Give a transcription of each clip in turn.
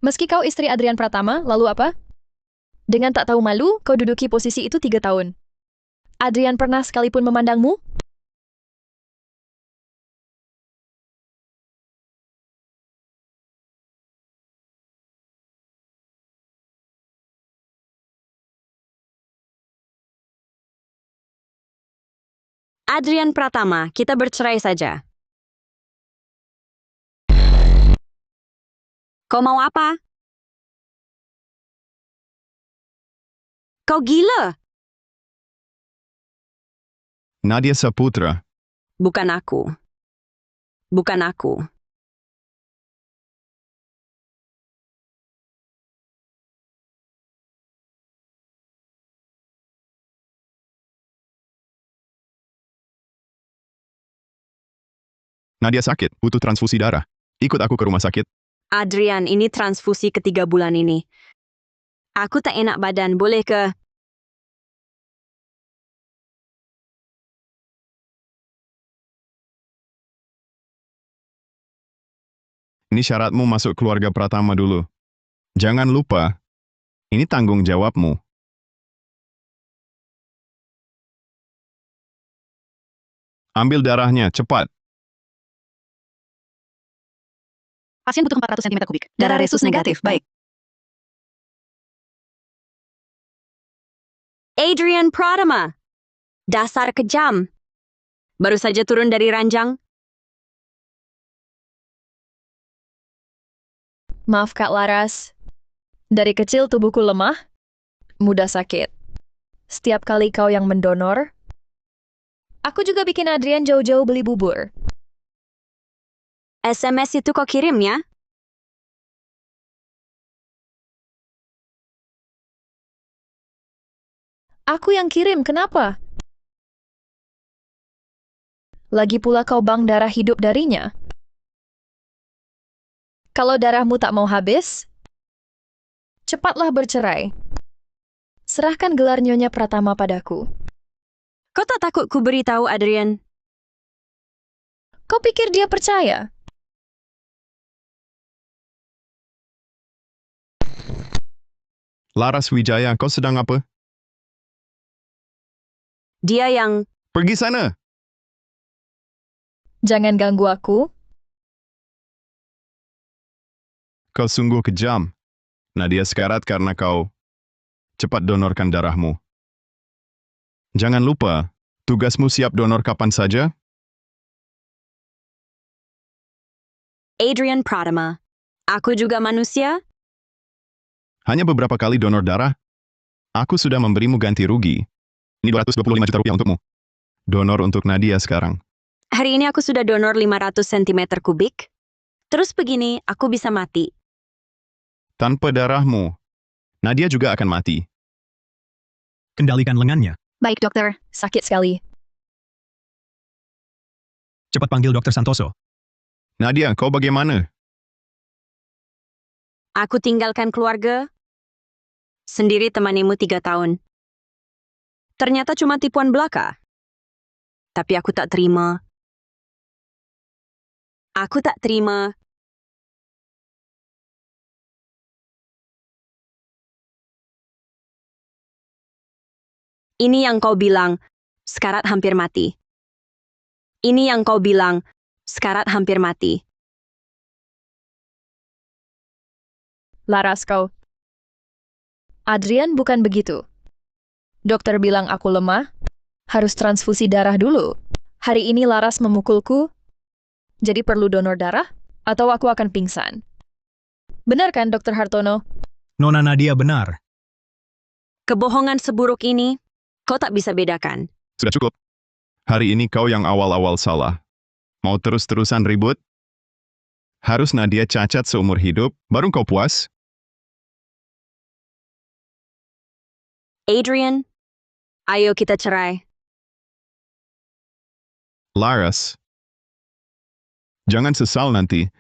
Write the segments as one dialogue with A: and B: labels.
A: Meski kau istri Adrian Pratama, lalu apa? Dengan tak tahu malu, kau duduki posisi itu 3 tahun. Adrian pernah sekalipun memandangmu?
B: Adrian Pratama, kita bercerai saja. Kau mau apa? Kau gila?
C: Nadia Saputra.
B: Bukan aku. Bukan aku.
C: Nadia sakit, butuh transfusi darah. Ikut aku ke rumah sakit.
B: Adrian, ini transfusi ketiga bulan ini. Aku tak enak badan, boleh ke...
C: Ini syaratmu masuk keluarga Pratama dulu. Jangan lupa, ini tanggung jawabmu. Ambil darahnya, cepat.
A: Pasien butuh 400 cm3. Darah resus negatif, baik.
B: Adrian Pratama. Dasar kejam. Baru saja turun dari ranjang.
A: Maaf Kak Laras. Dari kecil tubuhku lemah, mudah sakit. Setiap kali kau yang mendonor, aku juga bikin Adrian jauh-jauh beli bubur.
B: SMS itu kau kirim ya?
A: Aku yang kirim, kenapa? Lagi pula kau bank darah hidup darinya. Kalau darahmu tak mau habis, cepatlah bercerai. Serahkan gelar Nyonya Pratama padaku.
B: Kau tak takut ku beritahu Adrian?
A: Kau pikir dia percaya?
C: Laras Wijaya, kau sedang apa?
B: Dia yang...
C: Pergi sana!
A: Jangan ganggu aku.
C: Kau sungguh kejam. Nadia sekarat karena kau cepat donorkan darahmu. Jangan lupa, tugasmu siap donor kapan saja.
B: Adrian Pratama. Aku juga manusia?
C: Hanya beberapa kali donor darah, aku sudah memberimu ganti rugi. Ini 225 juta rupiah untukmu. Donor untuk Nadia sekarang.
B: Hari ini aku sudah donor 500 cm3. Terus begini, aku bisa mati.
C: Tanpa darahmu, Nadia juga akan mati.
D: Kendalikan lengannya.
A: Baik dokter, sakit sekali.
D: Cepat panggil Dokter Santoso.
C: Nadia, kau bagaimana?
B: Aku tinggalkan keluarga. Sendiri temanimu 3 tahun. Ternyata cuma tipuan belaka. Tapi aku tak terima. Aku tak terima. Ini yang kau bilang, sekarat hampir mati. Ini yang kau bilang, sekarat hampir mati.
A: Laras kau. Adrian bukan begitu. Dokter bilang aku lemah, harus transfusi darah dulu. Hari ini Laras memukulku, jadi perlu donor darah, atau aku akan pingsan. Benar kan, Dokter Hartono?
D: Nona Nadia benar.
B: Kebohongan seburuk ini, kau tak bisa bedakan.
C: Sudah cukup. Hari ini kau yang awal-awal salah. Mau terus-terusan ribut? Harus Nadia cacat seumur hidup, baru kau puas?
B: Adrian, ayo kita cerai.
C: Laras. Jangan sesal nanti.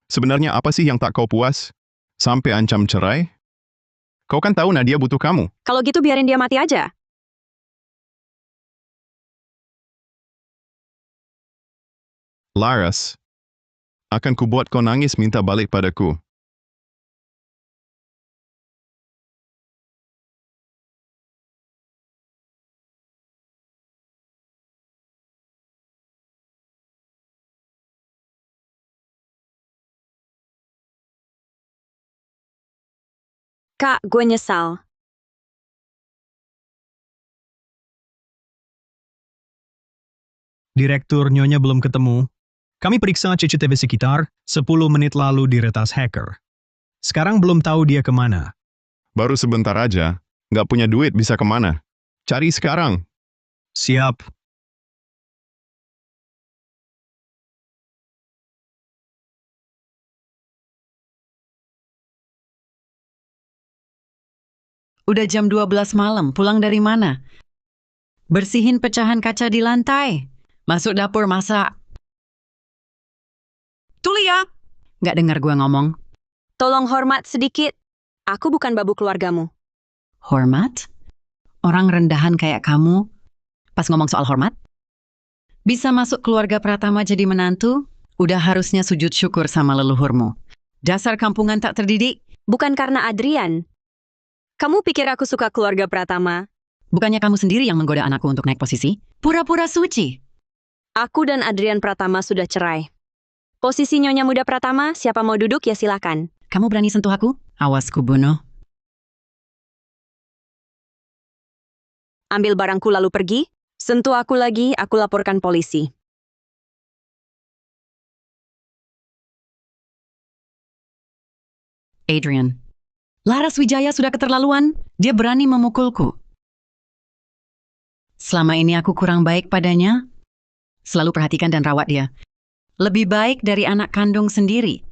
C: Sebenarnya apa sih yang tak kau puas? Sampai ancam cerai? Kau kan tahu Nadia butuh kamu.
B: Kalau gitu biarin dia mati aja.
C: Laras, akan kubuat kau nangis minta balik padaku.
B: Kak, gue nyesal.
D: Direktur Nyonya belum ketemu. Kami periksa CCTV sekitar 10 menit lalu diretas hacker. Sekarang belum tahu dia kemana.
C: Baru sebentar aja, nggak punya duit bisa kemana? Cari sekarang.
D: Siap.
E: Udah jam 12 malam, pulang dari mana? Bersihin pecahan kaca di lantai. Masuk dapur masak. Tulia! Nggak dengar gue ngomong.
B: Tolong hormat sedikit. Aku bukan babu keluargamu.
E: Hormat? Orang rendahan kayak kamu, pas ngomong soal hormat? Bisa masuk keluarga Pratama jadi menantu? Udah harusnya sujud syukur sama leluhurmu. Dasar kampungan tak terdidik.
B: Bukan karena Adrian. Kamu pikir aku suka keluarga Pratama?
E: Bukannya kamu sendiri yang menggoda anakku untuk naik posisi? Pura-pura suci.
B: Aku dan Adrian Pratama sudah cerai. Posisi Nyonya Muda Pratama, siapa mau duduk ya silakan.
E: Kamu berani sentuh aku? Awas ku bunuh.
B: Ambil barangku lalu pergi. Sentuh aku lagi, aku laporkan polisi.
E: Adrian. Laras Wijaya sudah keterlaluan. Dia berani memukulku. Selama ini aku kurang baik padanya. Selalu perhatikan dan rawat dia. Lebih baik dari anak kandung sendiri.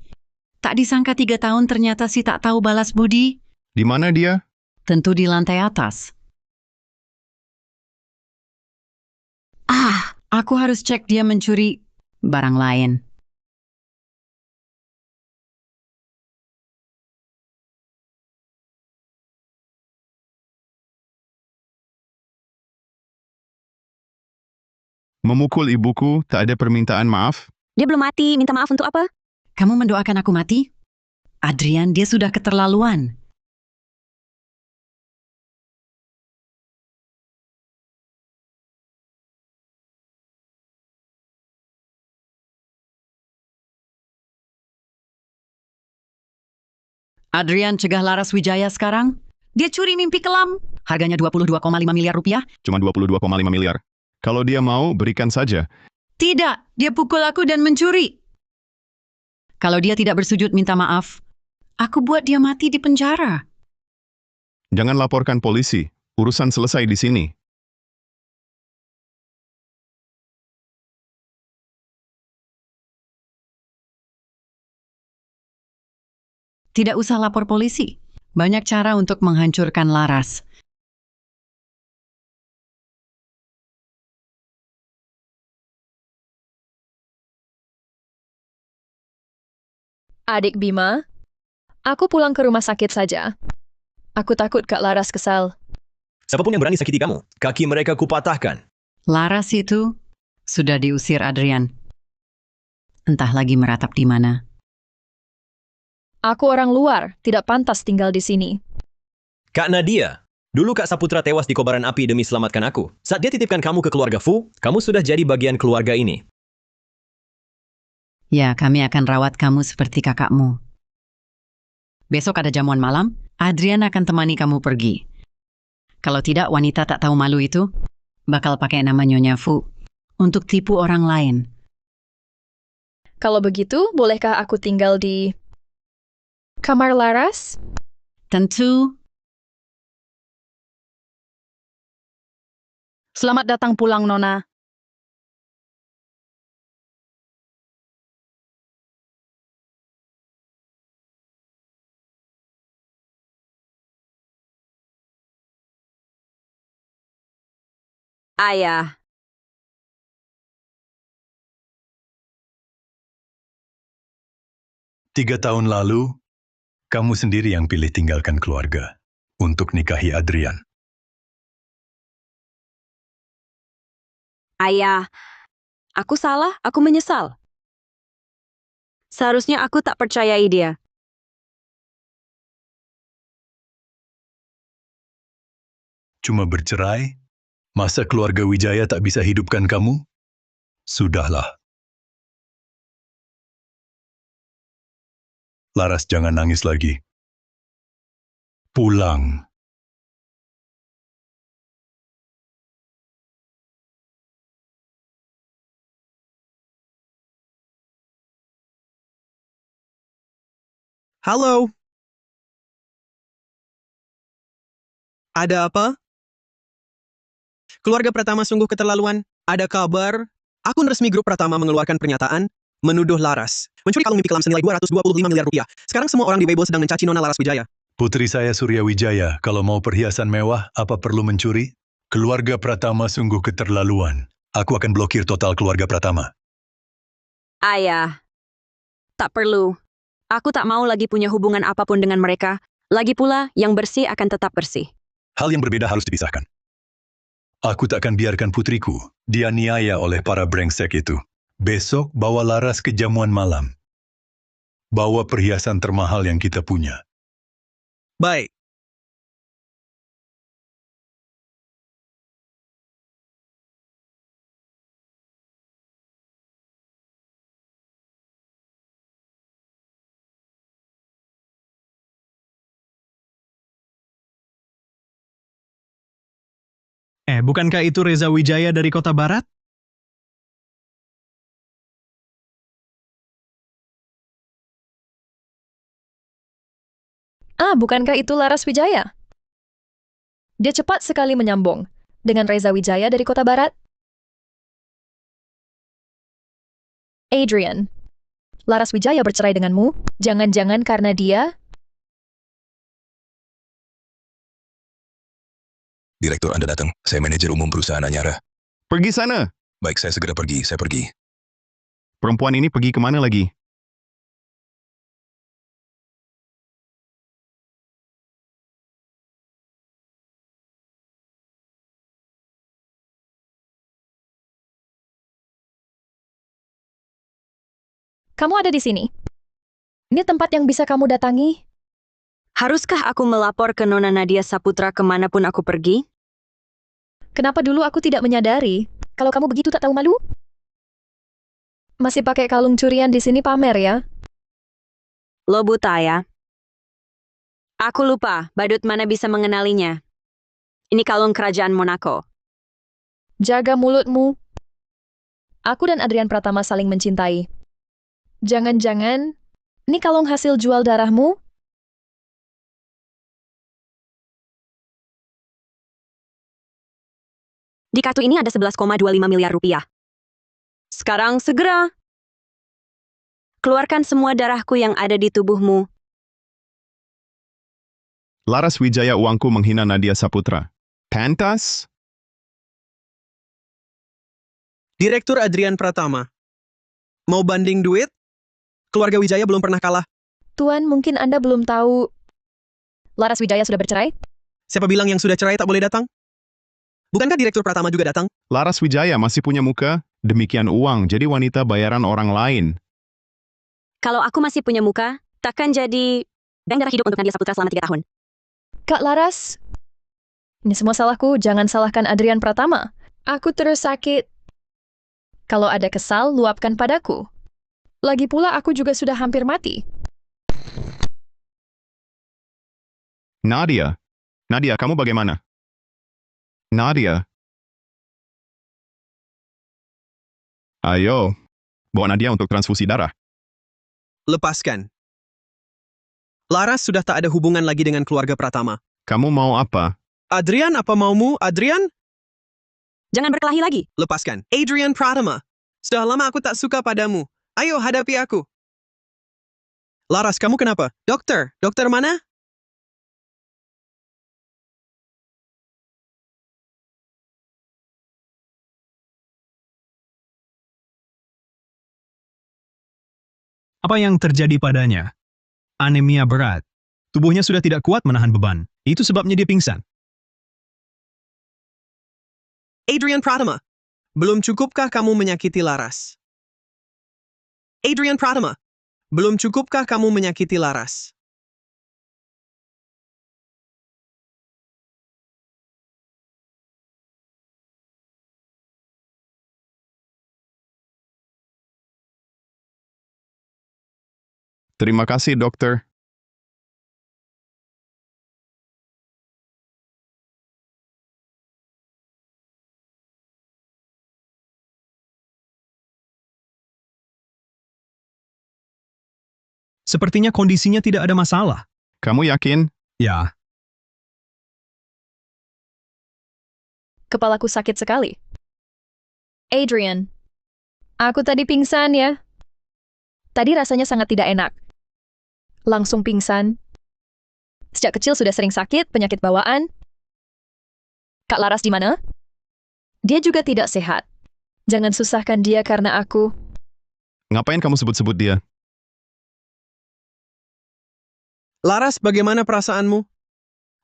E: Tak disangka 3 tahun ternyata si tak tahu balas budi.
C: Di mana dia?
E: Tentu di lantai atas. Aku harus cek dia mencuri barang lain.
C: Memukul ibuku, tak ada permintaan maaf?
B: Dia belum mati, minta maaf untuk apa?
E: Kamu mendoakan aku mati? Adrian, dia sudah keterlaluan. Adrian, cegah Laras Wijaya sekarang. Dia curi mimpi kelam. Harganya 22,5 miliar rupiah.
C: Cuma 22,5 miliar. Kalau dia mau, berikan saja.
E: Tidak, dia pukul aku dan mencuri. Kalau dia tidak bersujud minta maaf, aku buat dia mati di penjara.
C: Jangan laporkan polisi. Urusan selesai di sini.
E: Tidak usah lapor polisi. Banyak cara untuk menghancurkan Laras.
A: Adik Bima, aku pulang ke rumah sakit saja. Aku takut Kak Laras kesal.
F: Siapapun yang berani sakiti kamu, kaki mereka kupatahkan.
E: Laras itu sudah diusir Adrian. Entah lagi meratap di mana.
A: Aku orang luar, tidak pantas tinggal di sini.
F: Kak Nadia, dulu Kak Saputra tewas di kobaran api demi selamatkan aku. Saat dia titipkan kamu ke keluarga Fu, kamu sudah jadi bagian keluarga ini.
E: Ya, kami akan rawat kamu seperti kakakmu. Besok ada jamuan malam, Adrian akan temani kamu pergi. Kalau tidak, wanita tak tahu malu itu bakal pakai nama Nyonya Fu untuk tipu orang lain.
A: Kalau begitu, bolehkah aku tinggal di kamar Laras?
E: Tentu. Selamat datang pulang, Nona.
B: Ayah.
G: Tiga tahun lalu, kamu sendiri yang pilih tinggalkan keluarga untuk nikahi Adrian.
B: Ayah. Aku salah, aku menyesal. Seharusnya aku tak percayai dia.
G: Cuma bercerai? Masa keluarga Wijaya tak bisa hidupkan kamu? Sudahlah. Laras, jangan nangis lagi. Pulang.
H: Halo. Ada apa? Keluarga Pratama sungguh keterlaluan. Ada kabar, akun resmi grup Pratama mengeluarkan pernyataan menuduh Laras mencuri kalung mimpi kelam senilai 225 miliar rupiah. Sekarang semua orang di Weibo sedang mencaci Nona Laras Wijaya.
G: Putri saya Surya Wijaya, kalau mau perhiasan mewah, apa perlu mencuri? Keluarga Pratama sungguh keterlaluan. Aku akan blokir total keluarga Pratama.
B: Ayah, tak perlu. Aku tak mau lagi punya hubungan apapun dengan mereka. Lagi pula, yang bersih akan tetap bersih.
G: Hal yang berbeda harus dipisahkan. Aku tak akan biarkan putriku dianiaya oleh para brengsek itu. Besok bawa Laras ke jamuan malam. Bawa perhiasan termahal yang kita punya.
H: Baik.
D: Bukankah itu Reza Wijaya dari Kota Barat?
A: Bukankah itu Laras Wijaya? Dia cepat sekali menyambung dengan Reza Wijaya dari Kota Barat. Adrian, Laras Wijaya bercerai denganmu? Jangan-jangan karena dia?
I: Direktur, Anda datang. Saya manajer umum perusahaan Anyara.
C: Pergi sana.
I: Baik, saya segera pergi. Saya pergi.
C: Perempuan ini pergi kemana lagi?
A: Kamu ada di sini. Ini tempat yang bisa kamu datangi.
B: Haruskah aku melapor ke Nona Nadia Saputra kemanapun aku pergi?
A: Kenapa dulu aku tidak menyadari? Kalau kamu begitu tak tahu malu? Masih pakai kalung curian di sini pamer ya?
B: Lo buta ya? Aku lupa, badut mana bisa mengenalinya. Ini kalung kerajaan Monaco.
A: Jaga mulutmu. Aku dan Adrian Pratama saling mencintai. Jangan-jangan, ini kalung hasil jual darahmu?
B: Di kartu ini ada 11,25 miliar rupiah. Sekarang segera. Keluarkan semua darahku yang ada di tubuhmu.
C: Laras Wijaya uangku menghina Nadia Saputra. Pantas?
H: Direktur Adrian Pratama. Mau banding duit? Keluarga Wijaya belum pernah kalah.
A: Tuan, mungkin Anda belum tahu Laras Wijaya sudah bercerai?
H: Siapa bilang yang sudah cerai tak boleh datang? Bukankah Direktur Pratama juga datang?
C: Laras Wijaya masih punya muka? Demikian uang, jadi wanita bayaran orang lain.
B: Kalau aku masih punya muka, takkan jadi bank darah hidup untuk Nadia Saputra selama 3 tahun.
A: Kak Laras, ini semua salahku, jangan salahkan Adrian Pratama. Aku terus sakit. Kalau ada kesal, luapkan padaku. Lagi pula aku juga sudah hampir mati.
C: Nadia. Nadia, kamu bagaimana? Nadia. Ayo, bawa Nadia untuk transfusi darah.
H: Lepaskan. Laras sudah tak ada hubungan lagi dengan keluarga Pratama.
C: Kamu mau apa?
H: Adrian, apa maumu? Adrian?
B: Jangan berkelahi lagi.
H: Lepaskan. Adrian Pratama. Sudah lama aku tak suka padamu. Ayo, hadapi aku. Laras, kamu kenapa? Dokter? Dokter mana?
D: Apa yang terjadi padanya? Anemia berat. Tubuhnya sudah tidak kuat menahan beban. Itu sebabnya dia pingsan.
H: Adrian Pratama. Belum cukupkah kamu menyakiti Laras? Adrian Pratama. Belum cukupkah kamu menyakiti Laras?
C: Terima kasih, dokter.
D: Sepertinya kondisinya tidak ada masalah.
C: Kamu yakin?
D: Ya,
A: Kepalaku sakit sekali. Adrian, aku tadi pingsan ya. Tadi rasanya sangat tidak enak. Langsung pingsan. Sejak kecil sudah sering sakit, penyakit bawaan. Kak Laras di mana? Dia juga tidak sehat. Jangan susahkan dia karena aku.
C: Ngapain kamu sebut-sebut dia?
H: Laras, bagaimana perasaanmu?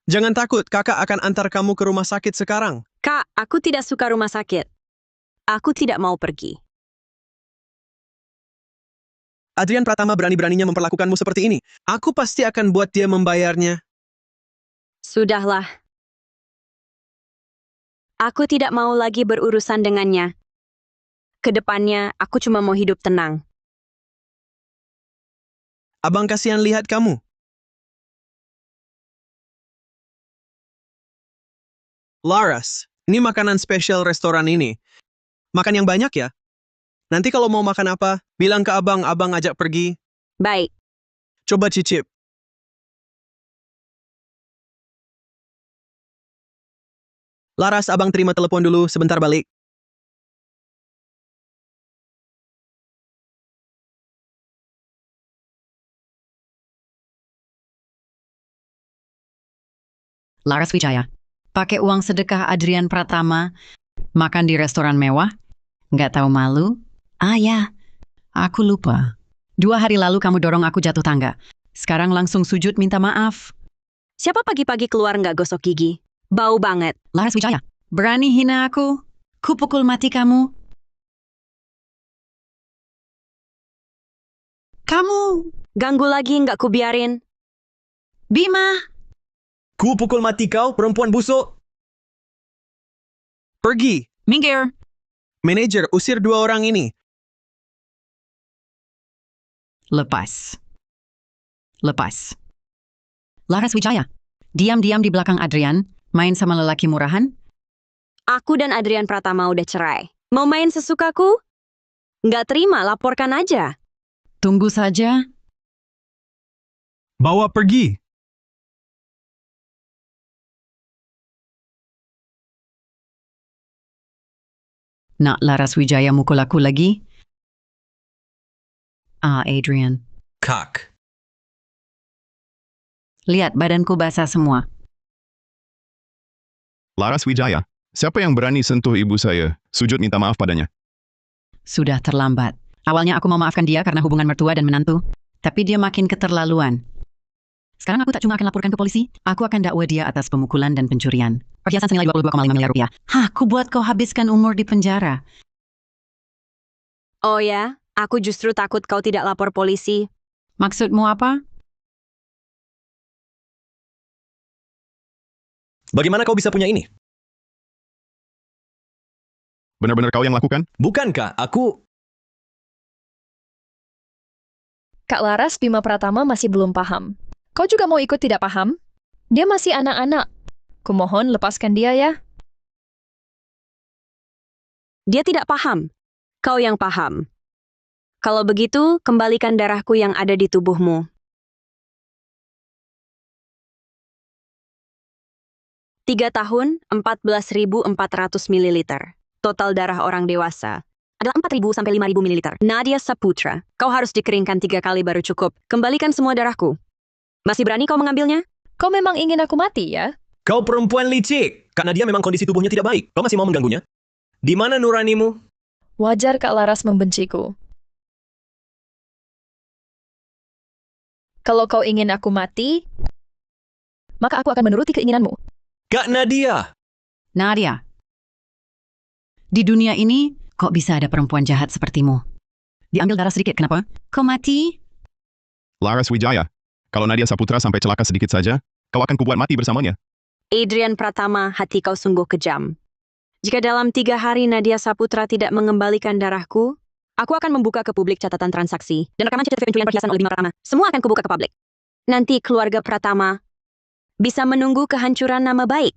H: Jangan takut, kakak akan antar kamu ke rumah sakit sekarang.
B: Kak, aku tidak suka rumah sakit. Aku tidak mau pergi.
H: Adrian Pratama berani-beraninya memperlakukanmu seperti ini. Aku pasti akan buat dia membayarnya.
B: Sudahlah. Aku tidak mau lagi berurusan dengannya. Kedepannya, aku cuma mau hidup tenang.
H: Abang kasihan lihat kamu. Laras, ini makanan spesial restoran ini. Makan yang banyak ya. Nanti kalau mau makan apa, bilang ke abang ajak pergi.
B: Baik.
H: Coba cicip. Laras, abang terima telepon dulu, sebentar balik.
E: Laras Wijaya, pakai uang sedekah Adrian Pratama, makan di restoran mewah, nggak tahu malu? Ah ya, aku lupa. 2 hari lalu kamu dorong aku jatuh tangga. Sekarang langsung sujud minta maaf.
B: Siapa pagi-pagi keluar nggak gosok gigi? Bau banget.
E: Laras Wijaya, berani hina aku? Ku pukul mati kamu. Kamu,
B: Ganggu lagi nggak ku biarin.
E: Bima,
F: Ku pukul mati kau, perempuan busuk.
H: Pergi.
E: minggir.
H: Manajer, usir 2 orang ini.
E: Lepas. Laras Wijaya, diam-diam di belakang Adrian, main sama lelaki murahan?
B: Aku dan Adrian Pratama udah cerai. Mau main sesukaku? Nggak terima, laporkan aja.
E: Tunggu saja.
D: bawa pergi.
E: Nak Laras Wijaya mukul aku lagi? Ah, Adrian.
F: Kak.
E: Lihat badanku basah semua.
C: Laras Wijaya. Siapa yang berani sentuh ibu saya? Sujud minta maaf padanya.
E: Sudah terlambat. Awalnya aku mau maafkan dia karena hubungan mertua dan menantu. Tapi dia makin keterlaluan. Sekarang aku tak cuma akan laporkan ke polisi, aku akan dakwa dia atas pemukulan dan pencurian. Perhiasan senilai 22,5 miliar rupiah. Hah, aku buat kau habiskan umur di penjara.
B: Oh ya, aku justru takut kau tidak lapor polisi.
E: Maksudmu apa?
F: Bagaimana kau bisa punya ini?
C: Benar-benar kau yang lakukan?
F: Bukan, Kak. Aku...
A: Kak Laras, Bima Pratama masih belum paham. Kau juga mau ikut tidak paham? Dia masih anak-anak. Kumohon lepaskan dia ya.
B: Dia tidak paham. Kau yang paham. Kalau begitu, kembalikan darahku yang ada di tubuhmu. 3 tahun, 14.400 mililiter. Total darah orang dewasa adalah 4.000 sampai 5.000 mililiter. Nadia Saputra, kau harus dikeringkan 3 kali baru cukup. Kembalikan semua darahku. Masih berani kau mengambilnya?
A: Kau memang ingin aku mati ya?
F: Kau perempuan licik. Karena dia memang kondisi tubuhnya tidak baik. Kau masih mau mengganggunya? Di mana nuranimu?
A: Wajar Kak Laras membenciku. Kalau kau ingin aku mati, maka aku akan menuruti keinginanmu.
F: Kak Nadia!
E: Nadia. Di dunia ini, kok bisa ada perempuan jahat sepertimu? Diambil darah sedikit, kenapa? Kau mati?
C: Laras Wijaya, kalau Nadia Saputra sampai celaka sedikit saja, kau akan kubuat mati bersamanya.
B: Adrian Pratama, hati kau sungguh kejam. Jika dalam 3 hari Nadia Saputra tidak mengembalikan darahku, aku akan membuka ke publik catatan transaksi dan rekaman CCTV pencurian perhiasan oleh Bima Pratama. Semua akan kubuka ke publik. Nanti keluarga Pratama bisa menunggu kehancuran nama baik.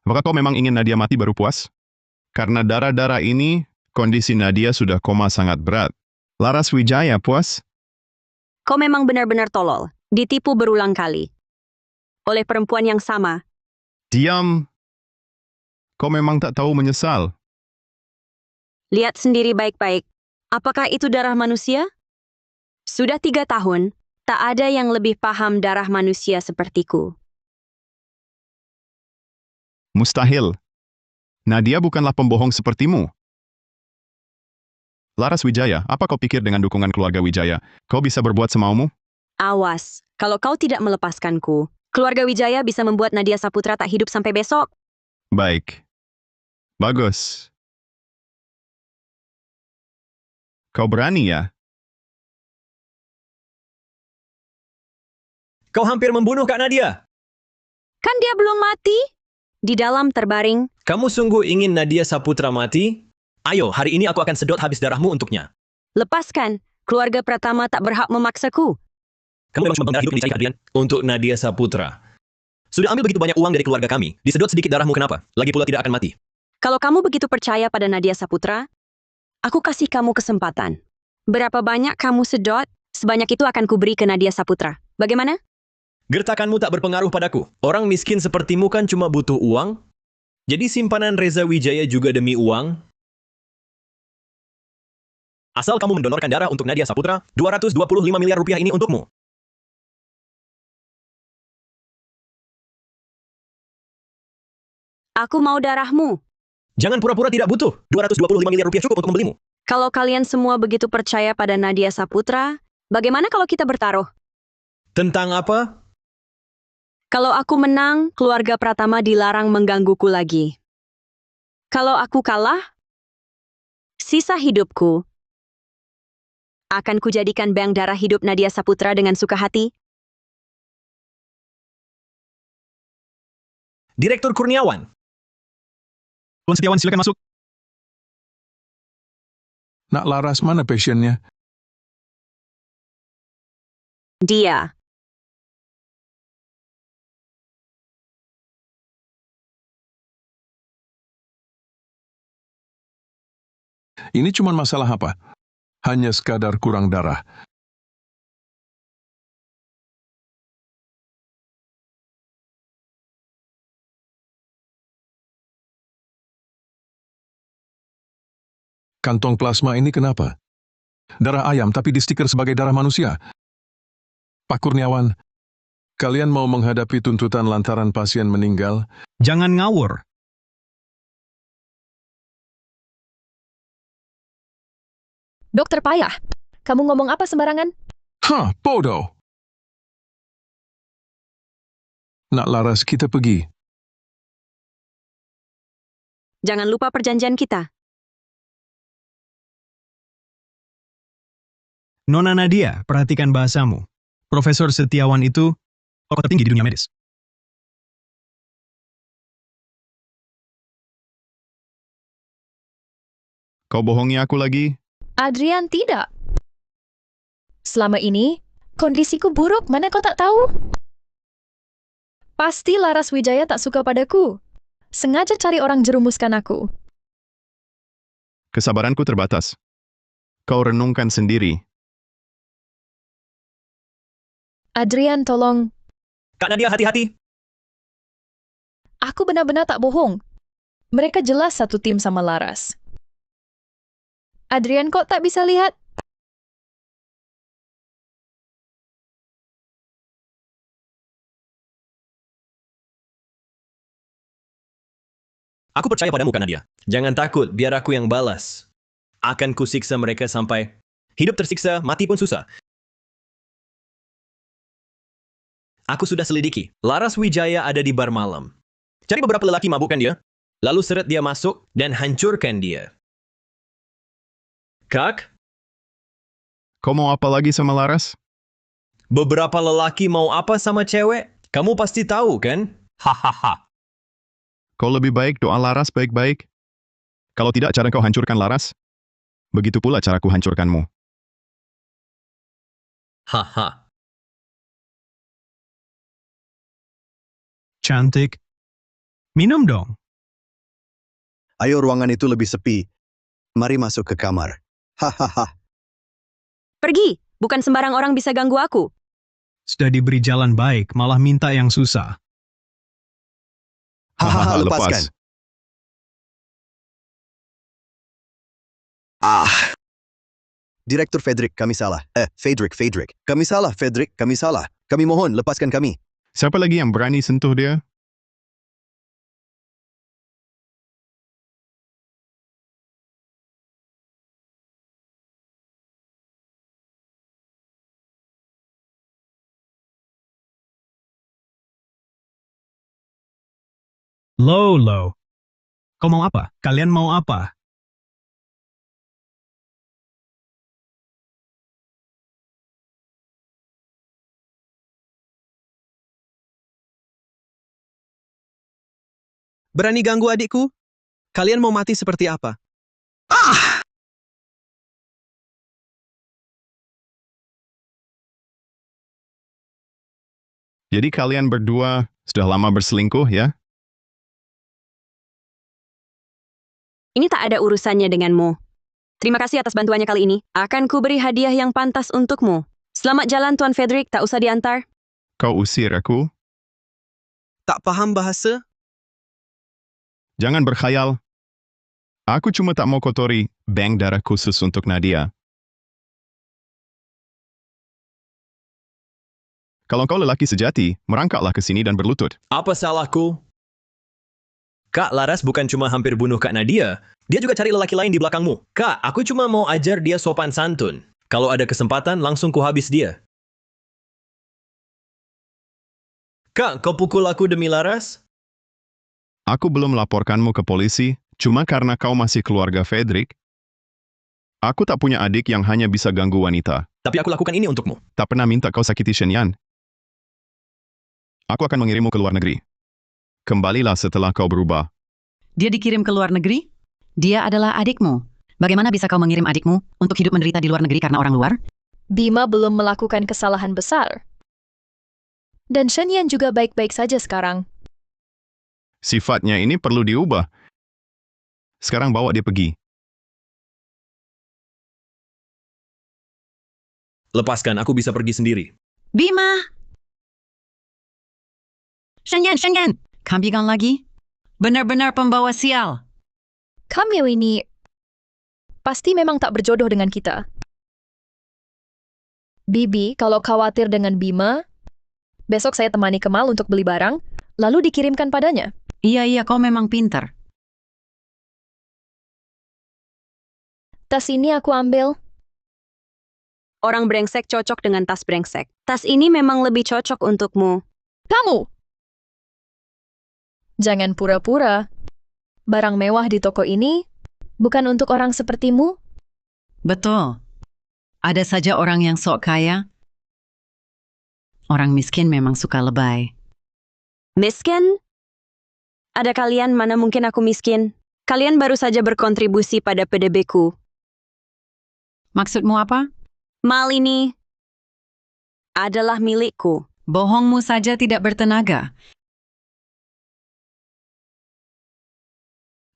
C: Apakah kau memang ingin Nadia mati baru puas? Karena darah-darah ini, kondisi Nadia sudah koma sangat berat. Laras Wijaya puas?
B: Kau memang benar-benar tolol, ditipu berulang kali. Oleh perempuan yang sama,
C: Diam. Kau memang tak tahu menyesal.
B: lihat sendiri baik-baik. Apakah itu darah manusia? Sudah 3 tahun, tak ada yang lebih paham darah manusia sepertiku.
C: Mustahil. Nadia bukanlah pembohong sepertimu. Laras Wijaya, apa kau pikir dengan dukungan keluarga Wijaya, kau bisa berbuat semaumu?
B: Awas, kalau kau tidak melepaskanku, keluarga Wijaya bisa membuat Nadia Saputra tak hidup sampai besok.
C: Baik. Bagus. Kau berani ya?
F: Kau hampir membunuh Kak Nadia.
B: Kan dia belum mati? Di dalam terbaring,
F: Kamu sungguh ingin Nadia Saputra mati? Ayo, hari ini aku akan sedot habis darahmu untuknya.
B: lepaskan. Keluarga Pratama tak berhak memaksaku.
F: Kamu memang cuma benar hidup mencari Adrian untuk Nadia Saputra. Sudah ambil begitu banyak uang dari keluarga kami. Disedot sedikit darahmu kenapa? Lagi pula tidak akan mati.
B: Kalau kamu begitu percaya pada Nadia Saputra, aku kasih kamu kesempatan. Berapa banyak kamu sedot, sebanyak itu akan kuberi ke Nadia Saputra. Bagaimana?
F: Gertakanmu tak berpengaruh padaku. Orang miskin sepertimu kan cuma butuh uang. Jadi simpanan Reza Wijaya juga demi uang. Asal kamu mendonorkan darah untuk Nadia Saputra, 225 miliar rupiah ini untukmu.
B: Aku mau darahmu.
F: Jangan pura-pura tidak butuh. 225 miliar rupiah cukup untuk membelimu.
B: Kalau kalian semua begitu percaya pada Nadia Saputra, bagaimana kalau kita bertaruh?
F: Tentang apa?
B: Kalau aku menang, keluarga Pratama dilarang menggangguku lagi. Kalau aku kalah, sisa hidupku akan kujadikan bank darah hidup Nadia Saputra dengan suka hati.
F: Direktur Kurniawan.
D: Tuan Setiawan, silakan masuk.
J: Nak Laras mana pasiennya?
B: Dia.
J: Ini cuma masalah apa? Hanya sekadar kurang darah. Kantong plasma ini kenapa? Darah ayam tapi di stiker sebagai darah manusia. Pak Kurniawan, kalian mau menghadapi tuntutan lantaran pasien meninggal?
D: Jangan ngawur.
A: Dokter Payah, kamu ngomong apa sembarangan?
J: Hah, bodoh! Nak Laras, kita pergi.
B: Jangan lupa perjanjian kita.
D: Nona Nadia, perhatikan bahasamu. Profesor Setiawan itu tokoh tertinggi di dunia medis.
C: Kau bohongi aku lagi?
A: Adrian tidak. Selama ini, kondisiku buruk, mana kau tak tahu? Pasti Laras Wijaya tak suka padaku. Sengaja cari orang jerumuskan aku.
C: Kesabaranku terbatas. Kau renungkan sendiri.
A: Adrian, tolong.
F: Kak Nadia, hati-hati.
A: Aku benar-benar tak bohong. Mereka jelas satu tim sama Laras. Adrian, kok tak bisa lihat?
F: Aku percaya padamu, Kak Nadia. Jangan takut, biar aku yang balas. Akan kusiksa mereka sampai hidup tersiksa, mati pun susah. Aku sudah selidiki. Laras Wijaya ada di bar malam. Cari beberapa lelaki mabuk kan dia? Lalu seret dia masuk dan hancurkan dia. Kak,
C: Kau mau apa lagi sama Laras?
F: beberapa lelaki mau apa sama cewek? Kamu pasti tahu kan? Hahaha.
C: Kau lebih baik doa Laras baik-baik. Kalau tidak, cara kau hancurkan Laras. Begitu pula caraku hancurkanmu.
F: Haha.
D: Cantik. Minum dong.
K: Ayo, ruangan itu lebih sepi. Mari masuk ke kamar. Hahaha.
B: Pergi, bukan sembarang orang bisa ganggu aku.
D: Sudah diberi jalan baik, malah minta yang susah.
K: Hahaha, lepaskan. Direktur Frederick, kami salah. Frederick. Kami salah, Frederick, kami salah. Kami mohon, lepaskan kami.
C: Siapa lagi yang berani sentuh dia?
D: Low. Kau mau apa? Kalian mau apa?
H: Berani ganggu adikku? Kalian mau mati seperti apa?
C: Jadi kalian berdua sudah lama berselingkuh, ya?
B: Ini tak ada urusannya denganmu. Terima kasih atas bantuannya kali ini. Akan kuberi hadiah yang pantas untukmu. Selamat jalan, Tuan Frederick. Tak usah diantar.
C: Kau usir aku?
H: Tak paham bahasa?
C: Jangan berkhayal. Aku cuma tak mau kotori bank darah khusus untuk Nadia. Kalau kau lelaki sejati, merangkaklah ke sini dan berlutut.
F: Apa salahku? Kak, Laras bukan cuma hampir bunuh Kak Nadia. Dia juga cari lelaki lain di belakangmu. Kak, aku cuma mau ajar dia sopan santun. Kalau ada kesempatan, langsung kuhabis dia. Kak, kau pukul aku demi Laras?
C: Aku belum melaporkanmu ke polisi, cuma karena kau masih keluarga Frederick. Aku tak punya adik yang hanya bisa ganggu wanita.
F: Tapi aku lakukan ini untukmu.
C: Tak pernah minta kau sakiti Shenyan. Aku akan mengirimmu ke luar negeri. Kembalilah setelah kau berubah.
E: Dia dikirim ke luar negeri? Dia adalah adikmu. Bagaimana bisa kau mengirim adikmu untuk hidup menderita di luar negeri karena orang luar?
A: Bima belum melakukan kesalahan besar. Dan Shenyan juga baik-baik saja sekarang.
C: Sifatnya ini perlu diubah. Sekarang bawa dia pergi.
F: Lepaskan, aku bisa pergi sendiri.
E: Bima! Shenyan! Kambigan lagi? Benar-benar pembawa sial.
A: Kamu ini pasti memang tak berjodoh dengan kita. Bibi, kalau khawatir dengan Bima, besok saya temani Kemal untuk beli barang, lalu dikirimkan padanya.
E: Iya, kau memang pintar.
A: Tas ini aku ambil.
B: Orang brengsek cocok dengan tas brengsek. Tas ini memang lebih cocok untukmu.
A: Kamu! Jangan pura-pura. Barang mewah di toko ini bukan untuk orang sepertimu.
E: Betul. Ada saja orang yang sok kaya. Orang miskin memang suka lebay.
B: Miskin? Ada kalian mana mungkin aku miskin? Kalian baru saja berkontribusi pada PDB-ku.
E: Maksudmu apa?
B: Mal ini adalah milikku.
E: Bohongmu saja tidak bertenaga.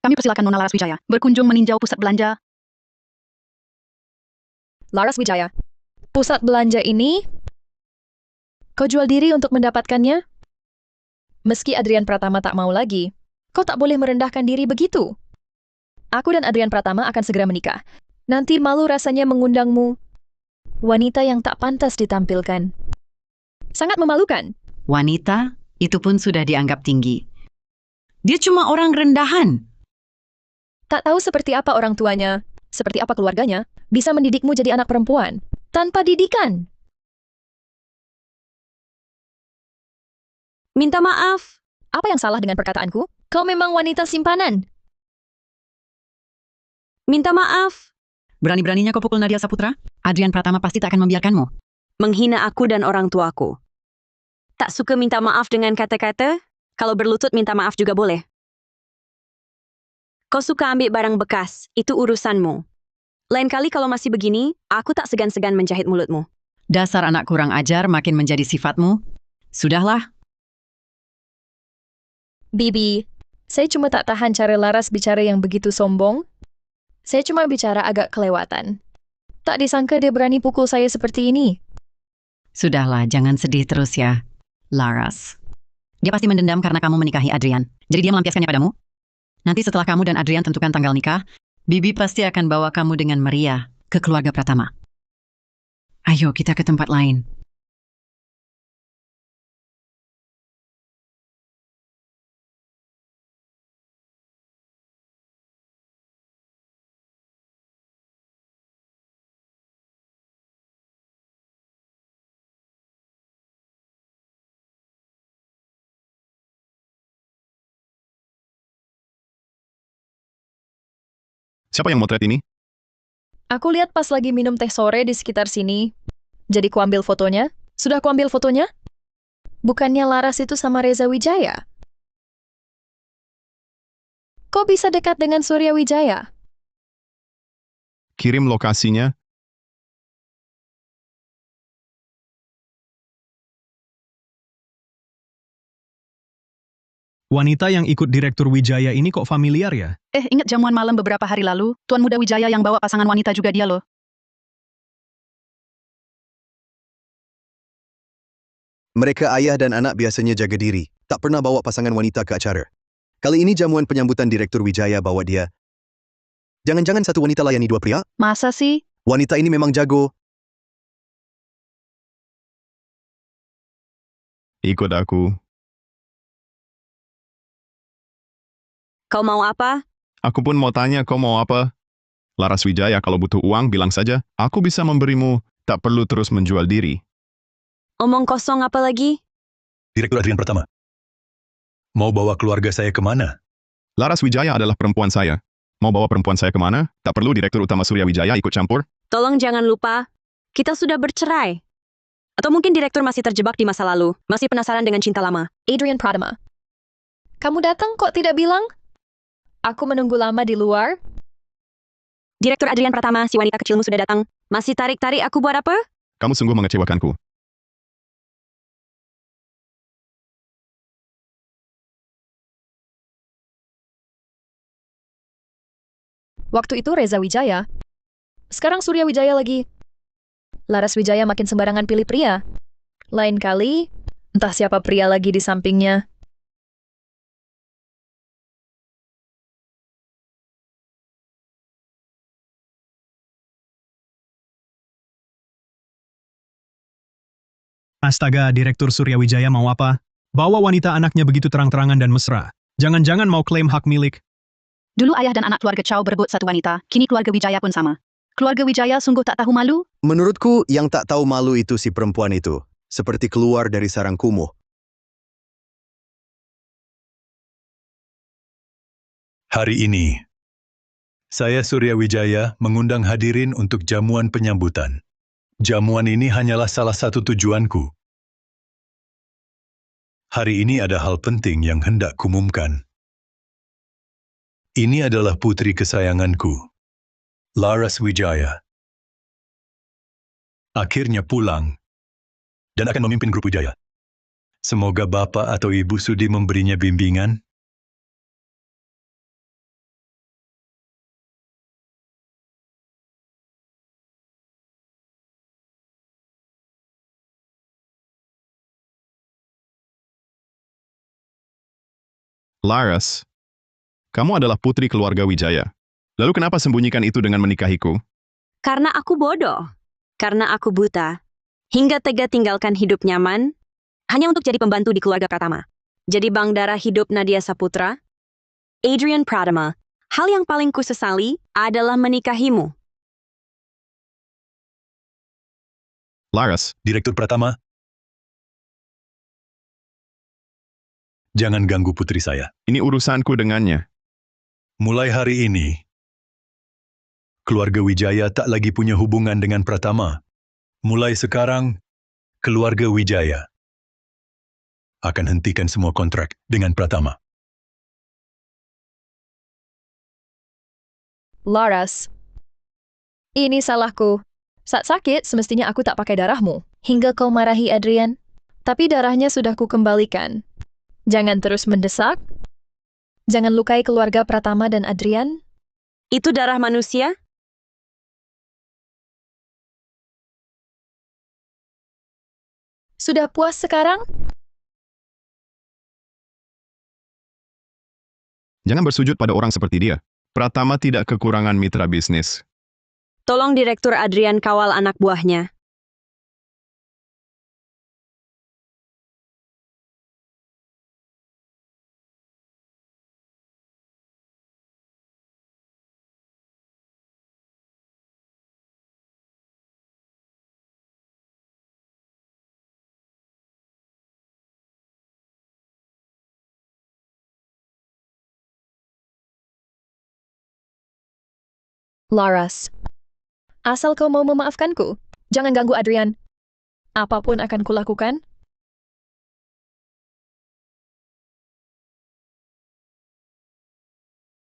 L: Kami persilakan Nona Laras Wijaya berkunjung meninjau pusat belanja.
A: Laras Wijaya, pusat belanja ini, kau jual diri untuk mendapatkannya? Meski Adrian Pratama tak mau lagi, kau tak boleh merendahkan diri begitu. Aku dan Adrian Pratama akan segera menikah. Nanti malu rasanya mengundangmu. Wanita yang tak pantas ditampilkan. Sangat memalukan.
E: Wanita, itu pun sudah dianggap tinggi. Dia cuma orang rendahan.
A: Tak tahu seperti apa orang tuanya, seperti apa keluarganya, bisa mendidikmu jadi anak perempuan, tanpa didikan.
B: Minta maaf.
A: Apa yang salah dengan perkataanku? Kau memang wanita simpanan.
B: Minta maaf.
E: Berani-beraninya kau pukul Nadia Saputra? Adrian Pratama pasti tak akan membiarkanmu.
B: Menghina aku dan orang tuaku. Tak suka minta maaf dengan kata-kata? Kalau berlutut minta maaf juga boleh. Kau suka ambil barang bekas, itu urusanmu. Lain kali kalau masih begini, aku tak segan-segan menjahit mulutmu.
E: Dasar anak kurang ajar makin menjadi sifatmu. Sudahlah,
A: Bibi, saya cuma tak tahan cara Laras bicara yang begitu sombong. Saya cuma bicara agak kelewatan. Tak disangka dia berani pukul saya seperti ini.
E: sudahlah, jangan sedih terus ya, Laras. Dia pasti mendendam karena kamu menikahi Adrian. Jadi dia melampiaskannya padamu? Nanti setelah kamu dan Adrian tentukan tanggal nikah, Bibi pasti akan bawa kamu dengan meriah ke keluarga Pratama. Ayo kita ke tempat lain.
C: Siapa yang motret ini?
A: Aku lihat pas lagi minum teh sore di sekitar sini. Jadi kuambil fotonya. Sudah kuambil fotonya? Bukannya Laras itu sama Reza Wijaya? Kok bisa dekat dengan Surya Wijaya?
C: Kirim lokasinya.
D: Wanita yang ikut Direktur Wijaya ini kok familiar ya?
L: Ingat jamuan malam beberapa hari lalu? Tuan Muda Wijaya yang bawa pasangan wanita juga dia loh.
K: Mereka ayah dan anak biasanya jaga diri, tak pernah bawa pasangan wanita ke acara. Kali ini jamuan penyambutan Direktur Wijaya bawa dia. Jangan-jangan satu wanita layani dua pria?
L: Masa sih?
K: Wanita ini memang jago.
C: Ikut aku.
B: Kau mau apa?
C: Aku pun mau tanya kau mau apa? Laras Wijaya kalau butuh uang bilang saja, aku bisa memberimu, tak perlu terus menjual diri.
B: Omong kosong apa lagi?
G: Direktur Adrian Pratama. Mau bawa keluarga saya kemana?
C: Laras Wijaya adalah perempuan saya. Mau bawa perempuan saya kemana? Tak perlu Direktur Utama Surya Wijaya ikut campur.
B: Tolong jangan lupa, kita sudah bercerai. Atau mungkin direktur masih terjebak di masa lalu, masih penasaran dengan cinta lama.
A: Adrian Pratama. Kamu datang kok tidak bilang? Aku menunggu lama di luar.
B: Direktur Adrian Pratama, si wanita kecilmu sudah datang. Masih tarik-tarik aku buat apa?
C: Kamu sungguh mengecewakanku.
A: Waktu itu Reza Wijaya. Sekarang Surya Wijaya lagi. Laras Wijaya makin sembarangan pilih pria. Lain kali, entah siapa pria lagi di sampingnya.
D: Astaga, Direktur Surya Wijaya mau apa? Bawa wanita anaknya begitu terang-terangan dan mesra. Jangan-jangan mau klaim hak milik.
L: Dulu ayah dan anak keluarga Chow berebut satu wanita, kini keluarga Wijaya pun sama. Keluarga Wijaya sungguh tak tahu malu?
K: Menurutku, yang tak tahu malu itu si perempuan itu. Seperti keluar dari sarang kumuh.
G: Hari ini, saya Surya Wijaya mengundang hadirin untuk jamuan penyambutan. Jamuan ini hanyalah salah satu tujuanku. Hari ini ada hal penting yang hendak kumumkan. Ini adalah putri kesayanganku, Laras Wijaya. Akhirnya pulang dan akan memimpin grup Wijaya. Semoga bapak atau ibu sudi memberinya bimbingan.
C: Laras, kamu adalah putri keluarga Wijaya. Lalu kenapa sembunyikan itu dengan menikahiku?
B: Karena aku bodoh. Karena aku buta. Hingga tega tinggalkan hidup nyaman, hanya untuk jadi pembantu di keluarga Pratama. Jadi bang darah hidup Nadia Saputra, Adrian Pratama. Hal yang paling kusesali adalah menikahimu.
C: Laras,
G: Direktur Pratama, Jangan ganggu putri saya.
C: Ini urusanku dengannya.
G: Mulai hari ini, keluarga Wijaya tak lagi punya hubungan dengan Pratama. Mulai sekarang, keluarga Wijaya akan hentikan semua kontrak dengan Pratama.
A: Laras, ini salahku. Saat sakit, semestinya aku tak pakai darahmu. Hingga kau marahi Adrian. Tapi darahnya sudah kukembalikan. Jangan terus mendesak. Jangan lukai keluarga Pratama dan Adrian.
B: Itu darah manusia?
A: Sudah puas sekarang?
C: Jangan bersujud pada orang seperti dia. Pratama tidak kekurangan mitra bisnis.
B: Tolong Direktur Adrian kawal anak buahnya.
A: Laras, asal kau mau memaafkanku, jangan ganggu Adrian. Apapun akan kulakukan.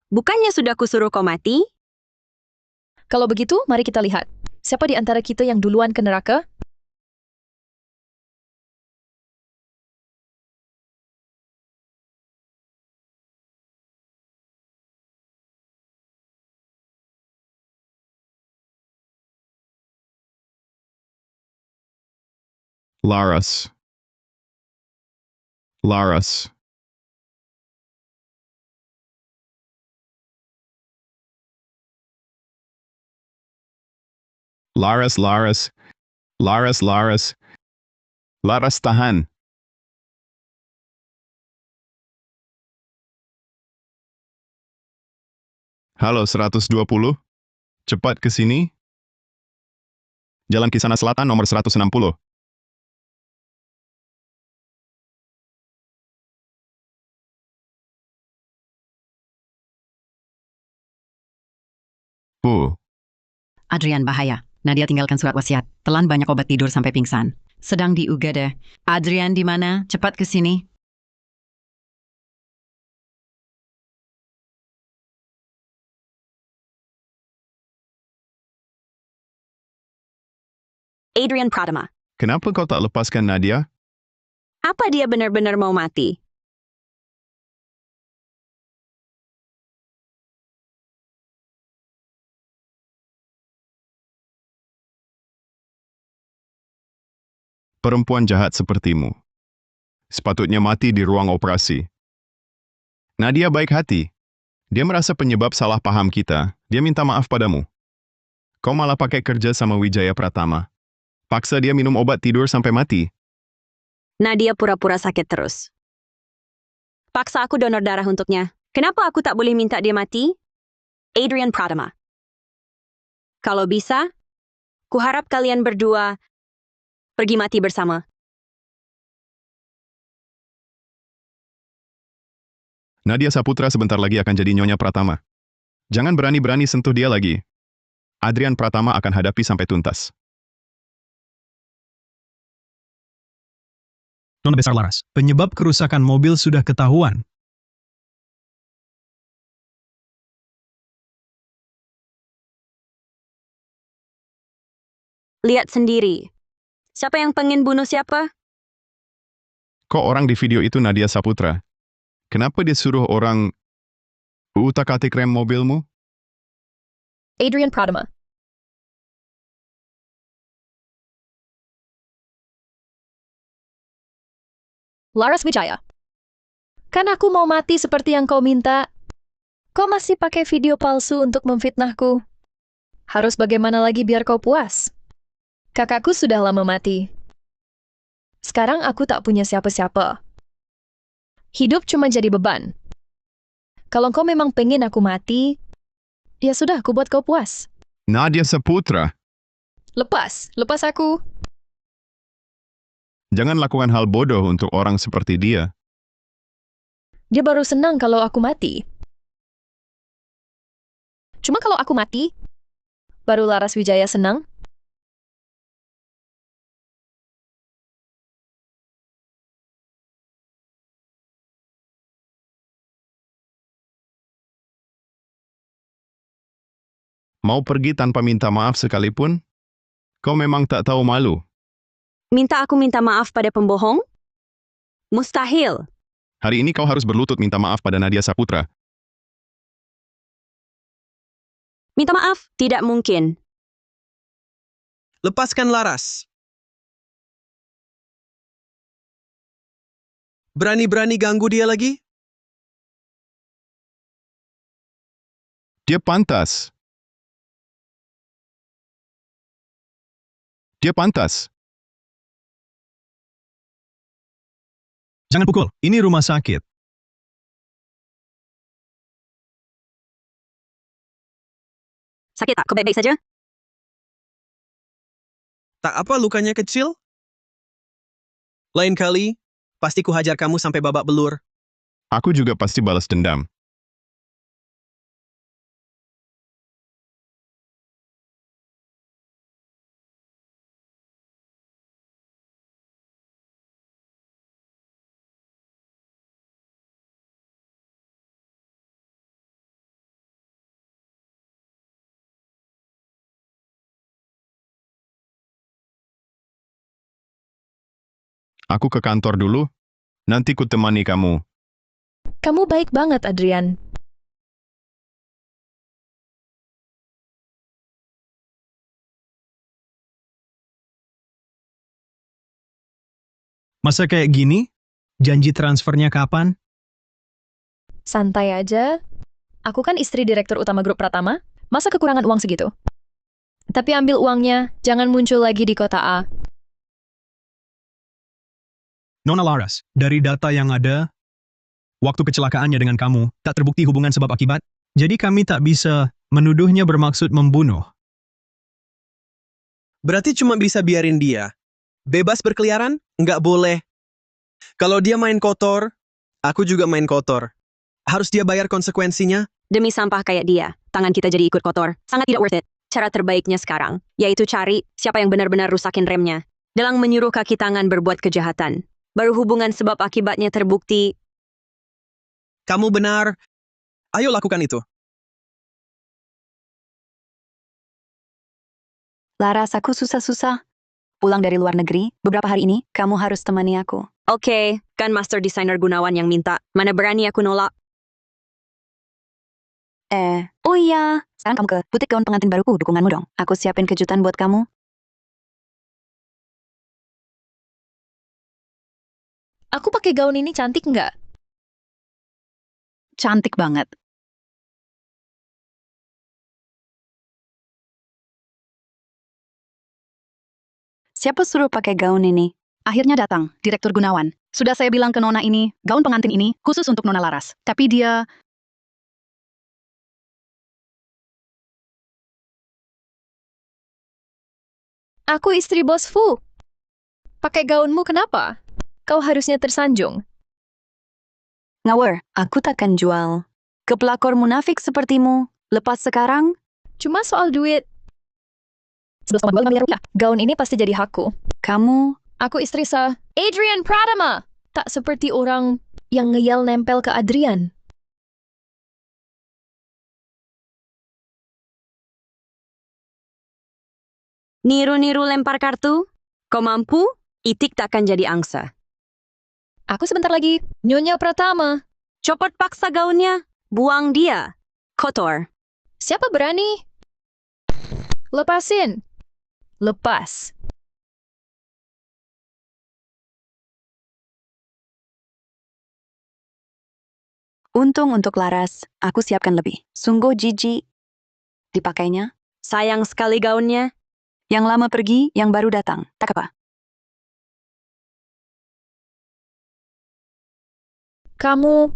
B: Bukannya sudah kusuruh kau mati?
A: Kalau begitu, mari kita lihat. Siapa di antara kita yang duluan ke neraka?
C: Laras. Laras. Laras, Laras. Laras, Laras. Laras, tahan. Halo, 120. Cepat ke sini. Jalan Kisana Selatan nomor 160.
E: Adrian bahaya. Nadia tinggalkan surat wasiat. Telan banyak obat tidur sampai pingsan. Sedang di UGD. Adrian di mana? Cepat ke sini.
B: Adrian Pratama.
C: Kenapa kau tak lepaskan Nadia?
B: Apa dia benar-benar mau mati?
C: Perempuan jahat sepertimu. Sepatutnya mati di ruang operasi. Nadia baik hati. Dia merasa penyebab salah paham kita. Dia minta maaf padamu. Kau malah pakai kerja sama Wijaya Pratama. Paksa dia minum obat tidur sampai mati.
B: Nadia pura-pura sakit terus. Paksa aku donor darah untuknya. Kenapa aku tak boleh minta dia mati? Adrian Pratama. Kalau bisa, kuharap kalian berdua pergi mati bersama.
C: Nadia Saputra sebentar lagi akan jadi Nyonya Pratama. Jangan berani-berani sentuh dia lagi. Adrian Pratama akan hadapi sampai tuntas.
D: Nona besar Laras, penyebab kerusakan mobil sudah ketahuan.
B: Lihat sendiri. Siapa yang pengen bunuh siapa?
C: Kok orang di video itu Nadia Saputra? Kenapa dia suruh orang utak-atik rem mobilmu?
A: Adrian Pratama. Laras Wijaya. Kan aku mau mati seperti yang kau minta. Kau masih pakai video palsu untuk memfitnahku. Harus bagaimana lagi biar kau puas? Kakakku sudah lama mati. Sekarang aku tak punya siapa-siapa. Hidup cuma jadi beban. Kalau kau memang pengen aku mati, ya sudah, aku buat kau puas.
C: Nadia Saputra.
A: Lepas aku.
C: Jangan lakukan hal bodoh untuk orang seperti dia.
A: Dia baru senang kalau aku mati. Cuma kalau aku mati, baru Laras Wijaya senang.
C: Mau pergi tanpa minta maaf sekalipun? Kau memang tak tahu malu.
B: Minta aku minta maaf pada pembohong? Mustahil.
C: Hari ini kau harus berlutut minta maaf pada Nadia Saputra.
B: Minta maaf? Tidak mungkin.
H: Lepaskan Laras. Berani-berani ganggu dia lagi?
C: Dia pantas. Dia pantas.
D: Jangan pukul, ini rumah sakit.
B: Sakit tak? Kau baik-baik saja?
H: Tak apa lukanya kecil? Lain kali, pasti ku hajar kamu sampai babak belur.
C: Aku juga pasti balas dendam. Aku ke kantor dulu, nanti ku temani kamu.
A: Kamu baik banget, Adrian.
D: Masa kayak gini? Janji transfernya kapan?
A: Santai aja. Aku kan istri direktur utama grup Pratama. Masa kekurangan uang segitu? Tapi ambil uangnya, jangan muncul lagi di kota A.
D: Nona Laras, dari data yang ada, waktu kecelakaannya dengan kamu tak terbukti hubungan sebab akibat, jadi kami tak bisa menuduhnya bermaksud membunuh.
H: Berarti cuma bisa biarin dia. Bebas berkeliaran? Nggak boleh. Kalau dia main kotor, aku juga main kotor. Harus dia bayar konsekuensinya?
B: Demi sampah kayak dia, tangan kita jadi ikut kotor. Sangat tidak worth it. Cara terbaiknya sekarang, yaitu cari siapa yang benar-benar rusakin remnya. Dalam menyuruh kaki tangan berbuat kejahatan. Baru hubungan sebab akibatnya terbukti.
H: Kamu benar. Ayo lakukan itu.
L: Laras, aku susah-susah. Pulang dari luar negeri, beberapa hari ini, kamu harus temani aku.
B: Oke, kan master designer Gunawan yang minta. Mana berani aku nolak.
L: Oh iya, sekarang kamu ke butik gaun pengantin baruku, dukunganmu dong. Aku siapin kejutan buat kamu.
A: Aku pakai gaun ini cantik nggak?
L: Cantik banget. Siapa suruh pakai gaun ini? Akhirnya datang, Direktur Gunawan. Sudah saya bilang ke Nona ini, gaun pengantin ini khusus untuk Nona Laras. Tapi dia...
A: Aku istri bos Fu. Pakai gaunmu kenapa? Kau harusnya tersanjung.
L: Ngawur, aku takkan jual. Ke pelakor munafik sepertimu, lepas sekarang?
A: Cuma soal duit. 11,25 miliar rupiah. Gaun ini pasti jadi hakku.
L: Kamu...
A: Aku istri Adrian Pratama. Tak seperti orang yang ngeyel nempel ke Adrian.
B: Niru-niru lempar kartu? Kau mampu? Itik takkan jadi angsa.
A: Aku sebentar lagi. Nyonya Pratama.
B: Copot paksa gaunnya. Buang dia. Kotor.
A: Siapa berani? Lepasin. Lepas.
L: Untung untuk Laras, aku siapkan lebih. Sungguh jijik. Dipakainya?
B: Sayang sekali gaunnya.
L: Yang lama pergi, yang baru datang. Tak apa.
A: Kamu...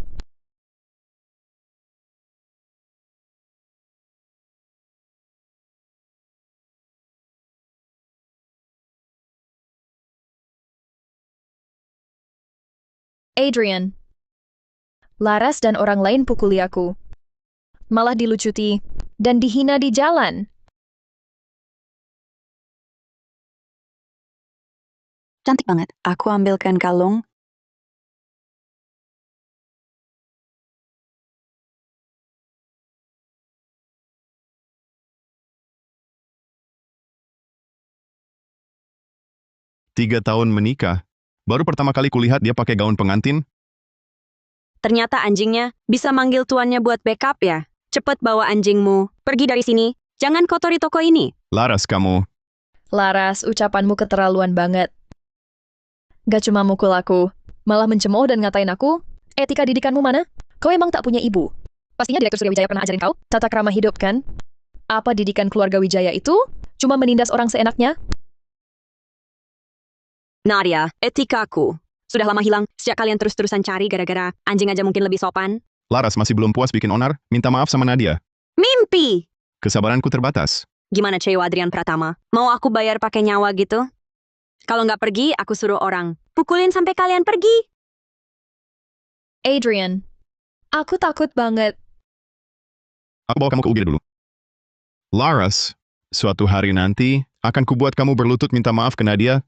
A: Adrian. Laras dan orang lain pukuli aku. Malah dilucuti dan dihina di jalan.
L: Cantik banget. Aku ambilkan kalung.
C: Tiga tahun menikah. Baru pertama kali kulihat dia pakai gaun pengantin.
B: Ternyata anjingnya bisa manggil tuannya buat backup ya. Cepet bawa anjingmu. Pergi dari sini. Jangan kotori toko ini.
C: Laras kamu.
A: Laras, ucapanmu keterlaluan banget. Gak cuma mukul aku, malah mencemooh dan ngatain aku. Etika didikanmu mana? Kau emang tak punya ibu? Pastinya Direktur Surya Wijaya pernah ajarin kau tata krama hidup, kan? Apa didikan keluarga Wijaya itu? Cuma menindas orang seenaknya?
B: Nadia, etikaku. Sudah lama hilang, sejak kalian terus-terusan cari gara-gara anjing aja mungkin lebih sopan.
C: Laras masih belum puas bikin onar, minta maaf sama Nadia.
B: Mimpi!
C: Kesabaranku terbatas.
B: Gimana cewek Adrian Pratama? Mau aku bayar pakai nyawa gitu? Kalau nggak pergi, aku suruh orang. Pukulin sampai kalian pergi.
A: Adrian, aku takut banget.
C: Aku bawa kamu ke UGD dulu. Laras, suatu hari nanti akan kubuat kamu berlutut minta maaf ke Nadia.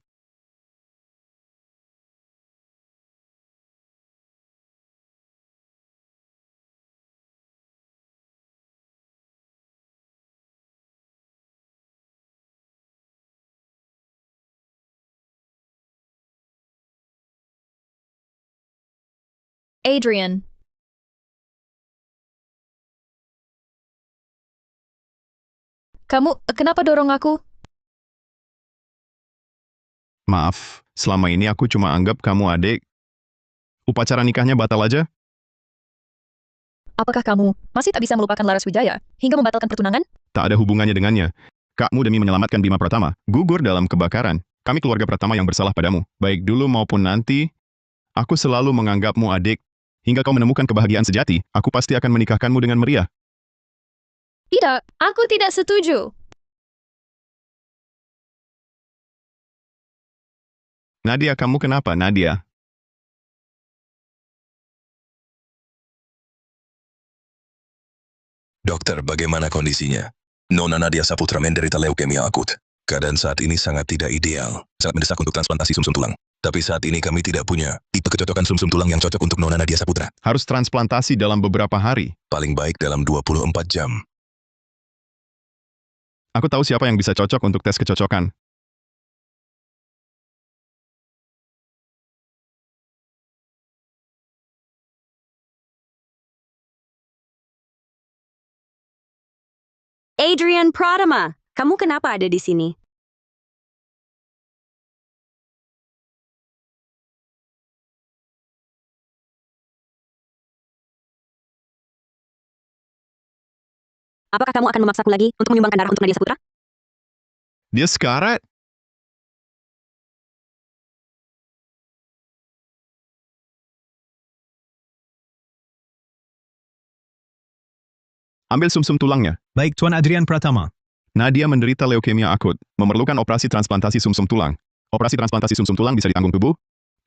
A: Adrian. Kamu kenapa dorong aku?
C: Maaf, selama ini aku cuma anggap kamu adik. Upacara nikahnya batal aja?
A: Apakah kamu masih tak bisa melupakan Laras Wijaya hingga membatalkan pertunangan?
C: Tak ada hubungannya dengannya. Kakmu demi menyelamatkan Bima Pratama, gugur dalam kebakaran. Kami keluarga Pratama yang bersalah padamu. Baik dulu maupun nanti, aku selalu menganggapmu adik. Hingga kau menemukan kebahagiaan sejati, aku pasti akan menikahkanmu dengan meriah.
A: Tidak, aku tidak setuju.
C: Nadia, kamu kenapa, Nadia?
I: Dokter, bagaimana kondisinya? Nona Nadia Saputra menderita leukemia akut. Keadaan saat ini sangat tidak ideal, sangat mendesak untuk transplantasi sumsum tulang. Tapi saat ini kami tidak punya tipe kecocokan sumsum tulang yang cocok untuk Nona Nadia Saputra.
C: Harus transplantasi dalam beberapa hari.
I: Paling baik dalam 24 jam.
C: Aku tahu siapa yang bisa cocok untuk tes kecocokan.
B: Adrian Pratama, kamu kenapa ada di sini? Apakah kamu akan memaksaku lagi untuk menyumbangkan darah untuk Nadia Saputra?
C: Dia sekarat. Ambil sumsum tulangnya.
D: Baik, Tuan Adrian Pratama.
C: Nadia menderita leukemia akut, memerlukan operasi transplantasi sumsum tulang. Operasi transplantasi sumsum tulang bisa ditanggung tubuh,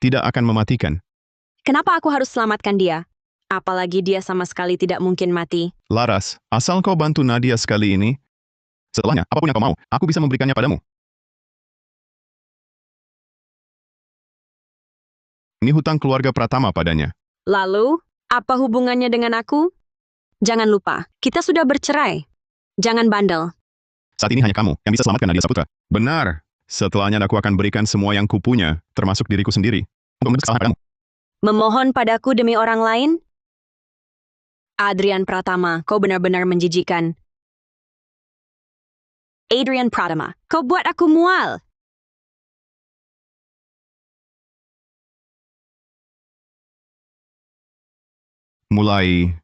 C: tidak akan mematikan.
B: Kenapa aku harus selamatkan dia? Apalagi dia sama sekali tidak mungkin mati.
C: Laras, asal kau bantu Nadia sekali ini, setelahnya, apapun yang kau mau, aku bisa memberikannya padamu. Ini hutang keluarga Pratama padanya.
B: Lalu, apa hubungannya dengan aku? Jangan lupa, kita sudah bercerai. Jangan bandel.
C: Saat ini hanya kamu yang bisa selamatkan Nadia Saputra. Benar. Setelahnya aku akan berikan semua yang kupunya, termasuk diriku sendiri, untuk menebus kesalahan padamu.
B: Memohon padaku demi orang lain? Adrian Pratama, kau benar-benar menjijikan. Adrian Pratama, kau buat aku mual.
C: Mulai.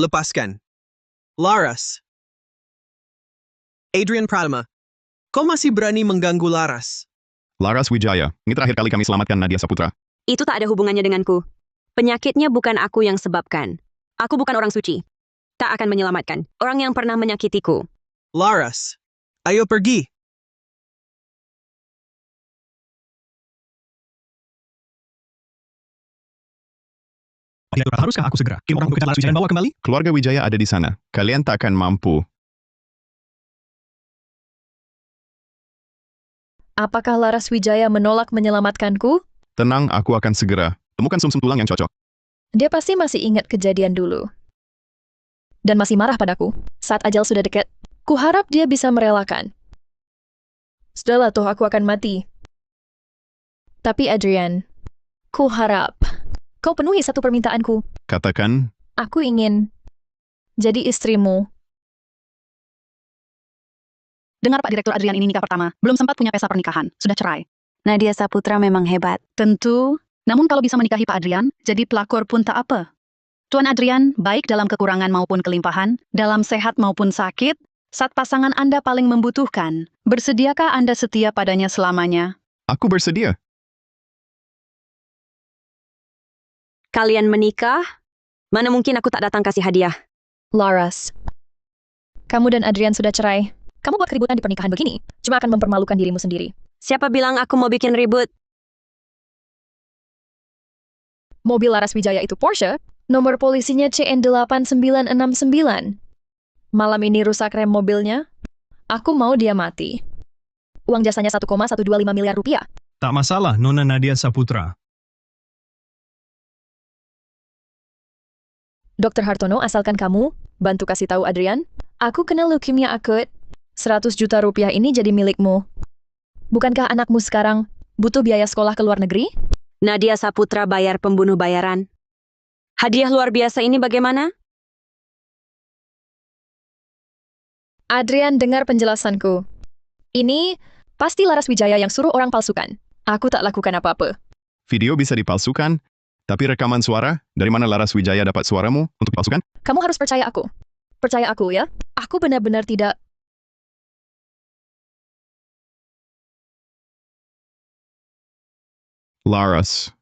H: Lepaskan. Laras. Adrian Pratama, kau masih berani mengganggu Laras?
C: Laras Wijaya, ini terakhir kali kami selamatkan Nadia Saputra.
B: Itu tak ada hubungannya denganku. Penyakitnya bukan aku yang sebabkan. Aku bukan orang suci. Tak akan menyelamatkan orang yang pernah menyakitiku.
H: Laras, ayo pergi.
D: direktur. Haruskah aku segera kirim orang untuk kejar Laras Wijaya dan bawa kembali?
C: Keluarga Wijaya ada di sana. Kalian tak akan mampu.
A: Apakah Laras Wijaya menolak menyelamatkanku?
C: Tenang, aku akan segera temukan sumsum tulang yang cocok.
A: Dia pasti masih ingat kejadian dulu. Dan masih marah padaku. Saat ajal sudah dekat, kuharap dia bisa merelakan. Sudahlah toh aku akan mati. Tapi Adrian, kuharap kau penuhi satu permintaanku.
C: Katakan,
A: Aku ingin jadi istrimu.
L: Dengar Pak Direktur, Adrian ini nikah pertama. Belum sempat punya pesta pernikahan. Sudah cerai.
B: Nadia Saputra memang hebat.
L: Tentu. Namun kalau bisa menikahi Pak Adrian, jadi pelakor pun tak apa. Tuan Adrian, baik dalam kekurangan maupun kelimpahan, dalam sehat maupun sakit, saat pasangan Anda paling membutuhkan, bersediakah Anda setia padanya selamanya?
C: aku bersedia.
B: Kalian menikah? Mana mungkin aku tak datang kasih hadiah.
A: Laras, kamu dan Adrian sudah cerai. Kamu buat keributan di pernikahan begini, cuma akan mempermalukan dirimu sendiri.
B: Siapa bilang aku mau bikin ribut?
A: Mobil Laras Wijaya itu Porsche, nomor polisinya CN8969. Malam ini rusak rem mobilnya. Aku mau dia mati. Uang jasanya 1,125 miliar rupiah.
D: Tak masalah, Nona Nadia Saputra.
A: Dr. Hartono, asalkan kamu bantu kasih tahu Adrian, aku kena leukemia akut. 100 juta rupiah ini jadi milikmu. Bukankah anakmu sekarang butuh biaya sekolah ke luar negeri?
B: Nadia Saputra bayar pembunuh bayaran. Hadiah luar biasa ini bagaimana?
A: Adrian, dengar penjelasanku. Ini pasti Laras Wijaya yang suruh orang palsukan. Aku tak lakukan apa-apa.
C: Video bisa dipalsukan, tapi rekaman suara, dari mana Laras Wijaya dapat suaramu untuk palsukan?
A: Kamu harus percaya aku. Percaya aku ya. Aku benar-benar tidak...
C: Laras.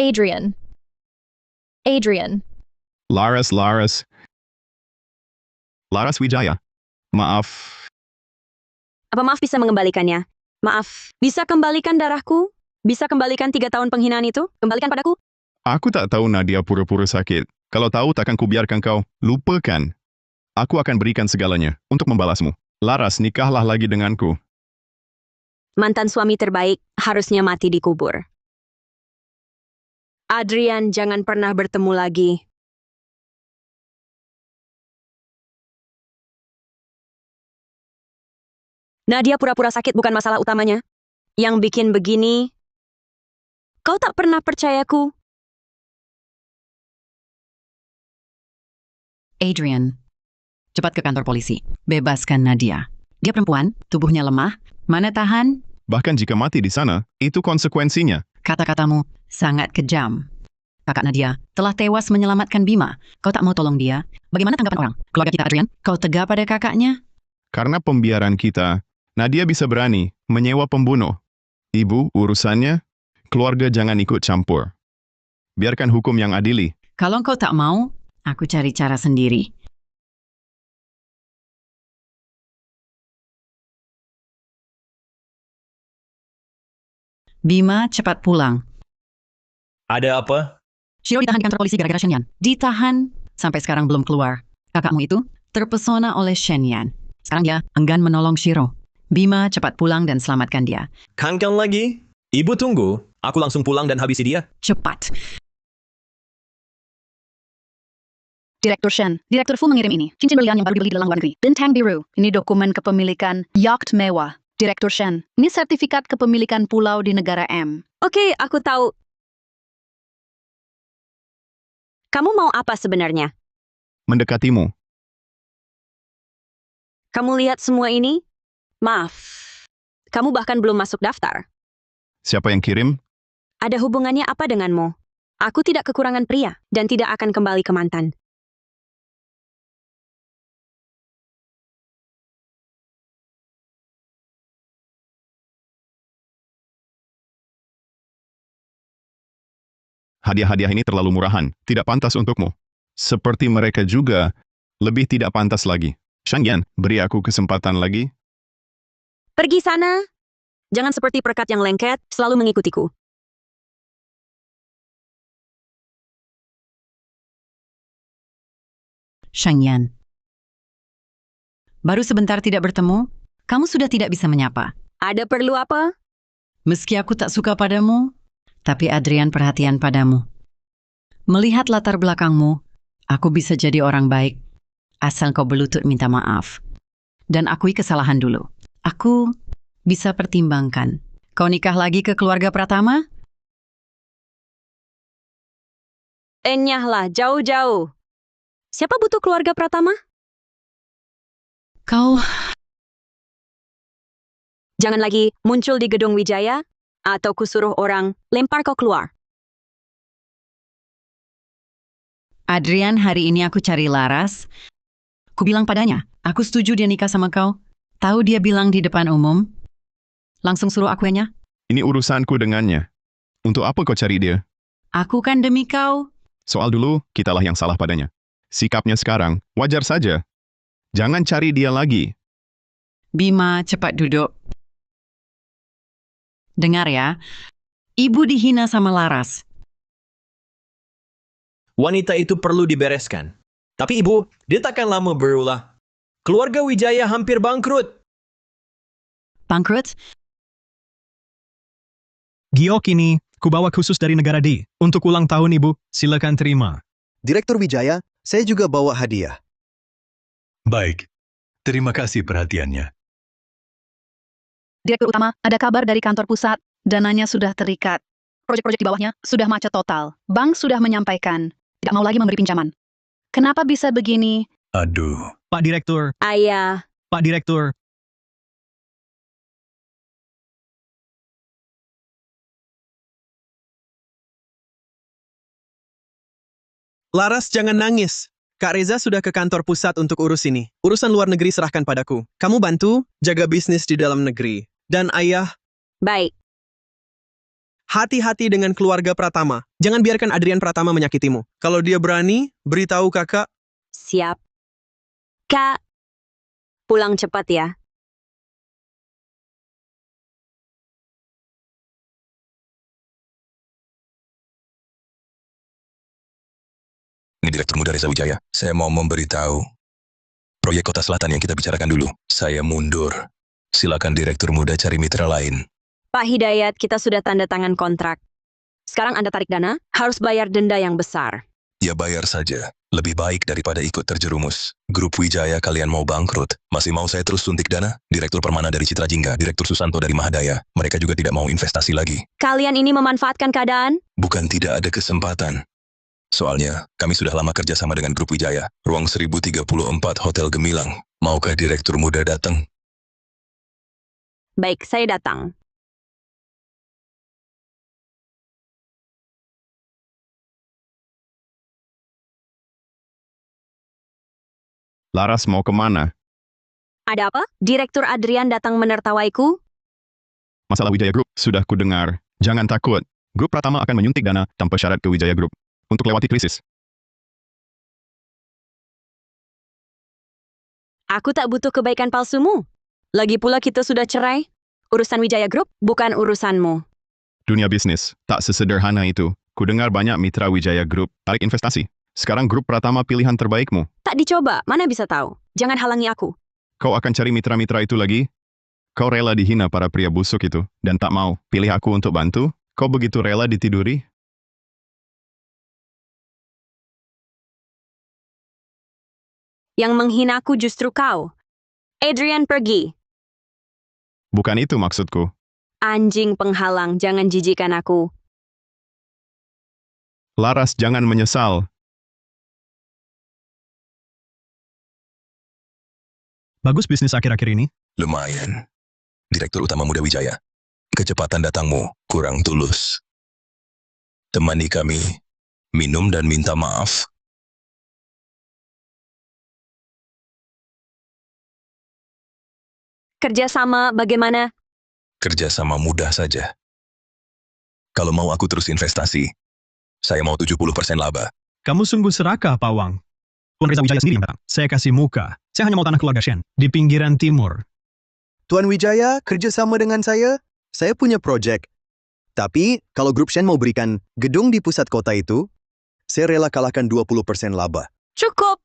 A: Adrian. Adrian.
C: Laras. Laras Wijaya. Maaf.
B: Apa maaf bisa mengembalikannya? Maaf, bisa kembalikan darahku? Bisa kembalikan 3 tahun penghinaan itu? Kembalikan padaku?
C: Aku tak tahu Nadia pura-pura sakit. Kalau tahu takkan kubiarkan kau. Lupakan. Aku akan berikan segalanya untuk membalasmu. Laras, nikahlah lagi denganku.
B: Mantan suami terbaik harusnya mati dikubur. Adrian, jangan pernah bertemu lagi. Nadia pura-pura sakit bukan masalah utamanya. Yang bikin begini, kau tak pernah percayaku.
E: Adrian, cepat ke kantor polisi. Bebaskan Nadia. Dia perempuan, tubuhnya lemah, mana tahan.
C: Bahkan jika mati di sana, itu konsekuensinya.
E: Kata-katamu sangat kejam. Kakak Nadia telah tewas menyelamatkan Bima. Kau tak mau tolong dia. Bagaimana tanggapan orang? Keluarga kita, Adrian? Kau tega pada kakaknya?
C: Karena pembiaran kita, Nadia bisa berani menyewa pembunuh. Ibu, urusannya, keluarga jangan ikut campur. Biarkan hukum yang adili.
E: Kalau kau tak mau, aku cari cara sendiri. Bima, cepat pulang.
F: Ada apa?
E: Shiro ditahan di kantor polisi gara-gara Shenyan. Ditahan, sampai sekarang belum keluar. Kakakmu itu terpesona oleh Shenyan. Sekarang dia enggan menolong Shiro. Bima, cepat pulang dan selamatkan dia.
F: Kangen lagi? Ibu tunggu. Aku langsung pulang dan habisi dia.
E: Cepat.
L: Direktur Shen, Direktur Fu mengirim ini. Cincin berlian yang baru dibeli di luar negeri. Bintang biru. Ini dokumen kepemilikan yacht mewah. Direktur Shen, ini sertifikat kepemilikan pulau di negara M.
B: Oke, aku tahu. Kamu mau apa sebenarnya?
C: Mendekatimu.
B: Kamu lihat semua ini? Maaf. Kamu bahkan belum masuk daftar.
C: Siapa yang kirim?
B: Ada hubungannya apa denganmu? Aku tidak kekurangan pria dan tidak akan kembali ke mantan.
C: Hadiah-hadiah ini terlalu murahan, tidak pantas untukmu. Seperti mereka juga, lebih tidak pantas lagi. Shangyan, beri aku kesempatan lagi.
B: Pergi sana. Jangan seperti perekat yang lengket, selalu mengikutiku.
E: Shangyan. Baru sebentar tidak bertemu, kamu sudah tidak bisa menyapa.
B: Ada perlu apa?
E: Meski aku tak suka padamu, tapi Adrian perhatian padamu. Melihat latar belakangmu, aku bisa jadi orang baik, asal kau berlutut minta maaf. Dan akui kesalahan dulu. Aku bisa pertimbangkan. Kau nikah lagi ke keluarga Pratama?
B: Enyahlah, jauh-jauh. Siapa butuh keluarga Pratama?
E: Kau...
B: Jangan lagi muncul di gedung Wijaya, atau kusuruh orang lempar kau keluar.
E: Adrian, hari ini aku cari Laras. Ku bilang padanya, aku setuju dia nikah sama kau. Tahu dia bilang di depan umum. Langsung suruh akunya.
C: Ini urusanku dengannya. Untuk apa kau cari dia?
E: Aku kan demi kau.
C: Soal dulu, kitalah yang salah padanya. Sikapnya sekarang, wajar saja. Jangan cari dia lagi.
E: Bima, cepat duduk. Dengar ya, ibu dihina sama Laras.
F: Wanita itu perlu dibereskan. Tapi ibu, dia takkan lama berulah. Keluarga Wijaya hampir bangkrut.
E: Bangkrut?
D: Giok ini, kubawa khusus dari negara D. Untuk ulang tahun ibu, silakan terima.
K: Direktur Wijaya, saya juga bawa hadiah.
G: Baik. Terima kasih perhatiannya.
L: Direktur utama, ada kabar dari kantor pusat. Dananya sudah terikat. Proyek-proyek di bawahnya sudah macet total. Bank sudah menyampaikan, tidak mau lagi memberi pinjaman. Kenapa bisa begini?
G: Aduh.
D: Pak Direktur,
B: Ayah,
D: Pak Direktur.
H: Laras, jangan nangis. Kak Reza sudah ke kantor pusat untuk urus ini. Urusan luar negeri serahkan padaku. Kamu bantu jaga bisnis di dalam negeri. Dan ayah,
B: baik.
H: hati-hati dengan keluarga Pratama. Jangan biarkan Adrian Pratama menyakitimu. Kalau dia berani, beritahu kakak.
B: Siap. Kak, pulang cepat ya.
I: Ini Direktur Muda Reza Wijaya. Saya mau memberitahu. Proyek Kota Selatan yang kita bicarakan dulu. Saya mundur. Silakan Direktur Muda cari mitra lain.
B: Pak Hidayat, kita sudah tanda tangan kontrak. Sekarang Anda tarik dana, harus bayar denda yang besar.
I: Ya bayar saja. Lebih baik daripada ikut terjerumus. Grup Wijaya kalian mau bangkrut. Masih mau saya terus suntik dana? Direktur Permana dari Citra Jingga, Direktur Susanto dari Mahadaya. Mereka juga tidak mau investasi lagi.
B: Kalian ini memanfaatkan keadaan?
I: Bukan tidak ada kesempatan. Soalnya, kami sudah lama kerja sama dengan Grup Wijaya. Ruang 1034 Hotel Gemilang. Maukah Direktur Muda datang?
B: Baik, saya datang.
C: Laras mau kemana?
B: Ada apa? Direktur Adrian datang menertawaiku?
C: Masalah Wijaya Group, sudah kudengar. Jangan takut. Grup Pratama akan menyuntik dana tanpa syarat ke Wijaya Group. Untuk lewati krisis.
B: Aku tak butuh kebaikan palsumu. Lagi pula kita sudah cerai. Urusan Wijaya Group bukan urusanmu.
C: Dunia bisnis, tak sesederhana itu. Kudengar banyak mitra Wijaya Group tarik investasi. Sekarang Grup Pratama pilihan terbaikmu.
B: Tak dicoba, mana bisa tahu. Jangan halangi aku.
C: Kau akan cari mitra-mitra itu lagi? Kau rela dihina para pria busuk itu, dan tak mau pilih aku untuk bantu? Kau begitu rela ditiduri?
B: Yang menghinaku justru kau. Adrian pergi.
C: Bukan itu maksudku.
B: Anjing penghalang, jangan jijikan aku.
C: Laras, jangan menyesal.
D: Bagus bisnis akhir-akhir ini.
I: Lumayan. Direktur Utama Muda Wijaya. Kecepatan datangmu kurang tulus. Temani kami, minum dan minta maaf.
B: Kerjasama bagaimana?
I: Kerjasama mudah saja. Kalau mau aku terus investasi, saya mau 70% laba.
D: Kamu sungguh serakah, Pak Wang. Tuan Reza Wijaya sendiri yang datang. Saya kasih muka. Saya hanya mau tanah keluarga Shen, di pinggiran timur.
K: Tuan Wijaya, kerjasama dengan saya punya projek. Tapi, kalau Grup Shen mau berikan gedung di pusat kota itu, saya rela kalahkan 20% laba.
B: Cukup.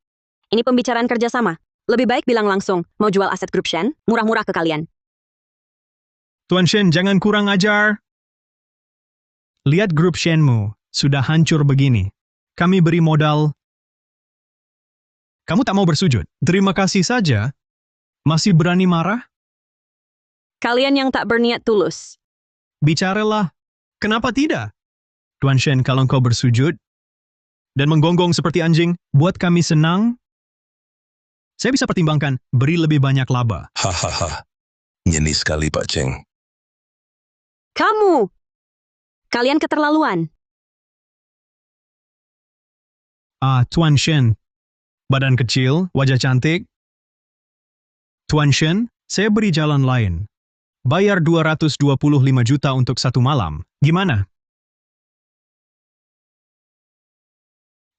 B: Ini pembicaraan kerjasama. Lebih baik bilang langsung, mau jual aset grup Shen, murah-murah ke kalian.
D: Tuan Shen, jangan kurang ajar. Lihat grup Shenmu, sudah hancur begini. Kami beri modal. Kamu tak mau bersujud. Terima kasih saja. Masih berani marah?
B: Kalian yang tak berniat tulus.
D: Bicaralah. Kenapa tidak? Tuan Shen, kalau engkau bersujud dan menggonggong seperti anjing, buat kami senang, saya bisa pertimbangkan beri lebih banyak laba.
I: Hahaha. Nyeni sekali Pak Cheng.
B: Kamu! Kalian keterlaluan.
D: Tuan Shen. Badan kecil, wajah cantik. Tuan Shen, saya beri jalan lain. Bayar 225 juta untuk 1 malam. Gimana?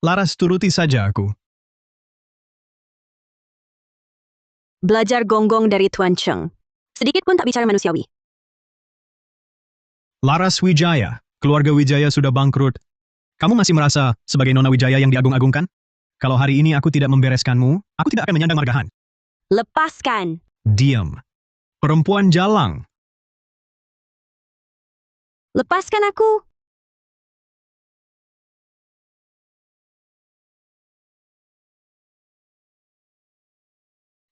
D: Laras, turuti saja aku.
B: Belajar gonggong dari Tuan Cheng. Sedikit pun tak bicara manusiawi.
D: Laras Wijaya, keluarga Wijaya sudah bangkrut. Kamu masih merasa sebagai Nona Wijaya yang diagung-agungkan? Kalau hari ini aku tidak membereskanmu, aku tidak akan menyandang margahan.
B: Lepaskan.
D: Diam. Perempuan jalang.
B: Lepaskan aku.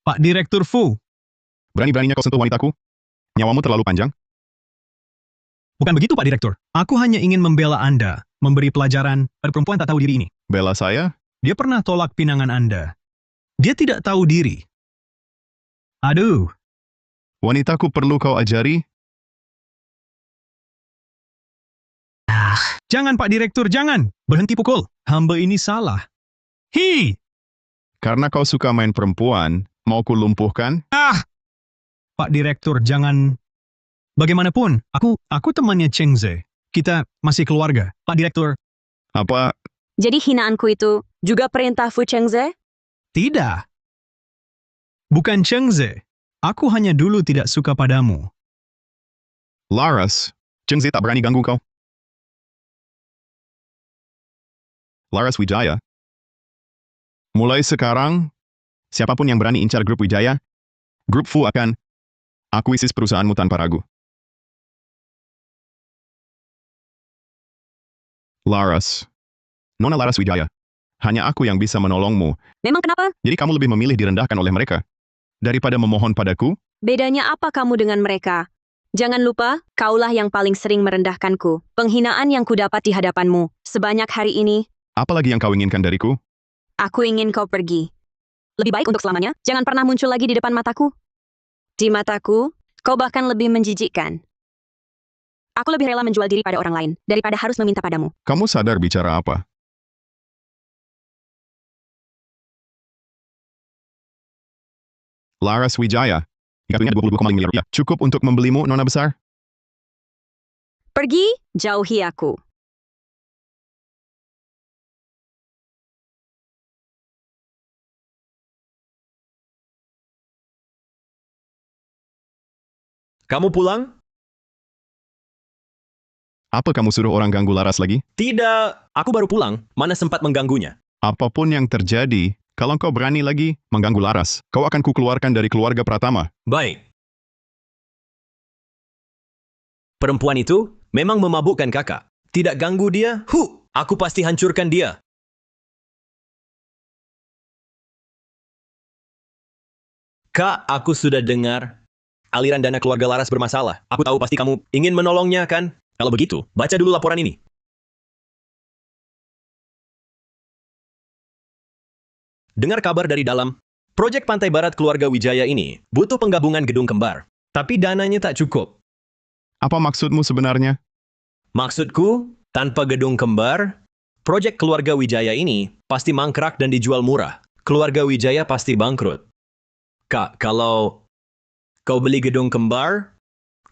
D: Pak Direktur Fu.
C: Berani-beraninya kau sentuh wanitaku? Nyawamu terlalu panjang?
D: Bukan begitu, Pak Direktur. Aku hanya ingin membela Anda, memberi pelajaran pada perempuan tak tahu diri ini.
C: Bela saya?
D: Dia pernah tolak pinangan Anda. Dia tidak tahu diri. Aduh,
C: Wanitaku perlu kau ajari?
D: jangan Pak Direktur, jangan. Berhenti pukul. Hamba ini salah. Hi!
C: Karena kau suka main perempuan, mau ku lumpuhkan?
D: Pak Direktur, jangan. Bagaimanapun, aku temannya Cheng Ze. Kita masih keluarga. Pak Direktur,
C: Apa?
B: Jadi hinaanku itu juga perintah Fu Chengze?
D: tidak. Bukan Cheng Ze. Aku hanya dulu tidak suka padamu.
C: Laras, Cheng Zi tak berani ganggu kau. Laras Wijaya. Mulai sekarang, siapapun yang berani incar grup Wijaya, grup Fu akan akuisis perusahaanmu tanpa ragu. Laras. Nona Laras Wijaya. Hanya aku yang bisa menolongmu.
B: Memang kenapa?
C: Jadi kamu lebih memilih direndahkan oleh mereka daripada memohon padaku?
B: Bedanya apa kamu dengan mereka? Jangan lupa, kaulah yang paling sering merendahkanku. Penghinaan yang kudapat di hadapanmu sebanyak hari ini.
C: Apalagi yang kau inginkan dariku?
B: Aku ingin kau pergi. Lebih baik untuk selamanya, jangan pernah muncul lagi di depan mataku. Di mataku, kau bahkan lebih menjijikkan. Aku lebih rela menjual diri pada orang lain, daripada harus meminta padamu.
C: Kamu sadar bicara apa? Laras Wijaya. Jatuhnya 22,5 miliar rupiah. Cukup untuk membelimu, Nona besar?
B: Pergi, jauhi aku.
F: Kamu pulang?
C: Apa kamu suruh orang ganggu Laras lagi?
F: Tidak, aku baru pulang. Mana sempat mengganggunya?
C: Apapun yang terjadi, kalau kau berani lagi mengganggu Laras, kau akan kukeluarkan dari keluarga Pratama.
F: Baik. Perempuan itu memang memabukkan kakak. Tidak ganggu dia, aku pasti hancurkan dia. Kak, aku sudah dengar aliran dana keluarga Laras bermasalah. Aku tahu pasti kamu ingin menolongnya, kan? Kalau begitu, baca dulu laporan ini. Dengar kabar dari dalam, proyek Pantai Barat keluarga Wijaya ini butuh penggabungan gedung kembar. Tapi dananya tak cukup.
C: Apa maksudmu sebenarnya?
F: Maksudku, tanpa gedung kembar, proyek keluarga Wijaya ini pasti mangkrak dan dijual murah. Keluarga Wijaya pasti bangkrut. Kak, kalau kau beli gedung kembar,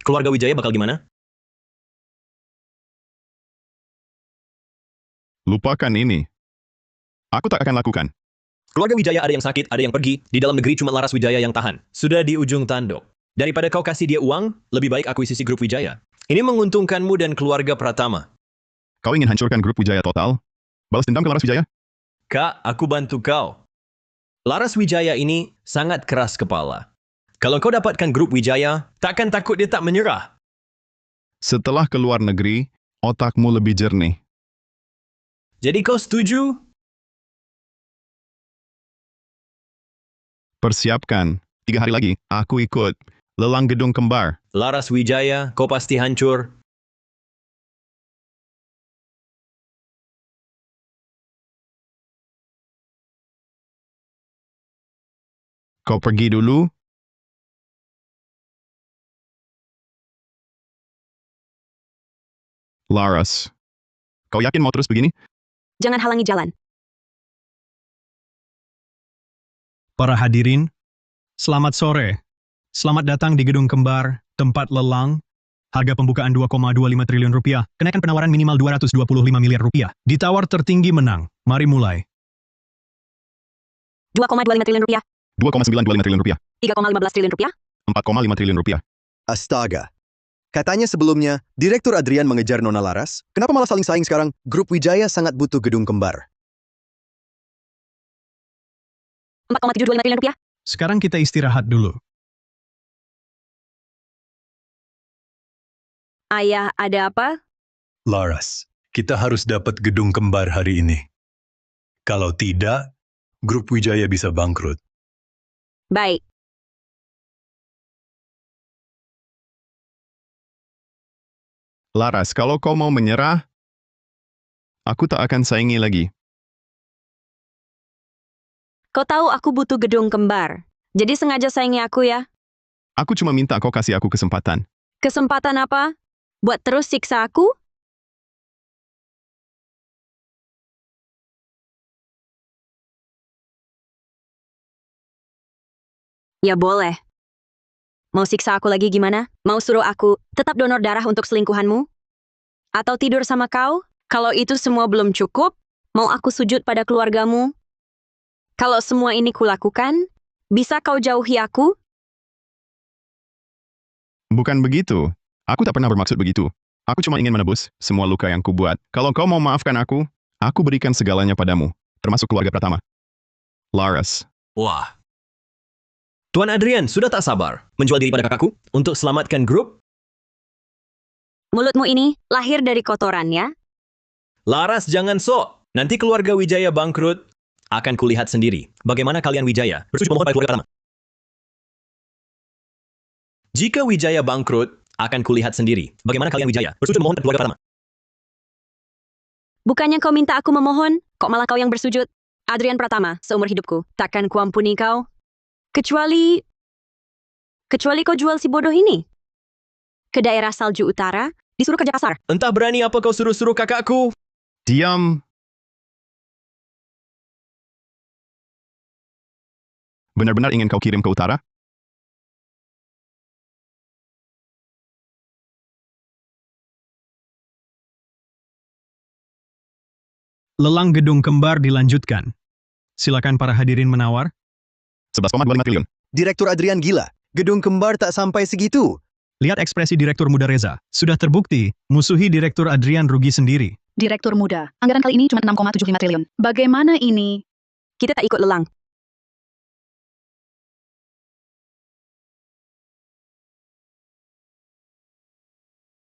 F: keluarga Wijaya bakal gimana?
C: Lupakan ini. Aku tak akan lakukan.
F: Keluarga Wijaya ada yang sakit, ada yang pergi. Di dalam negeri cuma Laras Wijaya yang tahan. Sudah di ujung tanduk. Daripada kau kasih dia uang, lebih baik akuisisi grup Wijaya. Ini menguntungkanmu dan keluarga Pratama.
C: Kau ingin hancurkan grup Wijaya total? Balas dendam ke Laras Wijaya?
F: Kak, aku bantu kau. Laras Wijaya ini sangat keras kepala. Kalau kau dapatkan grup Wijaya, takkan takut dia tak menyerah.
C: Setelah keluar negeri, otakmu lebih jernih.
F: Jadi kau setuju?
C: Persiapkan. 3 hari lagi, aku ikut. Lelang gedung kembar.
F: Laras Wijaya, kau pasti hancur.
C: Kau pergi dulu. Laras, kau yakin mau terus begini?
B: Jangan halangi jalan.
D: Para hadirin, selamat sore. Selamat datang di Gedung Kembar, tempat lelang. Harga pembukaan 2,25 triliun rupiah. Kenaikan penawaran minimal 225 miliar rupiah. Ditawar tertinggi menang. Mari mulai.
B: 2,25 triliun rupiah,
C: 2,925 triliun rupiah.
B: 3,15 triliun rupiah.
C: 4,5 triliun rupiah.
K: Astaga. Katanya sebelumnya, Direktur Adrian mengejar Nona Laras. Kenapa malah saling saing sekarang? Grup Wijaya sangat butuh gedung kembar.
B: 4,725 triliun rupiah.
D: Sekarang kita istirahat dulu.
B: Ayah, ada apa?
G: Laras, kita harus dapat gedung kembar hari ini. Kalau tidak, grup Wijaya bisa bangkrut.
B: Baik.
C: Laras, kalau kau mau menyerah, aku tak akan saingi lagi.
B: Kau tahu aku butuh gedung kembar. Jadi sengaja saingi aku ya.
C: Aku cuma minta kau kasih aku kesempatan.
B: Kesempatan apa? Buat terus siksa aku? Ya boleh. Mau siksa aku lagi gimana? Mau suruh aku tetap donor darah untuk selingkuhanmu? Atau tidur sama kau? Kalau itu semua belum cukup, mau aku sujud pada keluargamu? Kalau semua ini kulakukan, bisa kau jauhi aku?
C: Bukan begitu. Aku tak pernah bermaksud begitu. Aku cuma ingin menebus semua luka yang kubuat. Kalau kau mau maafkan aku berikan segalanya padamu, termasuk keluarga pertama. Laras.
F: Wah. Tuan Adrian sudah tak sabar menjual diri pada kakakku untuk selamatkan grup.
B: Mulutmu ini lahir dari kotoran ya?
F: Laras jangan sok. Nanti keluarga Wijaya bangkrut. Akan kulihat sendiri bagaimana kalian Wijaya bersetuju memohon pada keluarga pertama. Jika Wijaya bangkrut, akan kulihat sendiri bagaimana kalian Wijaya bersetuju memohon pada keluarga pertama.
B: Bukannya kau minta aku memohon, kok malah kau yang bersujud? Adrian Pratama, seumur hidupku, takkan kuampuni kau. Kecuali kau jual si bodoh ini. Ke daerah salju utara, disuruh kerja kasar.
F: Entah berani apa kau suruh-suruh kakakku.
C: Diam. Benar-benar ingin kau kirim ke utara?
D: Lelang gedung kembar dilanjutkan. Silakan para hadirin menawar.
C: 11,25 triliun.
K: Direktur Adrian gila. Gedung kembar tak sampai segitu.
D: Lihat ekspresi Direktur Muda Reza. Sudah terbukti, musuhi Direktur Adrian rugi sendiri.
L: Direktur muda, anggaran kali ini cuma 6,75 triliun. Bagaimana ini?
B: Kita tak ikut lelang.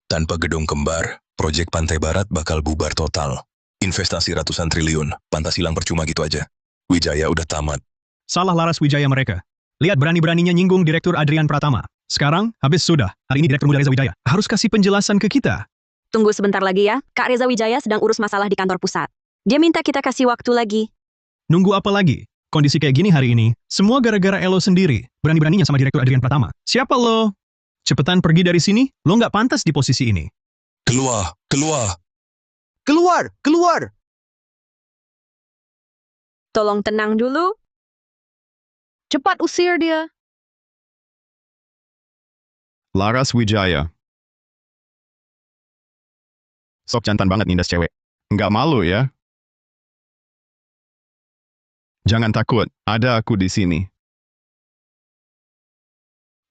I: Tanpa gedung kembar, proyek Pantai Barat bakal bubar total. Investasi ratusan triliun, pantas hilang percuma gitu aja. Wijaya udah tamat.
D: Salah Laras Wijaya mereka. Lihat berani-beraninya nyinggung Direktur Adrian Pratama. Sekarang, habis sudah. Hari ini Direktur Muda Reza Wijaya harus kasih penjelasan ke kita.
B: Tunggu sebentar lagi ya, Kak Reza Wijaya sedang urus masalah di kantor pusat. Dia minta kita kasih waktu lagi.
D: Nunggu apa lagi? Kondisi kayak gini hari ini, semua gara-gara Elo sendiri. Berani-beraninya sama Direktur Adrian Pratama. Siapa lo? Cepetan pergi dari sini, lo nggak pantas di posisi ini.
I: Keluar, keluar.
K: Keluar! Keluar!
B: Tolong tenang dulu.
L: Cepat usir dia.
C: Laras Wijaya. Sok jantan banget nindas cewek. Nggak malu ya? Jangan takut, ada aku di sini.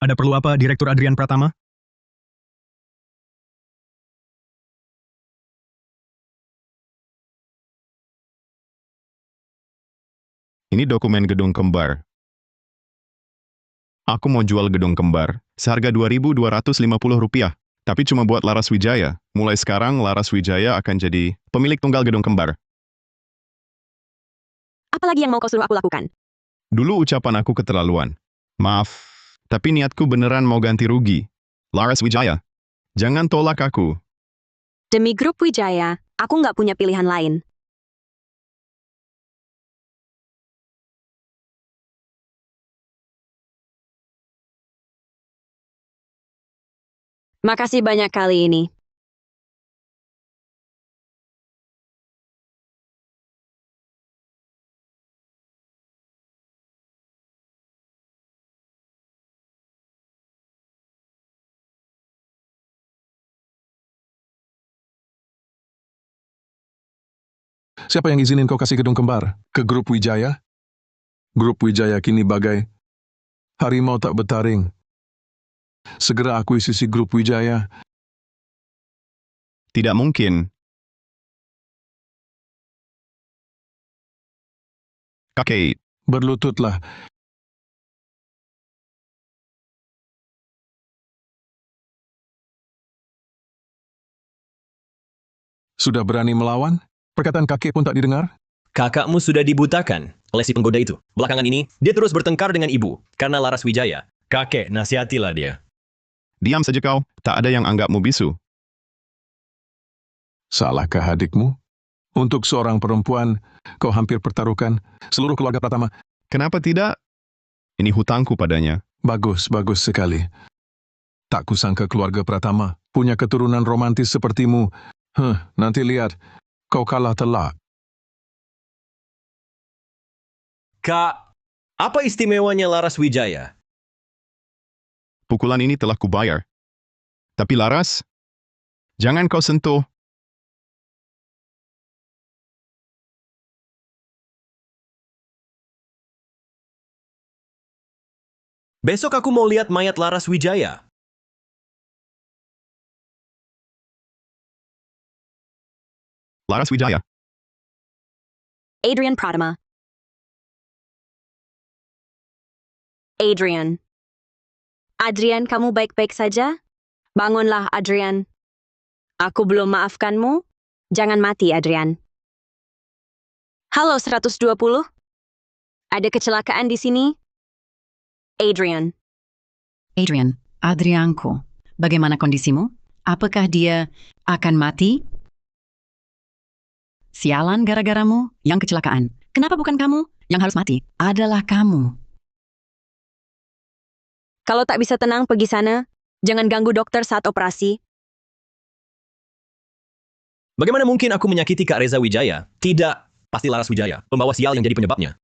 D: Ada perlu apa, Direktur Adrian Pratama?
C: Ini dokumen gedung kembar. Aku mau jual gedung kembar, seharga Rp2.250. Tapi cuma buat Laras Wijaya. Mulai sekarang, Laras Wijaya akan jadi pemilik tunggal gedung kembar.
B: Apalagi yang mau kau suruh aku lakukan?
C: Dulu ucapan aku keterlaluan. Maaf, tapi niatku beneran mau ganti rugi. Laras Wijaya, jangan tolak aku.
B: Demi grup Wijaya, aku nggak punya pilihan lain. Makasih banyak kali ini.
J: Siapa yang izinin kau kasih gedung kembar? Ke grup Wijaya? Grup Wijaya kini bagai harimau tak bertaring. Segera akuisisi grup Wijaya.
C: Tidak mungkin. Kakek,
J: Berlututlah. Sudah berani melawan? Perkataan kakek pun tak didengar?
F: Kakakmu sudah dibutakan oleh si penggoda itu. Belakangan ini, dia terus bertengkar dengan ibu karena Laras Wijaya. Kakek, nasihatilah dia.
C: diam saja kau. Tak ada yang anggapmu bisu.
J: Salahkah adikmu? Untuk seorang perempuan, kau hampir pertaruhkan seluruh keluarga Pratama.
C: Kenapa tidak? Ini hutangku padanya.
J: Bagus, bagus sekali. Tak kusangka keluarga Pratama punya keturunan romantis sepertimu. Nanti lihat, kau kalah telak.
F: Kak, apa istimewanya Laras Wijaya?
C: Pukulan ini telah kubayar. Tapi Laras, jangan kau sentuh.
F: Besok aku mau lihat mayat Laras Wijaya.
C: Laras Wijaya.
B: Adrian Pratama. Adrian. Adrian, kamu baik-baik saja? Bangunlah, Adrian. Aku belum maafkanmu. Jangan mati, Adrian. Halo, 120? Ada kecelakaan di sini? Adrian.
E: Adrian, Adrianku, bagaimana kondisimu? Apakah dia akan mati? Sialan gara-garamu yang kecelakaan. Kenapa bukan kamu yang harus mati? Adalah kamu.
B: Kalau tak bisa tenang, pergi sana. Jangan ganggu dokter saat operasi.
F: Bagaimana mungkin aku menyakiti Kak Reza Wijaya? Tidak, pasti Laras Wijaya, pembawa sial yang jadi penyebabnya.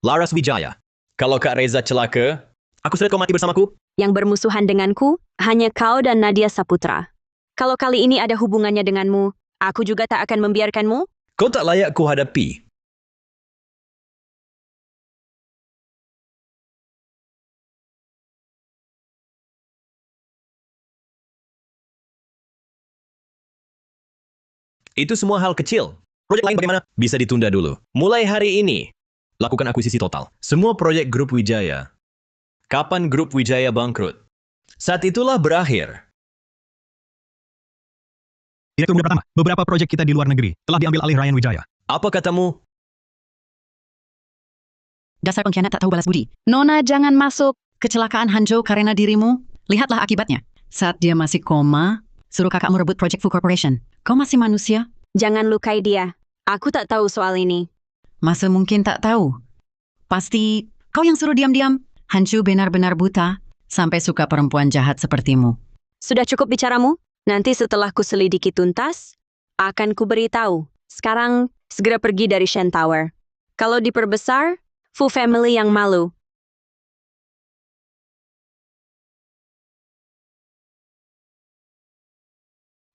F: Laras Wijaya. Kalau Kak Reza celaka, aku sudah kau mati bersamaku?
B: Yang bermusuhan denganku, hanya kau dan Nadia Saputra. Kalau kali ini ada hubungannya denganmu, aku juga tak akan membiarkanmu.
F: Kau tak layak ku hadapi. Itu semua hal kecil. Proyek lain bagaimana? Bisa ditunda dulu. Mulai hari ini, lakukan akuisisi total. Semua proyek Grup Wijaya. Kapan Grup Wijaya bangkrut? Saat itulah berakhir.
D: Direktur Muda Pratama, beberapa proyek kita di luar negeri telah diambil alih Ryan Wijaya.
F: Apa katamu?
E: Dasar pengkhianat tak tahu balas budi.
L: Nona, jangan masuk.
E: Kecelakaan Hanjo karena dirimu. Lihatlah akibatnya. Saat dia masih koma, suruh kakakmu rebut Project Full Corporation. Kau masih manusia?
B: Jangan lukai dia. Aku tak tahu soal ini.
E: Masa mungkin tak tahu? Pasti kau yang suruh diam-diam. Hancu benar-benar buta, sampai suka perempuan jahat sepertimu.
B: Sudah cukup bicaramu? Nanti setelah ku selidiki tuntas, akan ku beritahu. Sekarang, segera pergi dari Shen Tower. Kalau diperbesar, Fu family yang malu.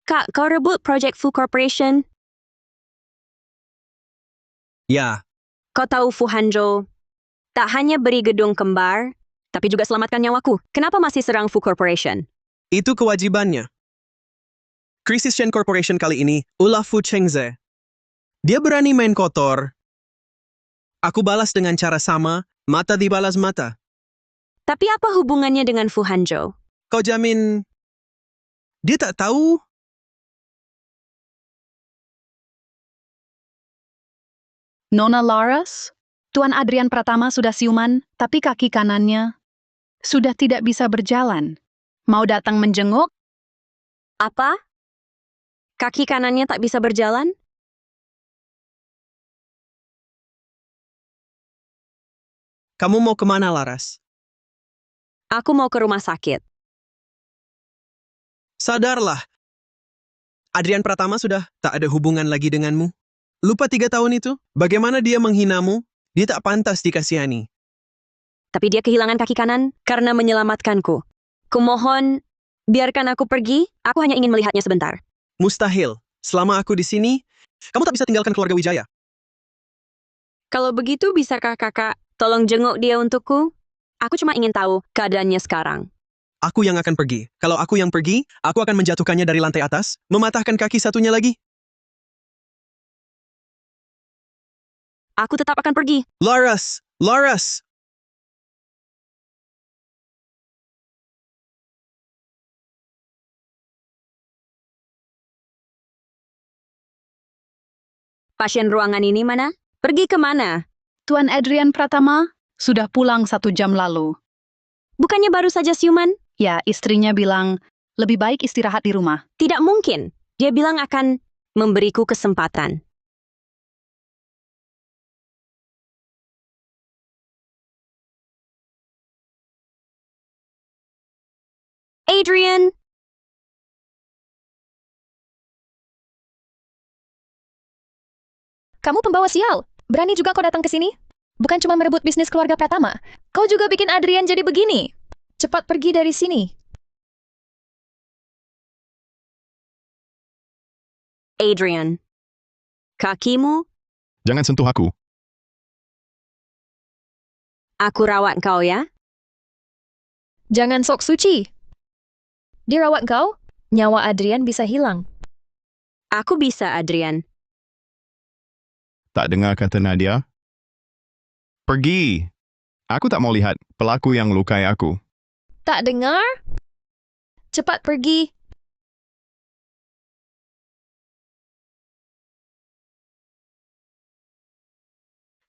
B: Kak, kau rebut Project Fu Corporation?
H: Ya,
B: Kau tahu Fu Hanzhou tak hanya beri gedung kembar, tapi juga selamatkan nyawaku. Kenapa masih serang Fu Corporation?
H: itu kewajibannya. Krisis Shen Corporation kali ini, ulah Fu Chengze. Dia berani main kotor. Aku balas dengan cara sama, mata dibalas mata.
B: Tapi apa hubungannya dengan Fu Hanzhou?
H: Kau jamin dia tak tahu?
L: Nona Laras, Tuan Adrian Pratama sudah siuman, tapi kaki kanannya sudah tidak bisa berjalan. Mau datang menjenguk?
B: Apa? Kaki kanannya tak bisa berjalan?
H: Kamu mau kemana, Laras?
B: Aku mau ke rumah sakit.
H: Sadarlah. Adrian Pratama sudah tak ada hubungan lagi denganmu. Lupa 3 tahun itu? Bagaimana dia menghinamu? Dia tak pantas dikasihani.
B: Tapi dia kehilangan kaki kanan karena menyelamatkanku. Kumohon, biarkan aku pergi. Aku hanya ingin melihatnya sebentar.
H: Mustahil. Selama aku di sini, kamu tak bisa tinggalkan keluarga Wijaya.
B: Kalau begitu, bisakah kakak tolong jenguk dia untukku? Aku cuma ingin tahu keadaannya sekarang.
H: Aku yang akan pergi. Kalau aku yang pergi, aku akan menjatuhkannya dari lantai atas, mematahkan kaki satunya lagi.
B: Aku tetap akan pergi.
H: Laras! Laras!
B: Pasien ruangan ini mana? Pergi kemana?
L: Tuan Adrian Pratama sudah pulang 1 jam lalu.
B: Bukannya baru saja siuman?
L: Ya, istrinya bilang lebih baik istirahat di rumah.
B: Tidak mungkin. Dia bilang akan memberiku kesempatan. Adrian!
A: Kamu pembawa sial. Berani juga kau datang ke sini? Bukan cuma merebut bisnis keluarga Pratama. Kau juga bikin Adrian jadi begini. Cepat pergi dari sini.
B: Adrian. Kakimu,
C: Jangan sentuh aku.
B: aku rawat kau ya.
A: Jangan sok suci. Dirawat kau, nyawa Adrian bisa hilang.
B: Aku bisa, Adrian.
C: Tak dengar kata Nadia? Pergi. Aku tak mau lihat pelaku yang lukai aku.
A: Tak dengar? Cepat pergi.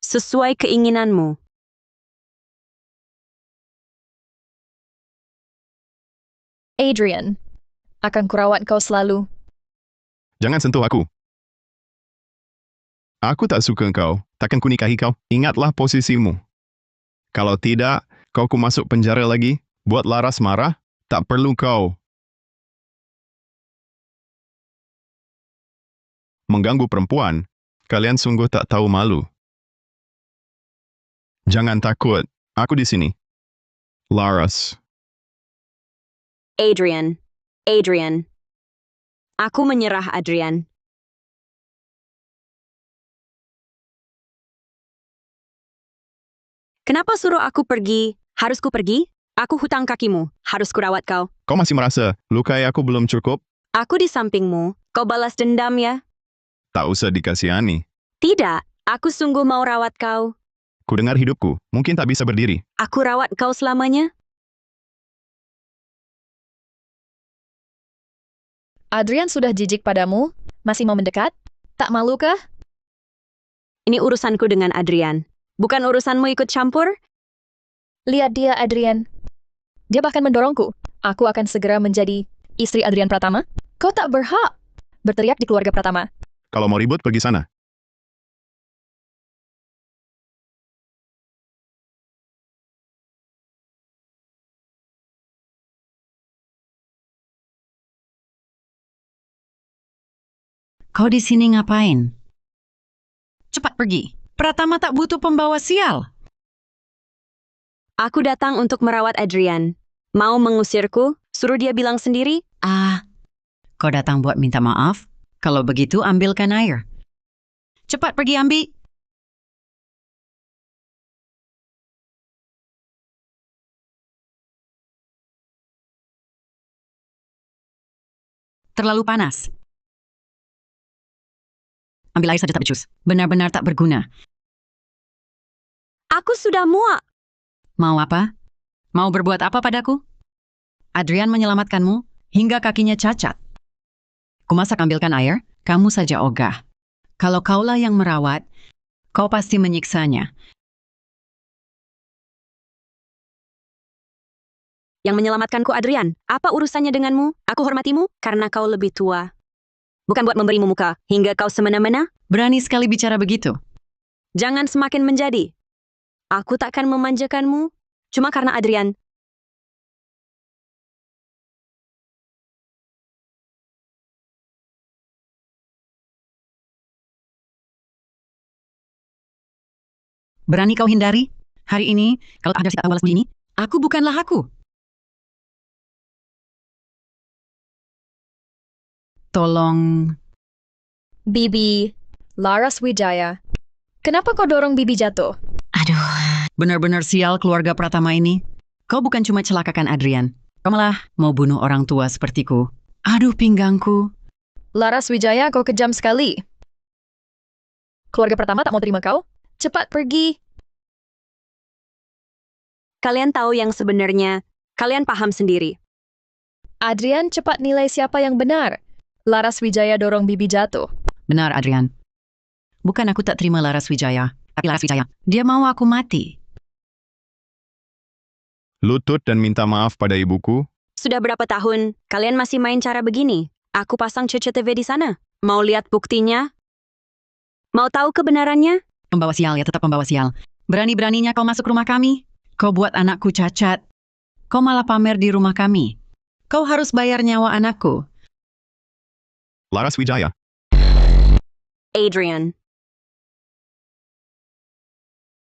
B: Sesuai keinginanmu.
A: Adrian, akan kurawat kau selalu.
C: Jangan sentuh aku. Aku tak suka kau. Takkan kunikahi kau. Ingatlah posisimu. Kalau tidak, kau ku masuk penjara lagi. Buat Laras marah, tak perlu kau. Mengganggu perempuan, kalian sungguh tak tahu malu. Jangan takut. Aku di sini. Laras.
B: Adrian. Adrian. Aku menyerah, Adrian. Kenapa suruh aku pergi? Harus ku pergi? Aku hutang kakimu. Harus kurawat kau.
C: Kau masih merasa lukai aku belum cukup?
B: Aku di sampingmu. Kau balas dendam ya?
C: Tak usah dikasihani.
B: Tidak. Aku sungguh mau rawat kau.
C: Ku dengar hidupku. Mungkin tak bisa berdiri.
B: Aku rawat kau selamanya.
A: Adrian sudah jijik padamu? Masih mau mendekat? Tak malukah?
B: Ini urusanku dengan Adrian. Bukan urusanmu ikut campur?
A: Lihat dia, Adrian. Dia bahkan mendorongku. Aku akan segera menjadi istri Adrian Pratama. Kau tak berhak berteriak di keluarga Pratama.
C: Kalau mau ribut, pergi sana.
E: Kau di sini ngapain? Cepat pergi. Pratama tak butuh pembawa sial.
B: Aku datang untuk merawat Adrian. Mau mengusirku? Suruh dia bilang sendiri?
E: Kau datang buat minta maaf? Kalau begitu, ambilkan air. Cepat pergi ambil. Terlalu panas. Ambil air saja tak becus. Benar-benar tak berguna.
B: Aku sudah muak.
E: Mau apa? Mau berbuat apa padaku? Adrian menyelamatkanmu hingga kakinya cacat. Kumasak ambilkan air, kamu saja ogah. Kalau kaulah yang merawat, kau pasti menyiksanya.
B: Yang menyelamatkanku Adrian. Apa urusannya denganmu? Aku hormatimu karena kau lebih tua. Bukan buat memberimu muka hingga kau semena-mena.
E: Berani sekali bicara begitu.
B: Jangan semakin menjadi. Aku takkan memanjakanmu cuma karena Adrian.
E: Berani kau hindari? Hari ini, kalau ada si balas begini, aku bukanlah aku. Tolong.
A: Bibi, Laras Wijaya. Kenapa kau dorong Bibi jatuh?
E: Aduh, benar-benar sial keluarga Pratama ini. Kau bukan cuma celakakan Adrian, kau malah mau bunuh orang tua sepertiku. Aduh, pinggangku.
A: Laras Wijaya, kau kejam sekali. Keluarga pertama tak mau terima kau? Cepat pergi.
B: Kalian tahu yang sebenarnya. Kalian paham sendiri.
A: Adrian, cepat nilai siapa yang benar. Laras Wijaya dorong Bibi jatuh.
E: Benar, Adrian. Bukan aku tak terima Laras Wijaya, tapi Laras Wijaya, dia mau aku mati.
C: Lutut dan minta maaf pada ibuku.
B: Sudah berapa tahun kalian masih main cara begini? Aku pasang CCTV di sana. Mau lihat buktinya? Mau tahu kebenarannya?
E: Pembawa sial ya, tetap pembawa sial. Berani-beraninya kau masuk rumah kami. Kau buat anakku cacat. Kau malah pamer di rumah kami. Kau harus bayar nyawa anakku.
C: Laras Wijaya.
B: Adrian.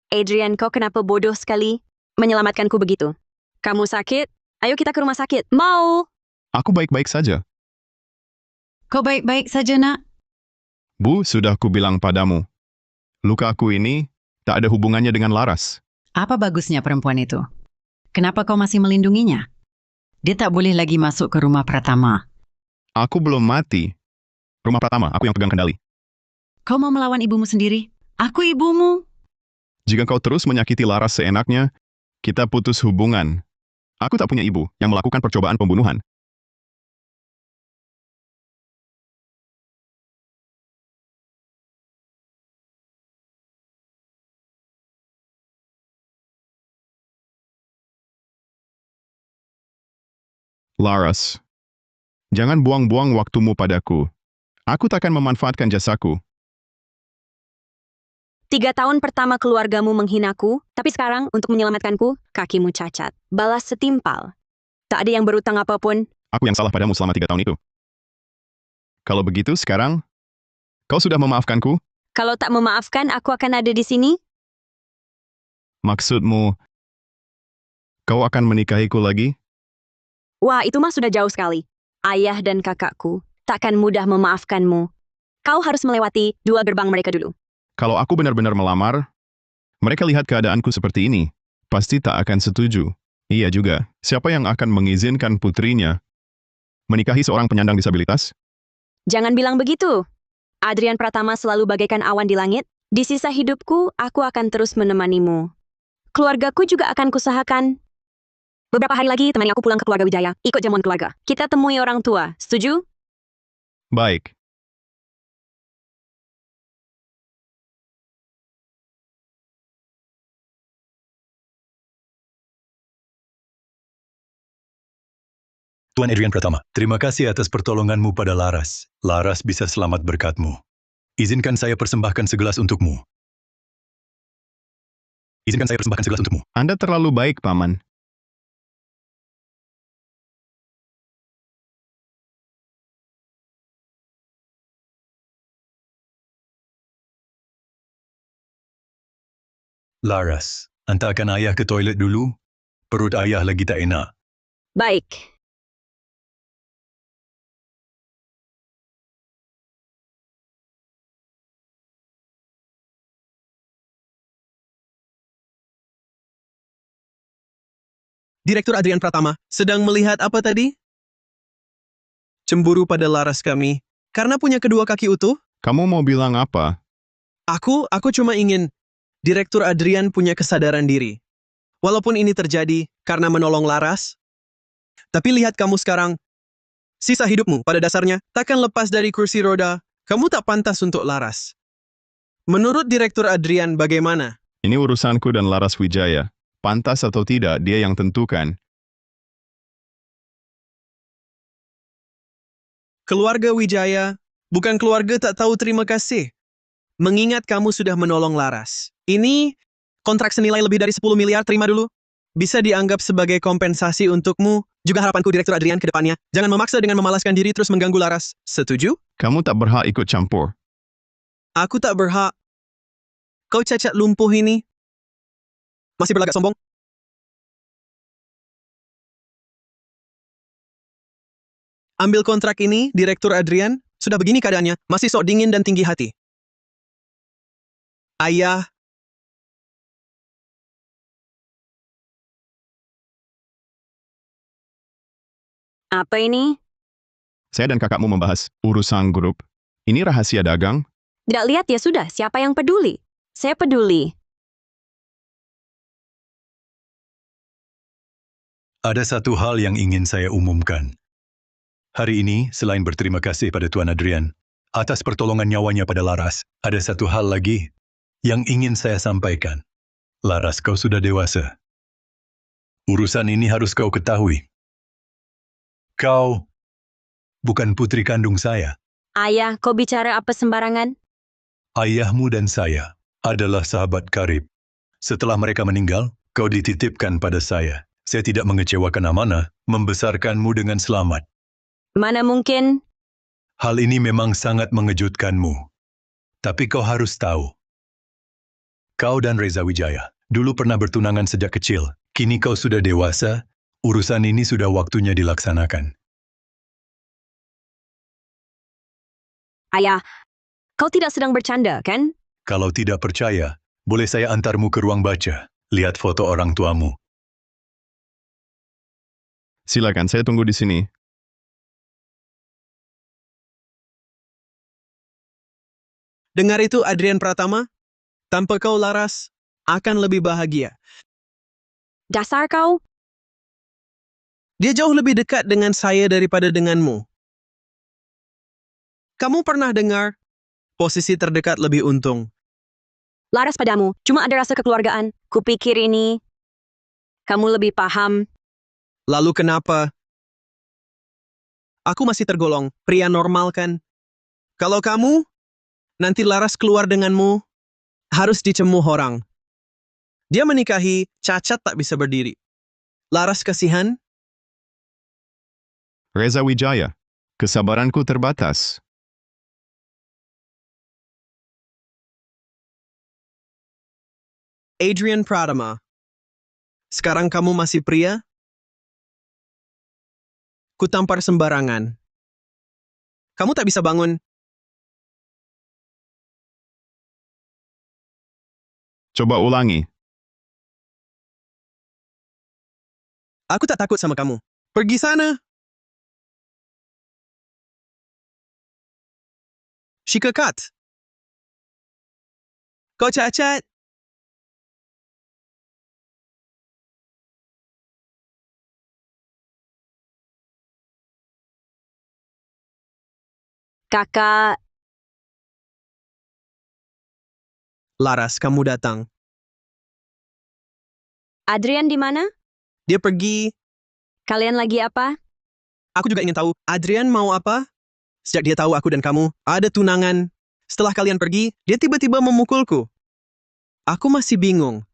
B: Adrian, kau kenapa bodoh sekali? Menyelamatkanku begitu. Kamu sakit? Ayo kita ke rumah sakit. Mau?
C: Aku baik-baik saja.
E: Kau baik-baik saja, nak?
C: Bu, sudah kubilang padamu. Luka aku ini tak ada hubungannya dengan Laras.
E: Apa bagusnya perempuan itu? Kenapa kau masih melindunginya? Dia tak boleh lagi masuk ke rumah Pratama.
C: Aku belum mati. Rumah Pratama, aku yang pegang kendali.
E: Kau mau melawan ibumu sendiri? Aku ibumu.
C: Jika kau terus menyakiti Laras seenaknya, kita putus hubungan. Aku tak punya ibu yang melakukan percobaan pembunuhan. Laras, jangan buang-buang waktumu padaku. Aku takkan memanfaatkan jasaku.
B: 3 tahun pertama keluargamu menghinaku, tapi sekarang untuk menyelamatkanku, kakimu cacat. Balas setimpal. Tak ada yang berutang apapun.
C: Aku yang salah padamu selama 3 tahun itu. Kalau begitu sekarang, kau sudah memaafkanku?
B: Kalau tak memaafkan, aku akan ada di sini.
C: Maksudmu, kau akan menikahiku lagi?
B: Wah, itu mah sudah jauh sekali. Ayah dan kakakku takkan mudah memaafkanmu. Kau harus melewati 2 gerbang mereka dulu.
C: Kalau aku benar-benar melamar, mereka lihat keadaanku seperti ini, pasti tak akan setuju. Iya juga, siapa yang akan mengizinkan putrinya menikahi seorang penyandang disabilitas?
B: Jangan bilang begitu. Adrian Pratama selalu bagaikan awan di langit. Di sisa hidupku, aku akan terus menemanimu. Keluargaku juga akan kusahakan. Beberapa hari lagi temani aku pulang ke keluarga Wijaya. Ikut jamuan keluarga. Kita temui orang tua. Setuju?
C: Baik.
G: Tuan Adrian Pratama, terima kasih atas pertolonganmu pada Laras. Laras bisa selamat berkatmu. Izinkan saya persembahkan segelas untukmu. Izinkan saya persembahkan segelas untukmu.
C: Anda terlalu baik, Paman.
G: Laras, hantarkan ayah ke toilet dulu. Perut ayah lagi tak enak.
B: Baik.
H: Direktur Adrian Pratama sedang melihat apa tadi? Cemburu pada Laras kami. Karena punya kedua kaki utuh?
C: Kamu mau bilang apa?
H: Aku cuma ingin Direktur Adrian punya kesadaran diri. Walaupun ini terjadi karena menolong Laras, tapi lihat kamu sekarang. Sisa hidupmu pada dasarnya takkan lepas dari kursi roda. Kamu tak pantas untuk Laras. Menurut Direktur Adrian bagaimana?
C: Ini urusanku dan Laras Wijaya. Pantas atau tidak, dia yang tentukan.
H: Keluarga Wijaya, bukan keluarga tak tahu terima kasih. Mengingat kamu sudah menolong Laras. Ini kontrak senilai lebih dari 10 miliar, terima dulu. Bisa dianggap sebagai kompensasi untukmu. Juga harapanku Direktur Adrian ke depannya. Jangan memaksa dengan memalaskan diri terus mengganggu Laras. Setuju?
C: Kamu tak berhak ikut campur.
H: Aku tak berhak. Kau cacat lumpuh ini. Masih berlagak sombong? Ambil kontrak ini, Direktur Adrian. Sudah begini keadaannya, masih sok dingin dan tinggi hati. Ayah.
B: Apa ini?
C: Saya dan kakakmu membahas urusan grup. Ini rahasia dagang.
B: Tidak lihat ya sudah, siapa yang peduli? Saya peduli.
G: Ada satu hal yang ingin saya umumkan. Hari ini, selain berterima kasih pada Tuan Adrian atas pertolongan nyawanya pada Laras, ada satu hal lagi yang ingin saya sampaikan. Laras, kau sudah dewasa. Urusan ini harus kau ketahui. Kau bukan putri kandung saya.
B: Ayah, kau bicara apa sembarangan?
G: Ayahmu dan saya adalah sahabat karib. Setelah mereka meninggal, kau dititipkan pada saya. Saya tidak mengecewakan amanah membesarkanmu dengan selamat.
B: Mana mungkin?
G: Hal ini memang sangat mengejutkanmu. Tapi kau harus tahu. Kau dan Reza Wijaya dulu pernah bertunangan sejak kecil. Kini kau sudah dewasa, urusan ini sudah waktunya dilaksanakan.
B: Ayah, kau tidak sedang bercanda, kan?
G: Kalau tidak percaya, boleh saya antarmu ke ruang baca. Lihat foto orang tuamu.
C: Silakan, saya tunggu di sini.
H: Dengar itu Adrian Pratama? Tanpa kau Laras, akan lebih bahagia.
B: Dasar kau?
H: Dia jauh lebih dekat dengan saya daripada denganmu. Kamu pernah dengar, posisi terdekat lebih untung.
B: Laras padamu, cuma ada rasa kekeluargaan. Kupikir ini, kamu lebih paham.
H: Lalu kenapa? Aku masih tergolong pria normal kan? Kalau kamu, nanti Laras keluar denganmu, harus dicemooh orang. Dia menikahi, cacat tak bisa berdiri. Laras kasihan?
C: Reza Wijaya, kesabaranku terbatas.
H: Adrian Pratama. Sekarang kamu masih pria? Kutampar sembarangan. Kamu tak bisa bangun.
C: Coba ulangi.
H: Aku tak takut sama kamu. Pergi sana. Shikakat. Kau cacat.
B: Kakak,
H: Laras, kamu datang.
B: Adrian di mana?
H: Dia pergi.
B: Kalian lagi apa?
H: Aku juga ingin tahu, Adrian mau apa? Sejak dia tahu aku dan kamu ada tunangan. Setelah kalian pergi, dia tiba-tiba memukulku. Aku masih bingung.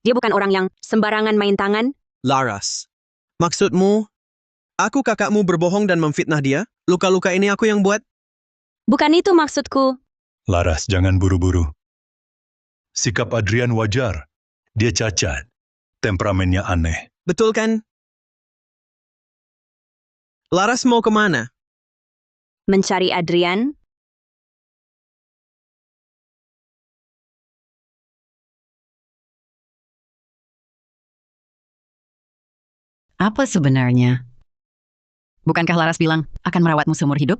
B: Dia bukan orang yang sembarangan main tangan.
H: Laras, maksudmu, aku kakakmu berbohong dan memfitnah dia? Luka-luka ini aku yang buat?
B: Bukan itu maksudku.
G: Laras, jangan buru-buru. Sikap Adrian wajar. Dia cacat. Temperamennya aneh.
H: Betul kan? Laras mau kemana?
B: Mencari Adrian?
E: Apa sebenarnya? Bukankah Laras bilang akan merawatmu seumur hidup?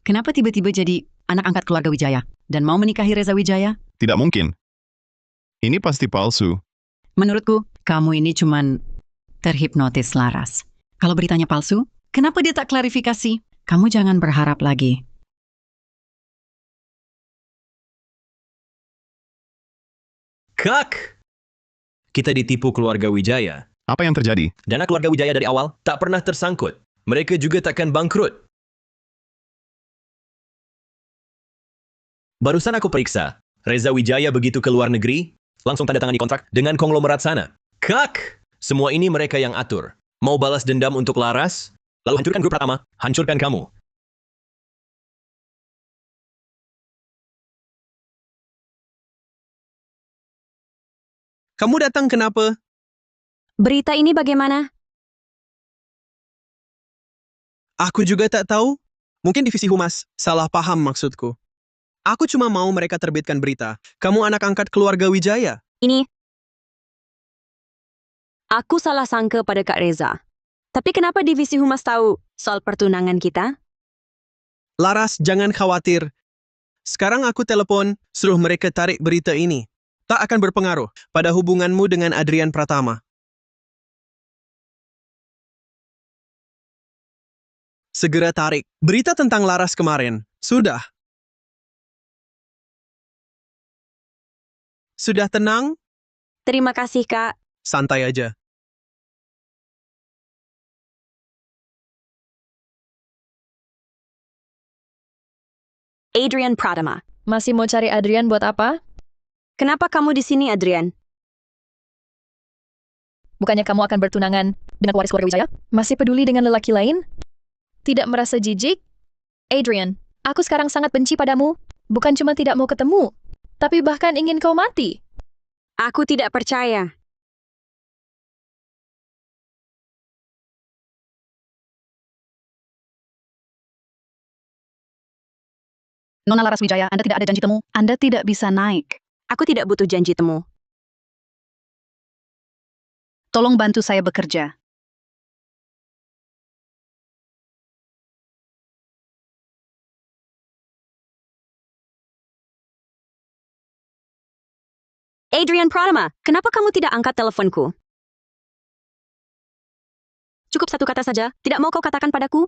E: Kenapa tiba-tiba jadi anak angkat keluarga Wijaya dan mau menikahi Reza Wijaya?
C: Tidak mungkin. Ini pasti palsu.
E: Menurutku, kamu ini cuman terhipnotis Laras. Kalau beritanya palsu, kenapa dia tak klarifikasi? Kamu jangan berharap lagi.
F: Kak! Kita ditipu keluarga Wijaya.
C: Apa yang terjadi?
F: Dana keluarga Wijaya dari awal tak pernah tersangkut. Mereka juga takkan bangkrut. Barusan aku periksa. Reza Wijaya begitu ke luar negeri, langsung tanda tangan di kontrak dengan konglomerat sana. Kak! Semua ini mereka yang atur. Mau balas dendam untuk Laras, lalu hancurkan grup Pratama, hancurkan kamu.
H: Kamu datang kenapa?
B: Berita ini bagaimana?
H: Aku juga tak tahu. Mungkin divisi humas. Salah paham maksudku. Aku cuma mau mereka terbitkan berita. Kamu anak angkat keluarga Wijaya.
B: Ini. Aku salah sangka pada Kak Reza. Tapi kenapa divisi humas tahu soal pertunangan kita?
H: Laras, jangan khawatir. Sekarang aku telepon, suruh mereka tarik berita ini. Tak akan berpengaruh pada hubunganmu dengan Adrian Pratama. Segera tarik. Berita tentang Laras kemarin. Sudah. Sudah tenang?
B: Terima kasih, Kak.
H: Santai aja.
B: Adrian Pratama.
A: Masih mau cari Adrian buat apa?
B: Kenapa kamu di sini, Adrian?
A: Bukannya kamu akan bertunangan dengan waris keluarga Wijaya? Masih peduli dengan lelaki lain? Tidak merasa jijik? Adrian, aku sekarang sangat benci padamu. Bukan cuma tidak mau ketemu, tapi bahkan ingin kau mati.
B: Aku tidak percaya.
L: Nona Laras Wijaya, Anda tidak ada janji temu. Anda tidak bisa naik.
B: Aku tidak butuh janji temu.
L: Tolong bantu saya bekerja.
B: Adrian Pratama, kenapa kamu tidak angkat teleponku? Cukup satu kata saja, tidak mau kau katakan padaku?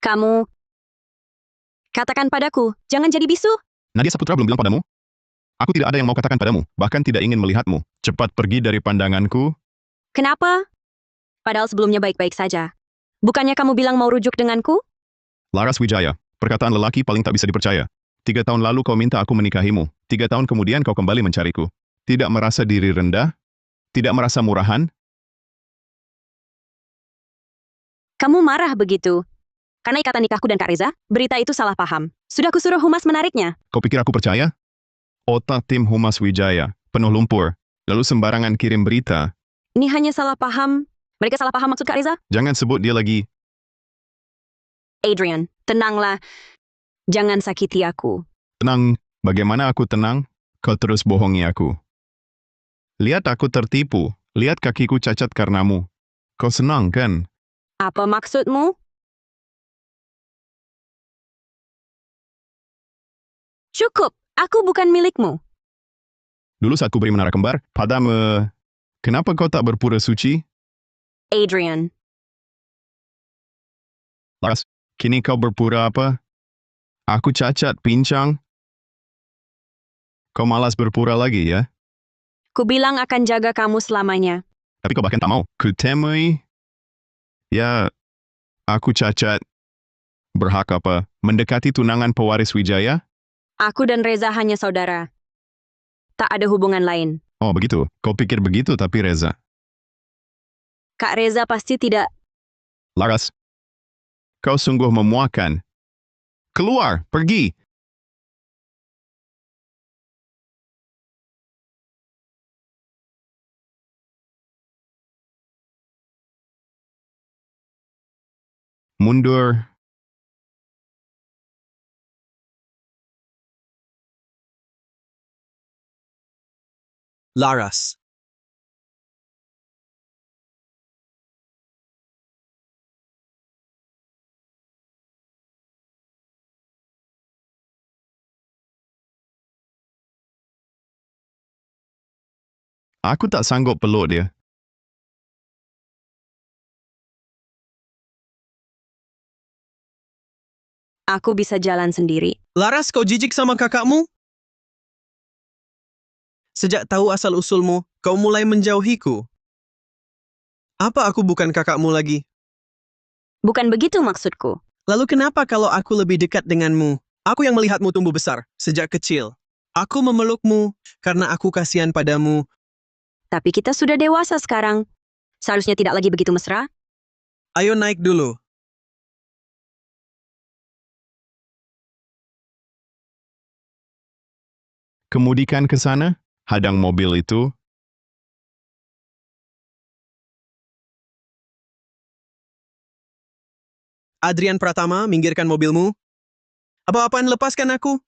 B: Kamu... Katakan padaku, jangan jadi bisu.
C: Nadia Saputra belum bilang padamu? Aku tidak ada yang mau katakan padamu, bahkan tidak ingin melihatmu. Cepat pergi dari pandanganku.
B: Kenapa? Padahal sebelumnya baik-baik saja. Bukannya kamu bilang mau rujuk denganku?
C: Laras Wijaya, perkataan lelaki paling tak bisa dipercaya. 3 tahun lalu kau minta aku menikahimu. 3 tahun kemudian kau kembali mencariku. Tidak merasa diri rendah? Tidak merasa murahan?
B: Kamu marah begitu. Karena ikatan nikahku dan Kak Reza, berita itu salah paham. Sudah kusuruh humas menariknya.
C: Kau pikir aku percaya? Otak tim Humas Wijaya, penuh lumpur. Lalu sembarangan kirim berita.
B: Ini hanya salah paham. Mereka salah paham maksud Kak Reza?
C: Jangan sebut dia lagi.
B: Adrian, tenanglah. Jangan sakiti aku.
C: Tenang, bagaimana aku tenang? Kau terus bohongi aku. Lihat aku tertipu. Lihat kakiku cacat karenamu. Kau senang, kan?
B: Apa maksudmu? Cukup, aku bukan milikmu.
C: Dulu saat ku beri menara kembar, padamu. Kenapa kau tak berpura suci?
B: Adrian,
C: Laras, kini kau berpura apa? Aku cacat, pincang. Kau malas berpura lagi, ya?
B: ku bilang akan jaga kamu selamanya.
C: Tapi kau bahkan tak mau. Kutemui. Ya, aku cacat. Berhak apa? Mendekati tunangan pewaris Wijaya?
B: Aku dan Reza hanya saudara. Tak ada hubungan lain.
C: Oh, begitu. Kau pikir begitu, tapi Reza.
B: Kak Reza pasti tidak.
C: Laras, kau sungguh memuakan. Keluar, pergi. Mundur.
H: Laras.
C: Aku tak sanggup peluk dia.
B: Aku bisa jalan sendiri.
H: Laras, kau jijik sama kakakmu? Sejak tahu asal-usulmu, kau mulai menjauhiku. Apa aku bukan kakakmu lagi?
B: Bukan begitu maksudku.
H: Lalu kenapa kalau aku lebih dekat denganmu? Aku yang melihatmu tumbuh besar sejak kecil. Aku memelukmu karena aku kasihan padamu.
B: Tapi kita sudah dewasa sekarang. Seharusnya tidak lagi begitu mesra.
H: Ayo naik dulu.
C: Kemudikan ke sana, hadang mobil itu.
H: Adrian Pratama, minggirkan mobilmu. Apa-apaan, lepaskan aku.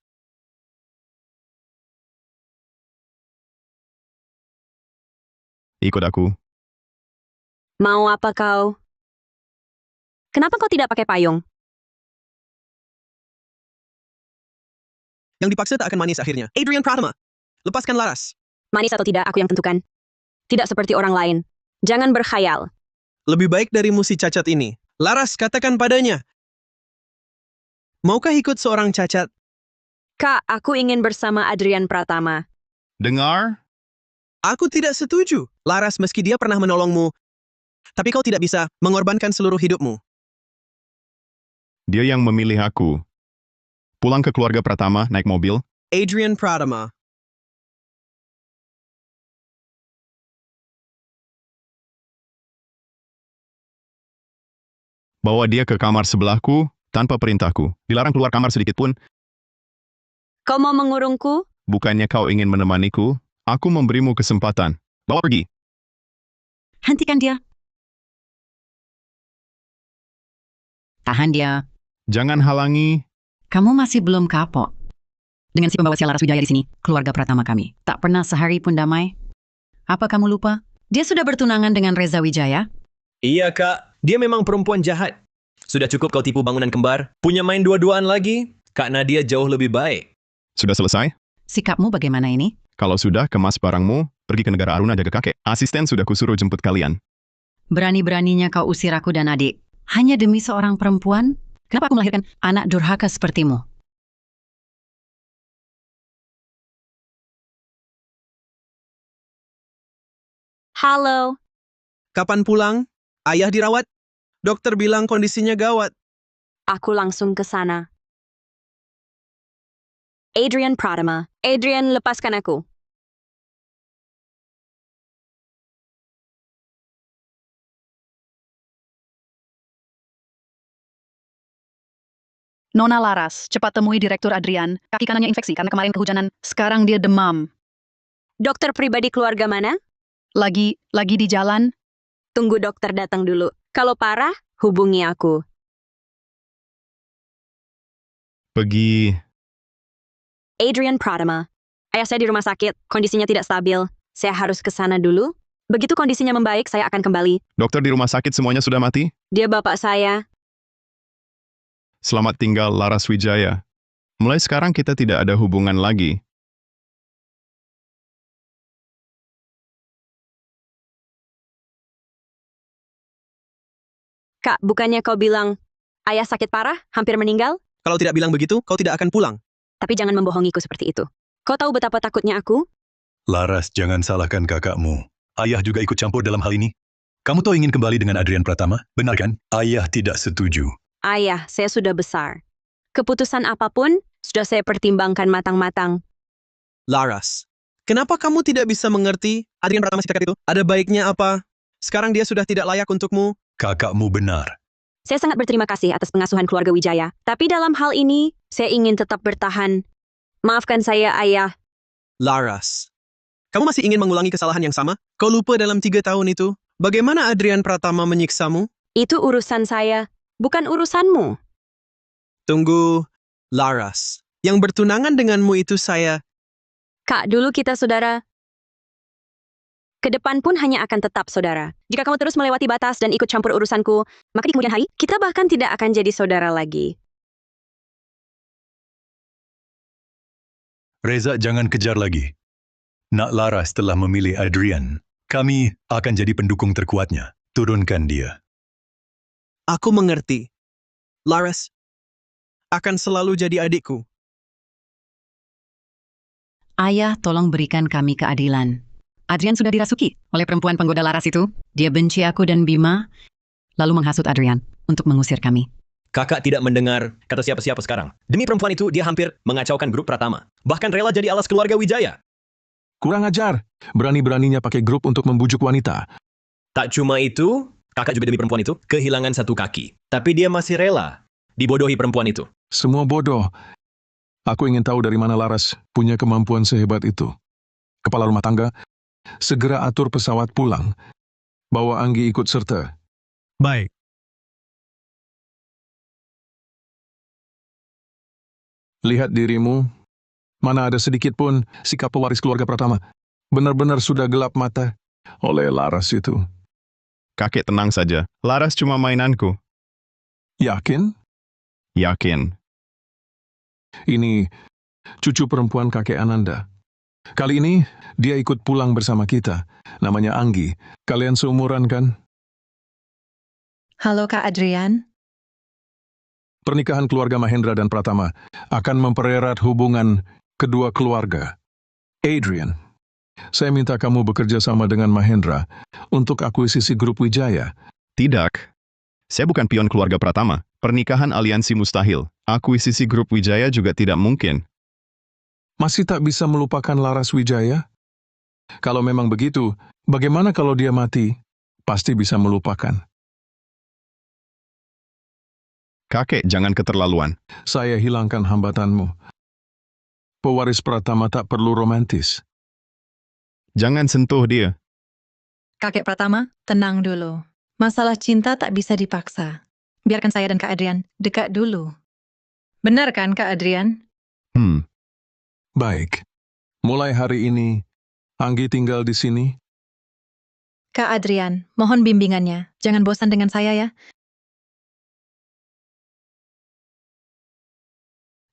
C: Ikut aku.
B: Mau apa kau? Kenapa kau tidak pakai payung?
H: Yang dipaksa tak akan manis akhirnya. Adrian Pratama, lepaskan Laras.
B: Manis atau tidak, aku yang tentukan. Tidak seperti orang lain. Jangan berkhayal.
H: Lebih baik darimu si cacat ini. Laras, katakan padanya. Maukah ikut seorang cacat?
B: Kak, aku ingin bersama Adrian Pratama.
C: Dengar?
H: Aku tidak setuju. Laras, meski dia pernah menolongmu, tapi kau tidak bisa mengorbankan seluruh hidupmu.
C: Dia yang memilih aku. Pulang ke keluarga Pratama, naik mobil.
H: Adrian Pratama.
C: Bawa dia ke kamar sebelahku, tanpa perintahku. Dilarang keluar kamar sedikit pun.
B: Kau mau mengurungku?
C: Bukannya kau ingin menemaniku? Aku memberimu kesempatan. Bawa pergi.
E: Hentikan dia. Tahan dia.
C: Jangan halangi.
E: Kamu masih belum kapok. Dengan si pembawa sial Laras Wijaya di sini, keluarga Pratama kami. Tak pernah sehari pun damai. Apa kamu lupa? Dia sudah bertunangan dengan Reza Wijaya.
F: Iya, Kak. Dia memang perempuan jahat. Sudah cukup kau tipu bangunan kembar. Punya main dua-duaan lagi? Kak Nadia jauh lebih baik.
C: Sudah selesai?
E: Sikapmu bagaimana ini?
C: Kalau sudah, kemas barangmu, pergi ke negara Aruna jaga kakek. Asisten sudah kusuruh jemput kalian.
E: Berani-beraninya kau usir aku dan adik. Hanya demi seorang perempuan? Kenapa aku melahirkan anak durhaka sepertimu?
B: Halo.
H: Kapan pulang? Ayah dirawat? Dokter bilang kondisinya gawat.
B: Aku langsung ke sana. Adrian Pratama. Adrian, lepaskan aku.
L: Nona Laras, cepat temui Direktur Adrian. Kaki kanannya infeksi karena kemarin kehujanan. Sekarang dia demam.
B: Dokter pribadi keluarga mana?
L: Lagi di jalan.
B: Tunggu dokter datang dulu. Kalau parah, hubungi aku.
C: Pergi.
B: Adrian Pratama. Ayah saya di rumah sakit, kondisinya tidak stabil. Saya harus ke sana dulu. Begitu kondisinya membaik, saya akan kembali.
C: Dokter di rumah sakit semuanya sudah mati?
B: Dia bapak saya.
C: Selamat tinggal, Laras Wijaya. Mulai sekarang kita tidak ada hubungan lagi.
B: Kak, bukannya kau bilang ayah sakit parah, hampir meninggal?
H: Kalau tidak bilang begitu, kau tidak akan pulang.
B: Tapi jangan membohongiku seperti itu. Kau tahu betapa takutnya aku?
G: Laras, jangan salahkan kakakmu. Ayah juga ikut campur dalam hal ini. Kamu tahu ingin kembali dengan Adrian Pratama, benar kan? Ayah tidak setuju.
B: Ayah, saya sudah besar. Keputusan apapun, sudah saya pertimbangkan matang-matang.
H: Laras, kenapa kamu tidak bisa mengerti Adrian Pratama si cacat itu? Ada baiknya apa? Sekarang dia sudah tidak layak untukmu.
G: Kakakmu benar.
B: Saya sangat berterima kasih atas pengasuhan keluarga Wijaya. Tapi dalam hal ini, saya ingin tetap bertahan. Maafkan saya, Ayah.
H: Laras, kamu masih ingin mengulangi kesalahan yang sama? Kau lupa dalam 3 tahun itu? Bagaimana Adrian Pratama menyiksamu?
B: Itu urusan saya, bukan urusanmu.
H: Tunggu, Laras. Yang bertunangan denganmu itu saya.
B: Kak, dulu kita saudara. Kedepan pun hanya akan tetap saudara. Jika kamu terus melewati batas dan ikut campur urusanku, maka di kemudian hari, kita bahkan tidak akan jadi saudara lagi.
G: Reza, jangan kejar lagi. Nak Laras telah memilih Adrian. Kami akan jadi pendukung terkuatnya. Turunkan dia.
H: Aku mengerti. Laras akan selalu jadi adikku.
E: Ayah, tolong berikan kami keadilan. Adrian sudah dirasuki oleh perempuan penggoda Laras itu. Dia benci aku dan Bima, lalu menghasut Adrian untuk mengusir kami.
F: Kakak tidak mendengar kata siapa-siapa sekarang. Demi perempuan itu, dia hampir mengacaukan grup Pratama. Bahkan rela jadi alas keluarga Wijaya.
J: Kurang ajar. Berani-beraninya pakai grup untuk membujuk wanita.
F: Tak cuma itu, kakak juga demi perempuan itu kehilangan satu kaki. Tapi dia masih rela dibodohi perempuan itu.
J: Semua bodoh. Aku ingin tahu dari mana Laras punya kemampuan sehebat itu. Kepala rumah tangga, segera atur pesawat pulang. Bawa Anggi ikut serta.
D: Baik.
J: Lihat dirimu, mana ada sedikit pun sikap pewaris keluarga Pratama. Benar-benar sudah gelap mata oleh Laras itu.
C: Kakek tenang saja. Laras cuma mainanku.
J: Yakin?
C: Yakin.
J: Ini cucu perempuan kakek Ananda. Kali ini dia ikut pulang bersama kita. Namanya Anggi. Kalian seumuran kan?
L: Halo Kak Adrian.
J: Pernikahan keluarga Mahendra dan Pratama akan mempererat hubungan kedua keluarga. Adrian, saya minta kamu bekerja sama dengan Mahendra untuk akuisisi grup Wijaya.
C: Tidak. Saya bukan pion keluarga Pratama. Pernikahan aliansi mustahil. Akuisisi grup Wijaya juga tidak mungkin.
J: Masih tak bisa melupakan Laras Wijaya? Kalau memang begitu, bagaimana kalau dia mati? Pasti bisa melupakan.
C: Kakek, jangan keterlaluan.
J: Saya hilangkan hambatanmu. Pewaris Pratama tak perlu romantis.
C: Jangan sentuh dia.
L: Kakek Pratama, tenang dulu. Masalah cinta tak bisa dipaksa. Biarkan saya dan Kak Adrian dekat dulu. Benar kan Kak Adrian?
J: Baik. Mulai hari ini, Anggi tinggal di sini.
L: Kak Adrian, mohon bimbingannya. Jangan bosan dengan saya ya.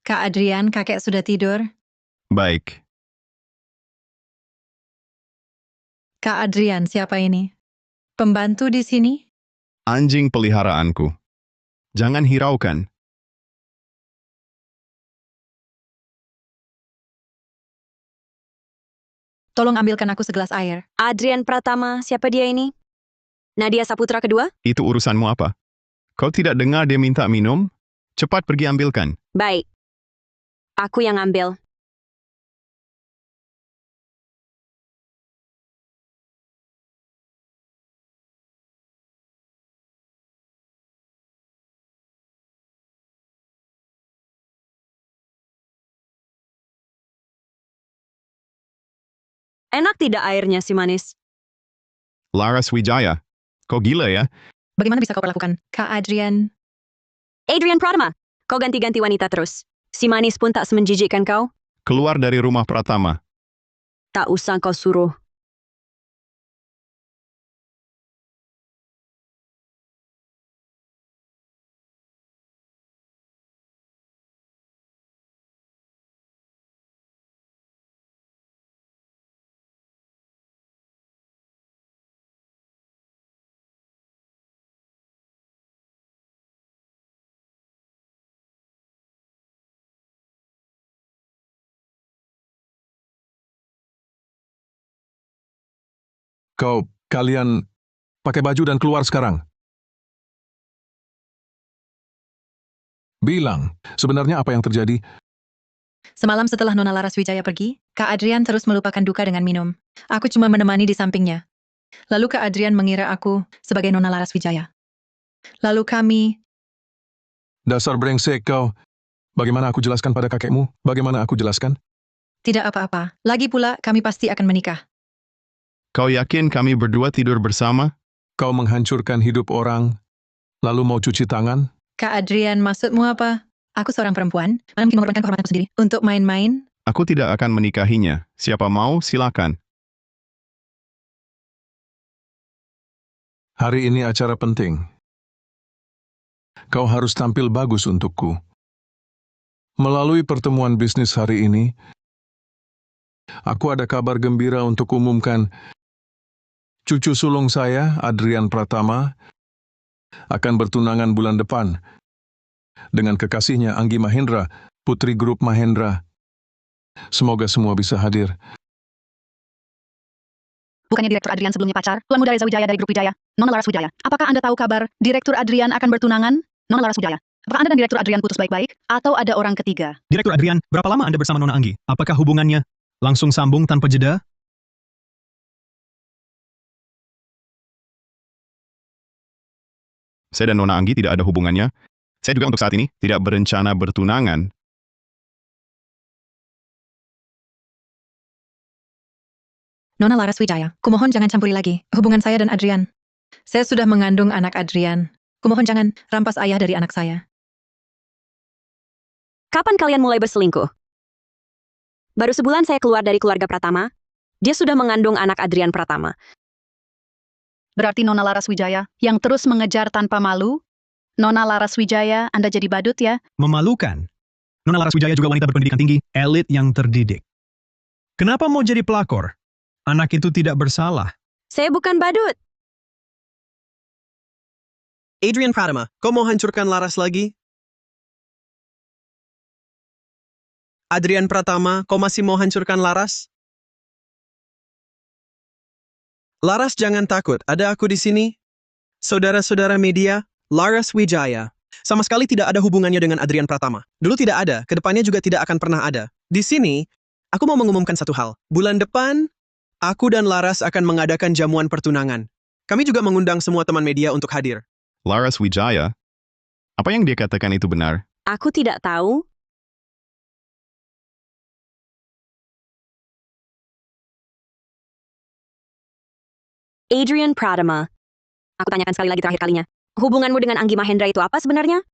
L: Kak Adrian, kakek sudah tidur.
C: Baik.
L: Kak Adrian, siapa ini? Pembantu di sini?
C: Anjing peliharaanku. Jangan hiraukan.
L: Tolong ambilkan aku segelas air.
B: Adrian Pratama, siapa dia ini? Nadia Saputra kedua?
C: Itu urusanmu apa? Kau tidak dengar dia minta minum? Cepat pergi ambilkan.
B: Baik. Aku yang ambil. Enak tidak airnya si manis?
C: Laras Wijaya. Kau gila ya?
L: Bagaimana bisa kau perlakukan? Kak Adrian,
B: Adrian Pratama, kau ganti-ganti wanita terus. Si manis pun tak semenjijikkan kau?
C: Keluar dari rumah Pratama.
B: Tak usah kau suruh.
J: Kalian pakai baju dan keluar sekarang. Bilang, sebenarnya apa yang terjadi?
L: semalam setelah Nona Laras Wijaya pergi, Kak Adrian terus melupakan duka dengan minum. Aku cuma menemani di sampingnya. Lalu Kak Adrian mengira aku sebagai Nona Laras Wijaya. Lalu kami,
J: Dasar brengsek kau. Bagaimana aku jelaskan pada kakekmu? Bagaimana aku jelaskan?
L: tidak apa-apa. Lagi pula, kami pasti akan menikah.
C: Kau yakin kami berdua tidur bersama?
J: Kau menghancurkan hidup orang, lalu mau cuci tangan?
L: Kak Adrian, maksudmu apa? Aku seorang perempuan, mana mungkin mengorbankan kehormatanku sendiri. Untuk main-main,
C: Aku tidak akan menikahinya. Siapa mau, silakan.
J: Hari ini acara penting. Kau harus tampil bagus untukku. Melalui pertemuan bisnis hari ini, Aku ada kabar gembira untuk umumkan. Cucu sulung saya, Adrian Pratama, akan bertunangan bulan depan dengan kekasihnya Anggi Mahendra, putri grup Mahendra. Semoga semua bisa hadir.
L: Bukannya Direktur Adrian sebelumnya pacar? Tuan Muda Reza Wijaya dari Grup Wijaya. Nona Laras Wijaya. Apakah Anda tahu kabar Direktur Adrian akan bertunangan? Nona Laras Wijaya. Apakah Anda dan Direktur Adrian putus baik-baik? Atau ada orang ketiga?
D: Direktur Adrian, berapa lama Anda bersama Nona Anggi? Apakah hubungannya langsung sambung tanpa jeda?
C: Saya dan Nona Anggi tidak ada hubungannya. Saya juga untuk saat ini tidak berencana bertunangan.
A: Nona Laras Wijaya, kumohon jangan campuri lagi hubungan saya dan Adrian. Saya sudah mengandung anak Adrian. Kumohon jangan rampas ayah dari anak saya.
B: Kapan kalian mulai berselingkuh? Baru sebulan saya keluar dari keluarga Pratama. Dia sudah mengandung anak Adrian Pratama.
L: Berarti Nona Laras Wijaya yang terus mengejar tanpa malu? Nona Laras Wijaya, Anda jadi badut ya?
D: Memalukan. Nona Laras Wijaya juga wanita berpendidikan tinggi, elit yang terdidik. Kenapa mau jadi pelakor? Anak itu tidak bersalah.
B: Saya bukan badut.
H: Adrian Pratama, kau mau hancurkan Laras lagi? Adrian Pratama, kau masih mau hancurkan Laras? Laras jangan takut, ada aku di sini. Saudara-saudara media, Laras Wijaya. Sama sekali tidak ada hubungannya dengan Adrian Pratama. Dulu tidak ada, kedepannya juga tidak akan pernah ada. Di sini, aku mau mengumumkan satu hal. Bulan depan, aku dan Laras akan mengadakan jamuan pertunangan. Kami juga mengundang semua teman media untuk hadir.
C: Laras Wijaya? Apa yang dia katakan itu benar?
B: Aku tidak tahu. Adrian Pratama. Aku tanyakan sekali lagi terakhir kalinya. Hubunganmu dengan Anggi Mahendra itu apa sebenarnya?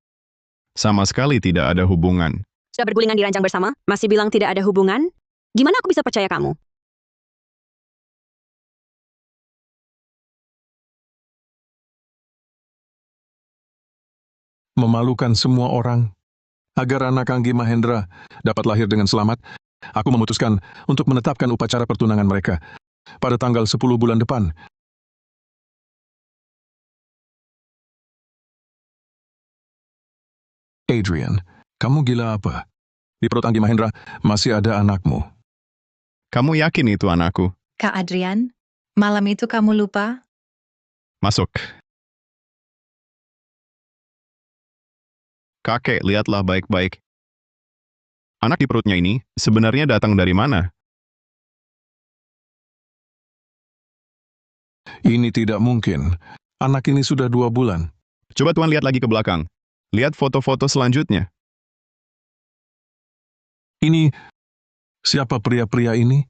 C: Sama sekali tidak ada hubungan.
B: Sudah bergulingan di ranjang bersama? Masih bilang tidak ada hubungan? Gimana aku bisa percaya kamu?
J: Memalukan semua orang. Agar anak Anggi Mahendra dapat lahir dengan selamat, aku memutuskan untuk menetapkan upacara pertunangan mereka pada tanggal 10 bulan depan. Adrian, kamu gila apa? Di perut Anggi Mahendra masih ada anakmu.
C: Kamu yakin itu anakku?
A: Kak Adrian, malam itu kamu lupa?
C: Masuk. Kakek, lihatlah baik-baik. Anak di perutnya ini sebenarnya datang dari mana?
J: Ini tidak mungkin. Anak ini sudah 2 bulan.
C: Coba Tuan lihat lagi ke belakang. Lihat foto-foto selanjutnya.
J: Ini, siapa pria-pria ini?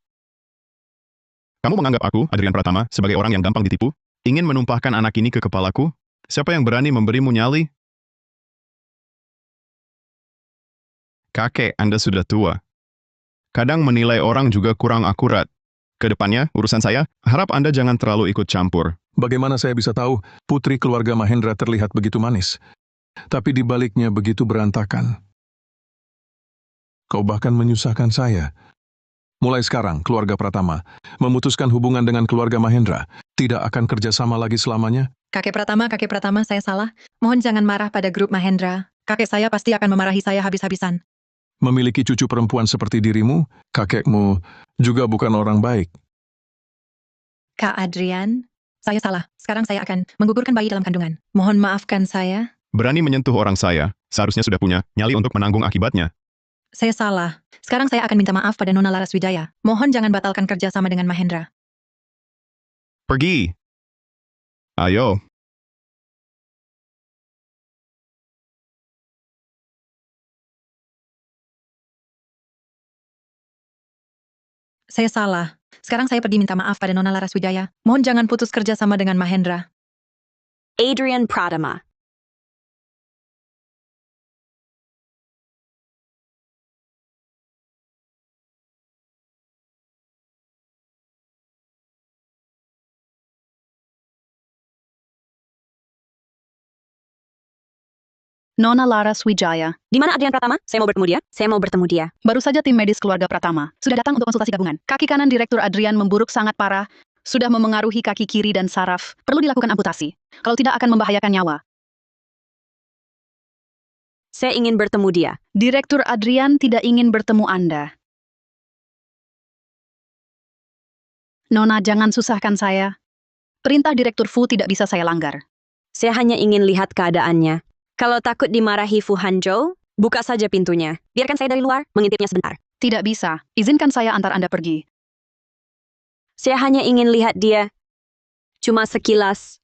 C: Kamu menganggap aku, Adrian Pratama, sebagai orang yang gampang ditipu? Ingin menumpahkan anak ini ke kepalaku? Siapa yang berani memberimu nyali? Kakek, Anda sudah tua. Kadang menilai orang juga kurang akurat. Kedepannya, urusan saya, harap Anda jangan terlalu ikut campur.
J: Bagaimana saya bisa tahu putri keluarga Mahendra terlihat begitu manis, tapi di baliknya begitu berantakan? Kau bahkan menyusahkan saya. Mulai sekarang, keluarga Pratama memutuskan hubungan dengan keluarga Mahendra. Tidak akan kerjasama lagi selamanya.
A: Kakek Pratama, saya salah. Mohon jangan marah pada grup Mahendra. Kakek saya pasti akan memarahi saya habis-habisan.
J: Memiliki cucu perempuan seperti dirimu, kakekmu juga bukan orang baik.
A: Kak Adrian, saya salah. Sekarang saya akan menggugurkan bayi dalam kandungan. Mohon maafkan saya.
C: Berani menyentuh orang saya, seharusnya sudah punya nyali untuk menanggung akibatnya.
A: Saya salah. Sekarang saya akan minta maaf pada Nona Laras Wijaya. Mohon jangan batalkan kerjasama dengan Mahendra.
C: Pergi. Ayo.
A: Saya salah. Sekarang saya pergi minta maaf pada Nona Laras Wijaya. Mohon jangan putus kerjasama dengan Mahendra.
B: Adrian Pratama.
L: Nona Laras Wijaya.
B: Di mana Adrian Pratama? Saya mau bertemu dia. Saya mau bertemu dia.
L: Baru saja tim medis keluarga Pratama sudah datang untuk konsultasi gabungan. Kaki kanan Direktur Adrian memburuk sangat parah, sudah memengaruhi kaki kiri dan saraf. Perlu dilakukan amputasi. Kalau tidak akan membahayakan nyawa.
B: Saya ingin bertemu dia.
L: Direktur Adrian tidak ingin bertemu Anda. Nona, jangan susahkan saya. Perintah Direktur Fu tidak bisa saya langgar.
B: Saya hanya ingin lihat keadaannya. Kalau takut dimarahi Fu Hanzhou, buka saja pintunya. Biarkan saya dari luar, mengintipnya sebentar.
L: Tidak bisa. Izinkan saya antar Anda pergi.
B: Saya hanya ingin lihat dia. Cuma sekilas.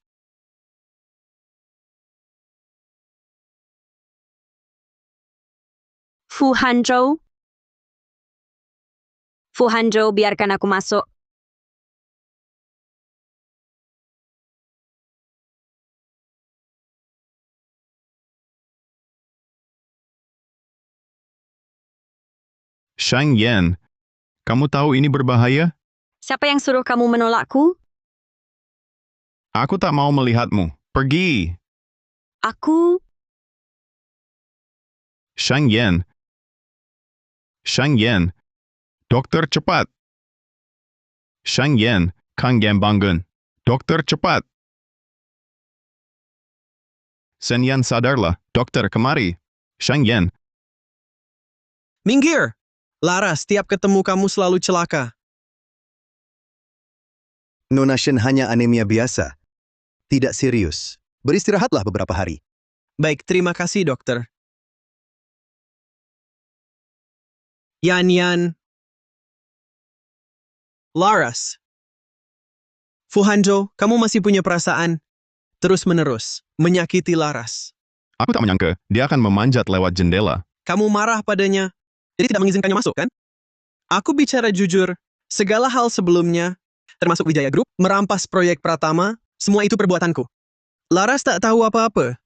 B: Fu Hanzhou. Fu Hanzhou, biarkan aku masuk.
C: Shang Yan, kamu tahu ini berbahaya?
B: Siapa yang suruh kamu menolakku?
C: Aku tak mau melihatmu. Pergi.
B: Aku...
C: Shang Yan. Shang Yan. Dokter cepat. Shang Yan, Kang Yan bangun. Dokter cepat. Sen Yan sadarlah. Dokter kemari. Shang Yan.
H: Minggir! Laras, setiap ketemu kamu selalu celaka.
K: Nona Shen hanya anemia biasa. Tidak serius. Beristirahatlah beberapa hari.
H: Baik, terima kasih dokter. Yan. Laras. Fu Hanzhou, kamu masih punya perasaan terus-menerus menyakiti Laras.
C: Aku tak menyangka dia akan memanjat lewat jendela.
H: Kamu marah padanya, jadi tidak mengizinkannya masuk, kan? Aku bicara jujur, segala hal sebelumnya, termasuk Wijaya Group, merampas proyek Pratama, semua itu perbuatanku. Laras tak tahu apa-apa.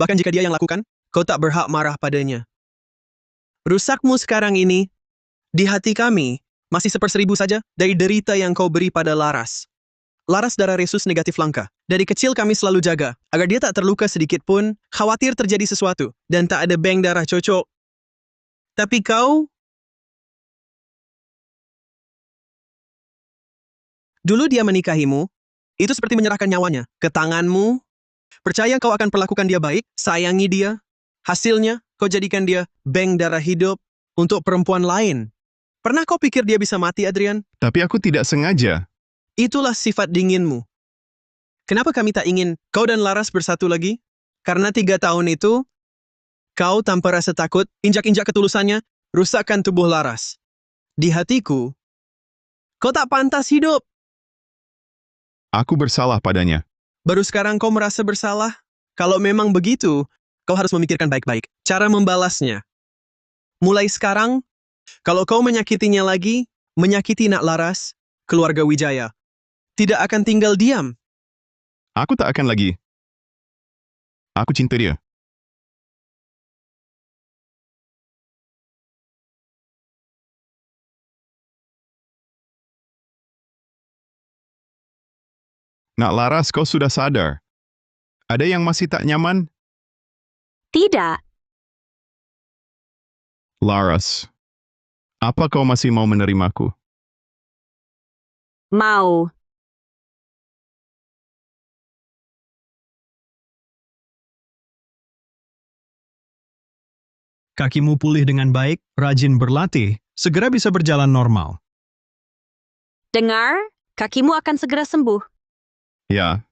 H: Bahkan jika dia yang lakukan, kau tak berhak marah padanya. Rusakmu sekarang ini, di hati kami, masih 1/1000 saja dari derita yang kau beri pada Laras. Laras darah resus negatif langka. Dari kecil kami selalu jaga, agar dia tak terluka sedikit pun, khawatir terjadi sesuatu, dan tak ada bank darah cocok. Tapi kau... Dulu dia menikahimu, itu seperti menyerahkan nyawanya ke tanganmu. Percaya kau akan perlakukan dia baik, sayangi dia. Hasilnya, kau jadikan dia bank darah hidup untuk perempuan lain. Pernah kau pikir dia bisa mati, Adrian?
C: Tapi aku tidak sengaja.
H: Itulah sifat dinginmu. Kenapa kami tak ingin kau dan Laras bersatu lagi? Karena 3 tahun itu, kau tanpa rasa takut, injak-injak ketulusannya, rusakkan tubuh Laras. Di hatiku, kau tak pantas hidup.
C: Aku bersalah padanya.
H: Baru sekarang kau merasa bersalah? Kalau memang begitu, kau harus memikirkan baik-baik cara membalasnya. Mulai sekarang, kalau kau menyakitinya lagi, menyakiti Nak Laras, keluarga Wijaya, tidak akan tinggal diam.
C: Aku tak akan lagi. Aku cinta dia. Nak Laras, kau sudah sadar. Ada yang masih tak nyaman?
B: Tidak.
C: Laras, apa kau masih mau menerimaku?
B: Mau.
D: Kakimu pulih dengan baik, rajin berlatih, segera bisa berjalan normal.
B: Dengar, kakimu akan segera sembuh.
C: Ya,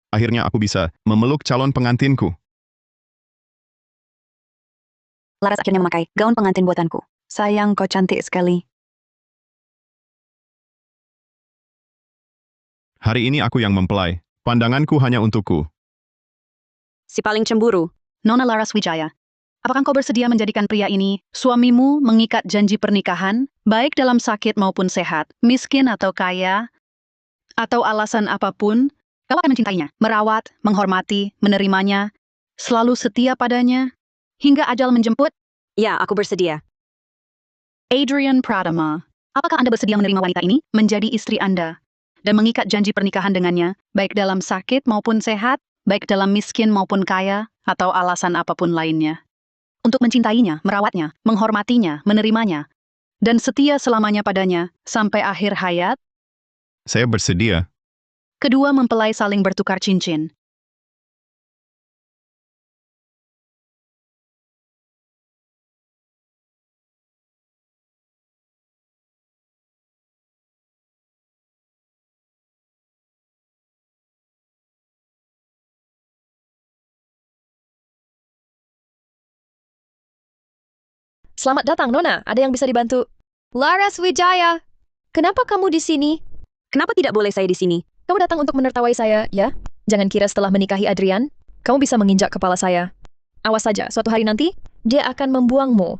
C: akhirnya aku bisa memeluk calon pengantinku.
L: Laras akhirnya memakai gaun pengantin buatanku. Sayang, kau cantik sekali.
C: Hari ini aku yang mempelai. Pandanganku hanya untukku.
B: Si paling cemburu.
L: Nona Laras Wijaya, apakah kau bersedia menjadikan pria ini, suamimu, mengikat janji pernikahan, baik dalam sakit maupun sehat, miskin atau kaya, atau alasan apapun, kau akan mencintainya, merawat, menghormati, menerimanya, selalu setia padanya, hingga ajal menjemput?
B: Ya, aku bersedia.
L: Adrian Pratama, apakah Anda bersedia menerima wanita ini menjadi istri Anda, dan mengikat janji pernikahan dengannya, baik dalam sakit maupun sehat, baik dalam miskin maupun kaya, atau alasan apapun lainnya. Untuk mencintainya, merawatnya, menghormatinya, menerimanya, dan setia selamanya padanya, sampai akhir hayat.
C: Saya bersedia.
L: Kedua mempelai saling bertukar cincin.
A: Selamat datang, Nona. Ada yang bisa dibantu? Laras Wijaya, kenapa kamu di sini?
B: Kenapa tidak boleh saya di sini?
A: Kamu datang untuk menertawai saya, ya? Jangan kira setelah menikahi Adrian, kamu bisa menginjak kepala saya. Awas saja, suatu hari nanti, dia akan membuangmu.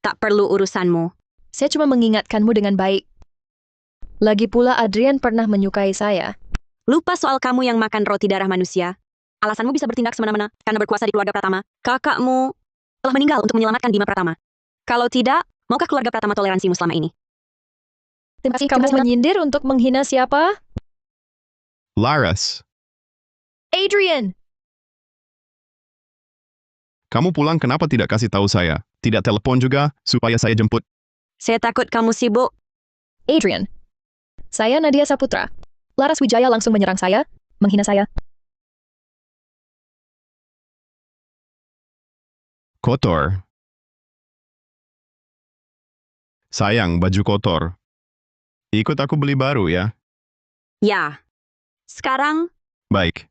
B: Tak perlu urusanmu.
A: Saya cuma mengingatkanmu dengan baik. Lagi pula Adrian pernah menyukai saya.
B: Lupa soal kamu yang makan roti darah manusia. Alasanmu bisa bertindak semena-mena karena berkuasa di keluarga Pratama. Kakakmu telah meninggal untuk menyelamatkan Bima Pratama. Kalau tidak, maukah keluarga Pratama toleransimu selama ini?
A: Terima kasih. Kamu menyindir untuk menghina siapa?
C: Laras,
A: Adrian!
C: kamu pulang kenapa tidak kasih tahu saya? Tidak telepon juga, supaya saya jemput.
B: Saya takut kamu sibuk.
A: Adrian. Saya Nadia Saputra. Laras Wijaya langsung menyerang saya, menghina saya.
C: Kotor. Sayang, baju kotor. Ikut aku beli baru ya.
B: Ya. Sekarang,
C: Baik.